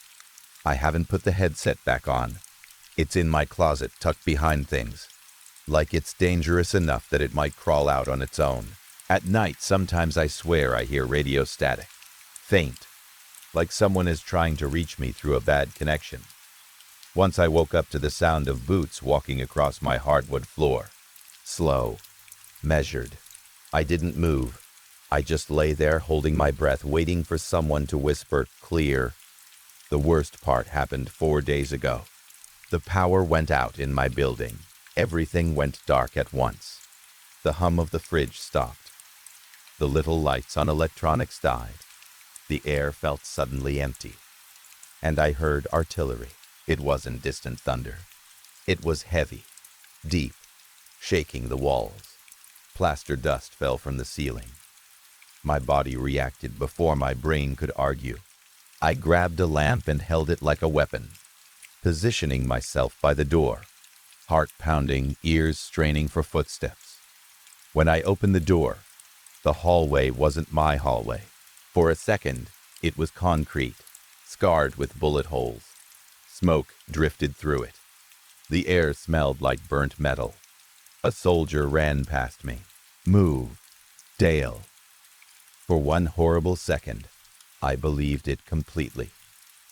I haven't put the headset back on. It's in my closet tucked behind things. Like it's dangerous enough that it might crawl out on its own. At night, sometimes I swear I hear radio static. Faint. Like someone is trying to reach me through a bad connection. Once I woke up to the sound of boots walking across my hardwood floor. Slow. Measured. I didn't move. I just lay there holding my breath, waiting for someone to whisper, "Clear." The worst part happened 4 days ago. The power went out in my building. Everything went dark at once. The hum of the fridge stopped. The little lights on electronics died. The air felt suddenly empty. And I heard artillery. It wasn't distant thunder. It was heavy, deep, shaking the walls. Plaster dust fell from the ceiling. My body reacted before my brain could argue. I grabbed a lamp and held it like a weapon, positioning myself by the door, heart pounding, ears straining for footsteps. When I opened the door, the hallway wasn't my hallway. For a second, it was concrete, scarred with bullet holes. Smoke drifted through it. The air smelled like burnt metal. A soldier ran past me. "Move, Dale." For one horrible second, I believed it completely.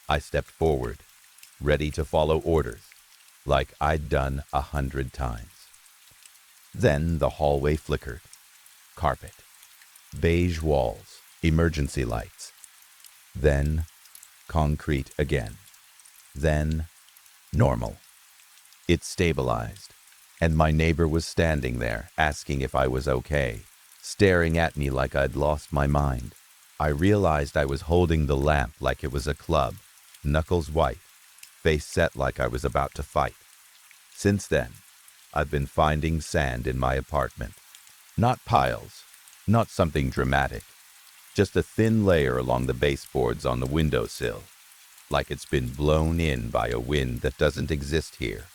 I stepped forward, ready to follow orders, like I'd done 100 times. Then the hallway flickered. Carpet, beige walls, emergency lights. Then concrete again. Then normal. It stabilized, and my neighbor was standing there, asking if I was okay, staring at me like I'd lost my mind. I realized I was holding the lamp like it was a club, knuckles white, face set like I was about to fight. Since then, I've been finding sand in my apartment. Not piles, not something dramatic, just a thin layer along the baseboards on the windowsill, like it's been blown in by a wind that doesn't exist here.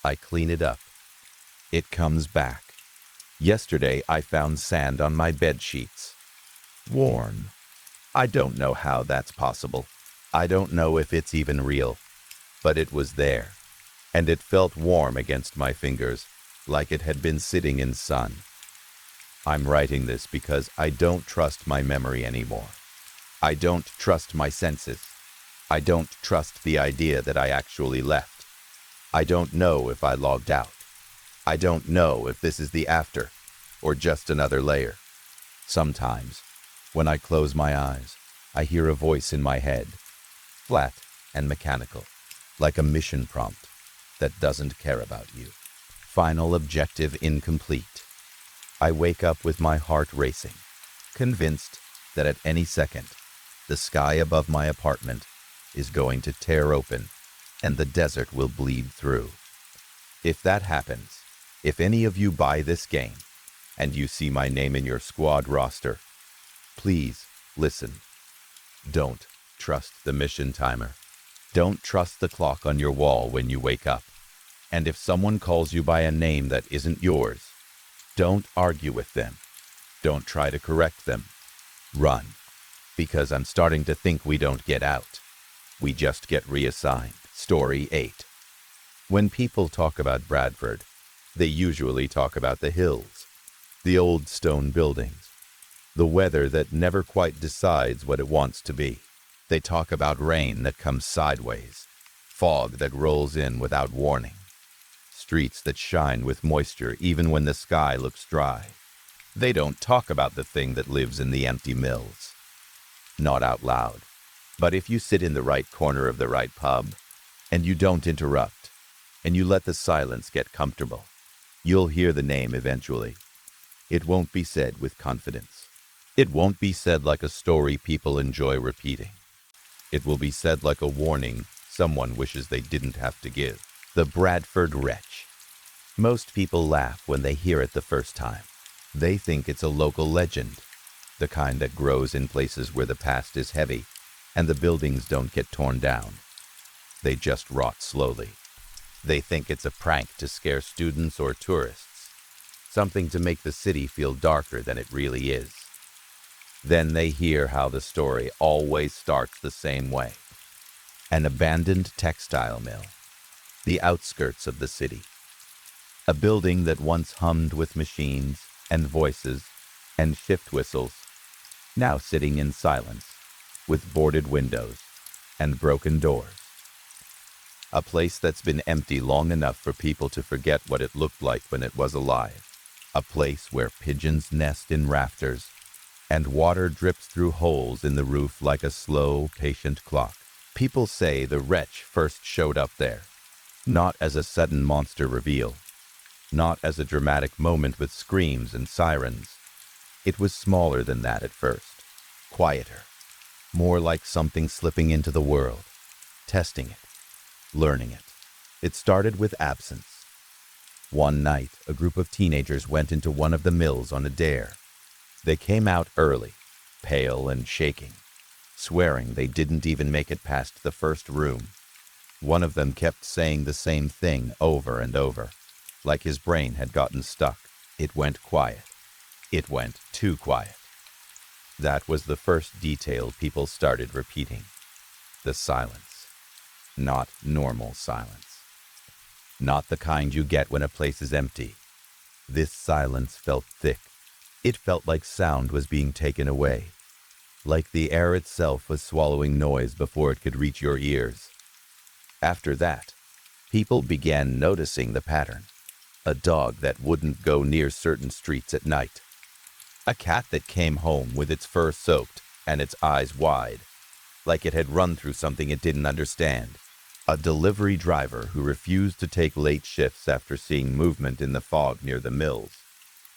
I clean it up. It comes back. Yesterday, I found sand on my bed sheets. Worn. I don't know how that's possible. I don't know if it's even real. But it was there. And it felt warm against my fingers, like it had been sitting in sun. I'm writing this because I don't trust my memory anymore. I don't trust my senses. I don't trust the idea that I actually left. I don't know if I logged out. I don't know if this is the after, or just another layer. Sometimes, when I close my eyes, I hear a voice in my head, flat and mechanical, like a mission prompt that doesn't care about you. Final objective incomplete. I wake up with my heart racing, convinced that at any second, the sky above my apartment is going to tear open and the desert will bleed through. If that happens, if any of you buy this game and you see my name in your squad roster, please listen. Don't trust the mission timer. Don't trust the clock on your wall when you wake up. And if someone calls you by a name that isn't yours, don't argue with them. Don't try to correct them. Run. Because I'm starting to think we don't get out. We just get reassigned. Story 8. When people talk about Bradford, they usually talk about the hills, the old stone buildings, the weather that never quite decides what it wants to be. They talk about rain that comes sideways, fog that rolls in without warning, streets that shine with moisture even when the sky looks dry. They don't talk about the thing that lives in the empty mills. Not out loud. But if you sit in the right corner of the right pub, and you don't interrupt, and you let the silence get comfortable, you'll hear the name eventually. It won't be said with confidence. It won't be said like a story people enjoy repeating. It will be said like a warning someone wishes they didn't have to give. The Bradford Wretch. Most people laugh when they hear it the first time. They think it's a local legend, the kind that grows in places where the past is heavy and the buildings don't get torn down. They just rot slowly. They think it's a prank to scare students or tourists, something to make the city feel darker than it really is. Then they hear how the story always starts the same way. An abandoned textile mill, the outskirts of the city. A building that once hummed with machines and voices and shift whistles, now sitting in silence, with boarded windows and broken doors. A place that's been empty long enough for people to forget what it looked like when it was alive. A place where pigeons nest in rafters and water drips through holes in the roof like a slow, patient clock. People say the wretch first showed up there, not as a sudden monster reveal, not as a dramatic moment with screams and sirens. It was smaller than that at first, quieter, more like something slipping into the world, testing it, learning it. It started with absence. One night, a group of teenagers went into one of the mills on a dare. They came out early, pale and shaking, swearing they didn't even make it past the first room. One of them kept saying the same thing over and over, like his brain had gotten stuck. It went quiet. It went too quiet. That was the first detail people started repeating. The silence. Not normal silence. Not the kind you get when a place is empty. This silence felt thick. It felt like sound was being taken away, like the air itself was swallowing noise before it could reach your ears. After that, people began noticing the pattern. A dog that wouldn't go near certain streets at night. A cat that came home with its fur soaked and its eyes wide, like it had run through something it didn't understand. A delivery driver who refused to take late shifts after seeing movement in the fog near the mills.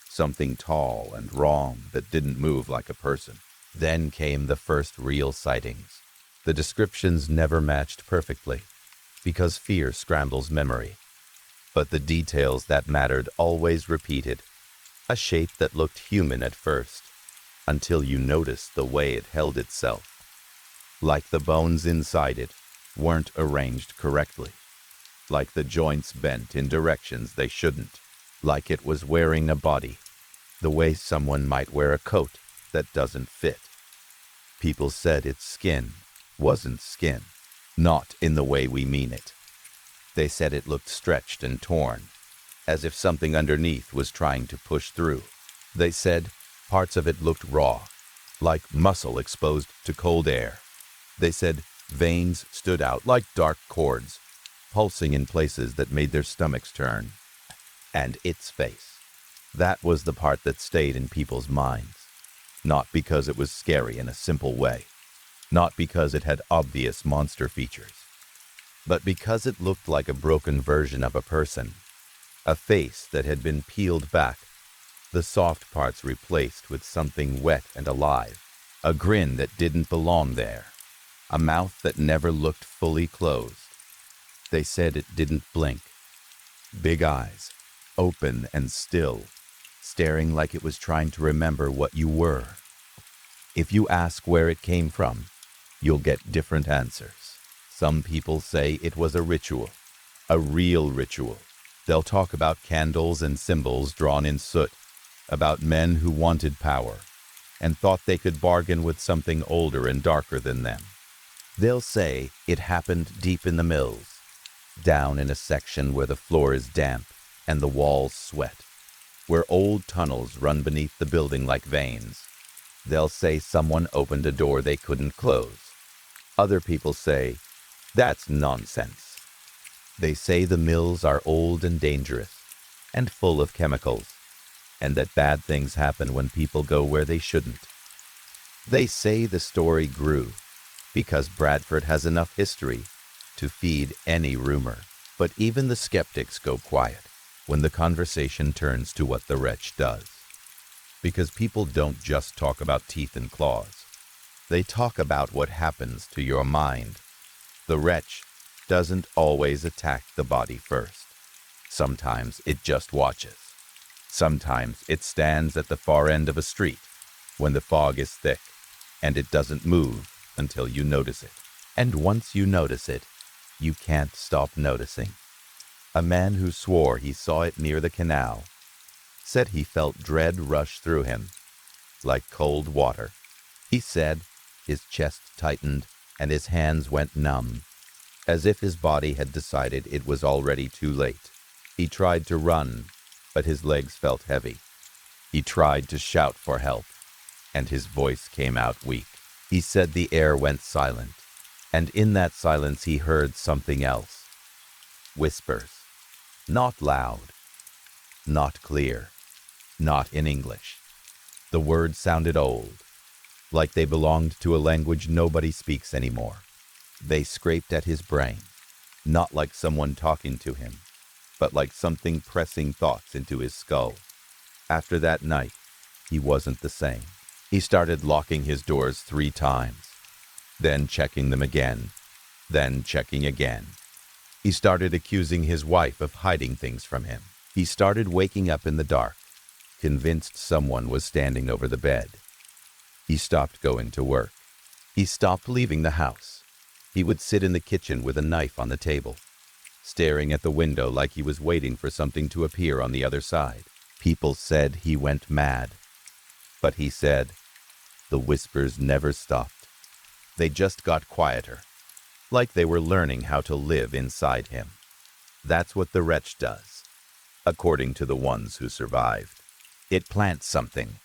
Something tall and wrong that didn't move like a person. Then came the first real sightings. The descriptions never matched perfectly, because fear scrambles memory. But the details that mattered always repeated. A shape that looked human at first, until you noticed the way it held itself. Like the bones inside it weren't arranged correctly. Like the joints bent in directions they shouldn't. Like it was wearing a body, the way someone might wear a coat that doesn't fit. People said its skin wasn't skin, not in the way we mean it. They said it looked stretched and torn, as if something underneath was trying to push through. They said parts of it looked raw, like muscle exposed to cold air. They said veins stood out like dark cords, pulsing in places that made their stomachs turn. And its face. That was the part that stayed in people's minds. Not because it was scary in a simple way. Not because it had obvious monster features. But because it looked like a broken version of a person. A face that had been peeled back, the soft parts replaced with something wet and alive. A grin that didn't belong there. A mouth that never looked fully closed. They said it didn't blink. Big eyes, open and still, staring like it was trying to remember what you were. If you ask where it came from, you'll get different answers. Some people say it was a ritual, a real ritual. They'll talk about candles and symbols drawn in soot, about men who wanted power and thought they could bargain with something older and darker than them. They'll say it happened deep in the mills, down in a section where the floor is damp and the walls sweat, where old tunnels run beneath the building like veins. They'll say someone opened a door they couldn't close. Other people say, that's nonsense. They say the mills are old and dangerous, and full of chemicals, and that bad things happen when people go where they shouldn't. They say the story grew because Bradford has enough history to feed any rumor. But even the skeptics go quiet when the conversation turns to what the wretch does. Because people don't just talk about teeth and claws. They talk about what happens to your mind. The wretch doesn't always attack the body first. Sometimes it just watches. Sometimes it stands at the far end of a street when the fog is thick, and it doesn't move until you notice it. And once you notice it, you can't stop noticing. A man who swore he saw it near the canal said he felt dread rush through him like cold water. He said his chest tightened and his hands went numb, as if his body had decided it was already too late. He tried to run, but his legs felt heavy. He tried to shout for help, and his voice came out weak. He said the air went silent, and in that silence he heard something else. Whispers. Not loud, not clear, not in English. The words sounded old, like they belonged to a language nobody speaks anymore. They scraped at his brain, not like someone talking to him, but like something pressing thoughts into his skull. After that night, he wasn't the same. He started locking his doors 3 times, then checking them again, then checking again. He started accusing his wife of hiding things from him. He started waking up in the dark, convinced someone was standing over the bed. He stopped going to work. He stopped leaving the house. He would sit in the kitchen with a knife on the table, staring at the window like he was waiting for something to appear on the other side. People said he went mad, but he said the whispers never stopped. They just got quieter, like they were learning how to live inside him. That's what the wretch does, according to the ones who survived. It plants something.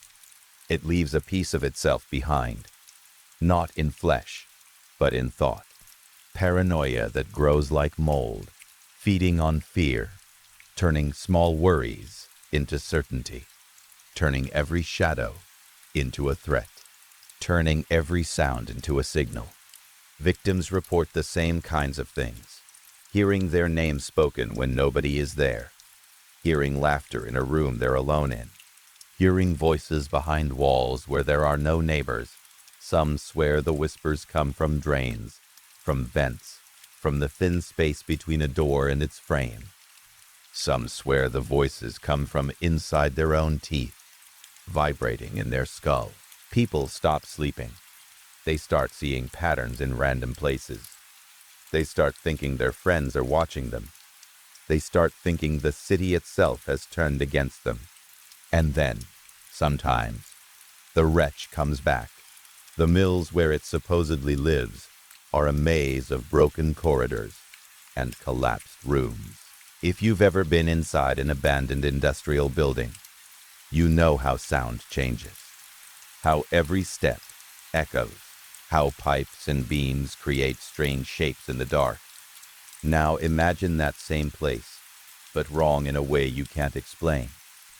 It leaves a piece of itself behind, not in flesh, but in thought. Paranoia that grows like mold, feeding on fear, turning small worries into certainty, turning every shadow into a threat, turning every sound into a signal. Victims report the same kinds of things: hearing their name spoken when nobody is there, hearing laughter in a room they're alone in, hearing voices behind walls where there are no neighbors. Some swear the whispers come from drains, from vents, from the thin space between a door and its frame. Some swear the voices come from inside their own teeth, vibrating in their skull. People stop sleeping. They start seeing patterns in random places. They start thinking their friends are watching them. They start thinking the city itself has turned against them. And then, sometimes, the wretch comes back. The mills where it supposedly lives are a maze of broken corridors and collapsed rooms. If you've ever been inside an abandoned industrial building, you know how sound changes, how every step echoes, how pipes and beams create strange shapes in the dark. Now imagine that same place, but wrong in a way you can't explain.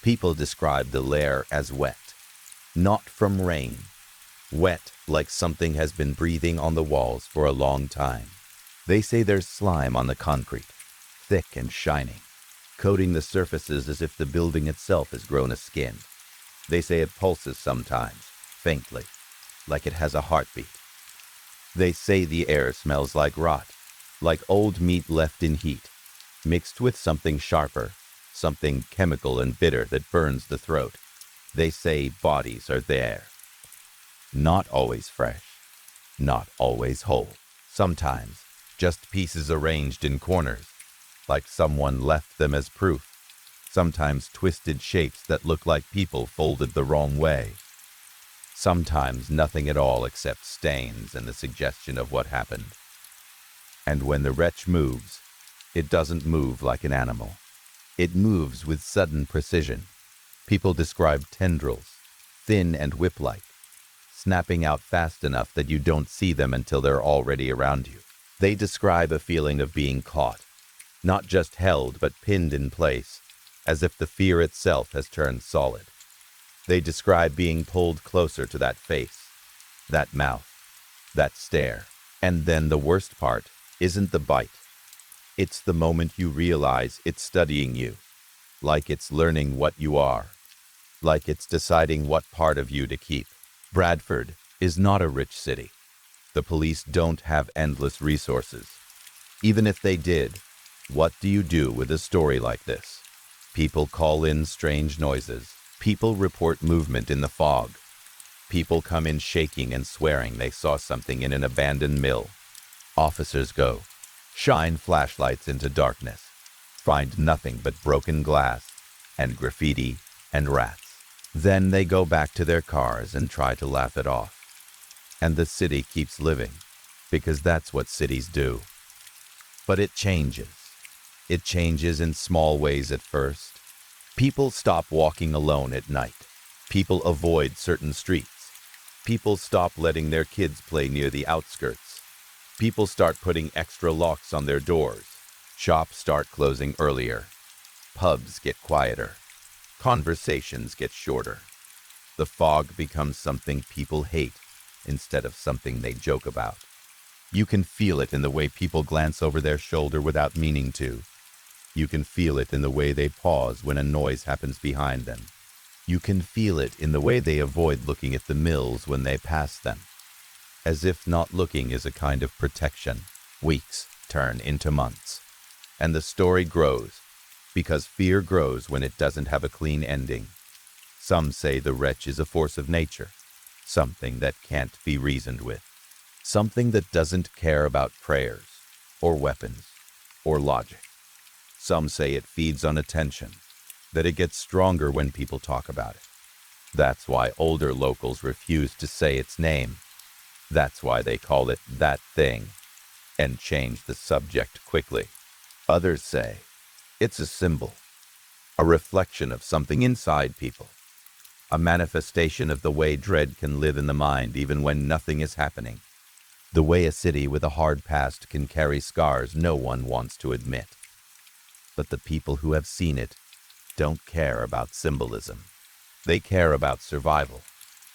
People describe the lair as wet, not from rain. Wet like something has been breathing on the walls for a long time. They say there's slime on the concrete, thick and shining, coating the surfaces as if the building itself has grown a skin. They say it pulses sometimes, faintly, like it has a heartbeat. They say the air smells like rot, like old meat left in heat, mixed with something sharper, something chemical and bitter that burns the throat. They say bodies are there. Not always fresh, not always whole. Sometimes just pieces arranged in corners, like someone left them as proof. Sometimes twisted shapes that look like people folded the wrong way. Sometimes nothing at all except stains and the suggestion of what happened. And when the wretch moves, it doesn't move like an animal. It moves with sudden precision. People describe tendrils, thin and whip-like, snapping out fast enough that you don't see them until they're already around you. They describe a feeling of being caught, Not just held, but pinned in place, as if the fear itself has turned solid. They describe being pulled closer to that face, that mouth, that stare. And then the worst part isn't the bite. It's the moment you realize it's studying you, like it's learning what you are, like it's deciding what part of you to keep. Bradford is not a rich city. The police don't have endless resources. Even if they did, what do you do with a story like this? People call in strange noises. People report movement in the fog. People come in shaking and swearing they saw something in an abandoned mill. Officers go, shine flashlights into darkness, find nothing but broken glass and graffiti and rats. Then they go back to their cars and try to laugh it off. And the city keeps living, because that's what cities do. But it changes. It changes in small ways at first. People stop walking alone at night. People avoid certain streets. People stop letting their kids play near the outskirts. People start putting extra locks on their doors. Shops start closing earlier. Pubs get quieter. Conversations get shorter. The fog becomes something people hate instead of something they joke about. You can feel it in the way people glance over their shoulder without meaning to. You can feel it in the way they pause when a noise happens behind them. You can feel it in the way they avoid looking at the mills when they pass them. As if not looking is a kind of protection. Weeks turn into months. And the story grows, because fear grows when it doesn't have a clean ending. Some say the wretch is a force of nature, something that can't be reasoned with, something that doesn't care about prayers, or weapons, or logic. Some say it feeds on attention, that it gets stronger when people talk about it. That's why older locals refuse to say its name. That's why they call it that thing, and change the subject quickly. Others say it's a symbol, a reflection of something inside people, a manifestation of the way dread can live in the mind even when nothing is happening, the way a city with a hard past can carry scars no one wants to admit. But the people who have seen it don't care about symbolism. They care about survival.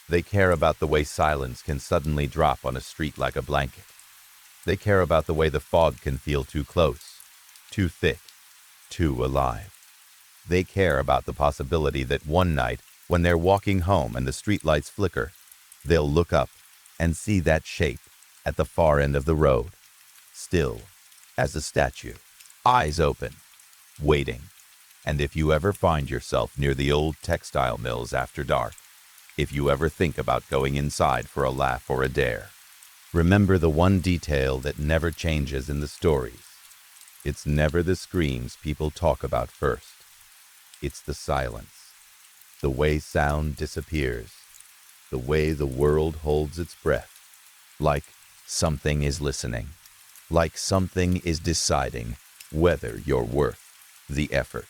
They care about the way silence can suddenly drop on a street like a blanket. They care about the way the fog can feel too close, too thick, too alive. They care about the possibility that one night, when they're walking home and the streetlights flicker, they'll look up and see that shape at the far end of the road, still as a statue, eyes open, waiting. And if you ever find yourself near the old textile mills after dark, if you ever think about going inside for a laugh or a dare, remember the one detail that never changes in the stories. It's never the screams people talk about first. It's the silence, the way sound disappears, the way the world holds its breath, like something is listening, like something is deciding whether you're worth the effort.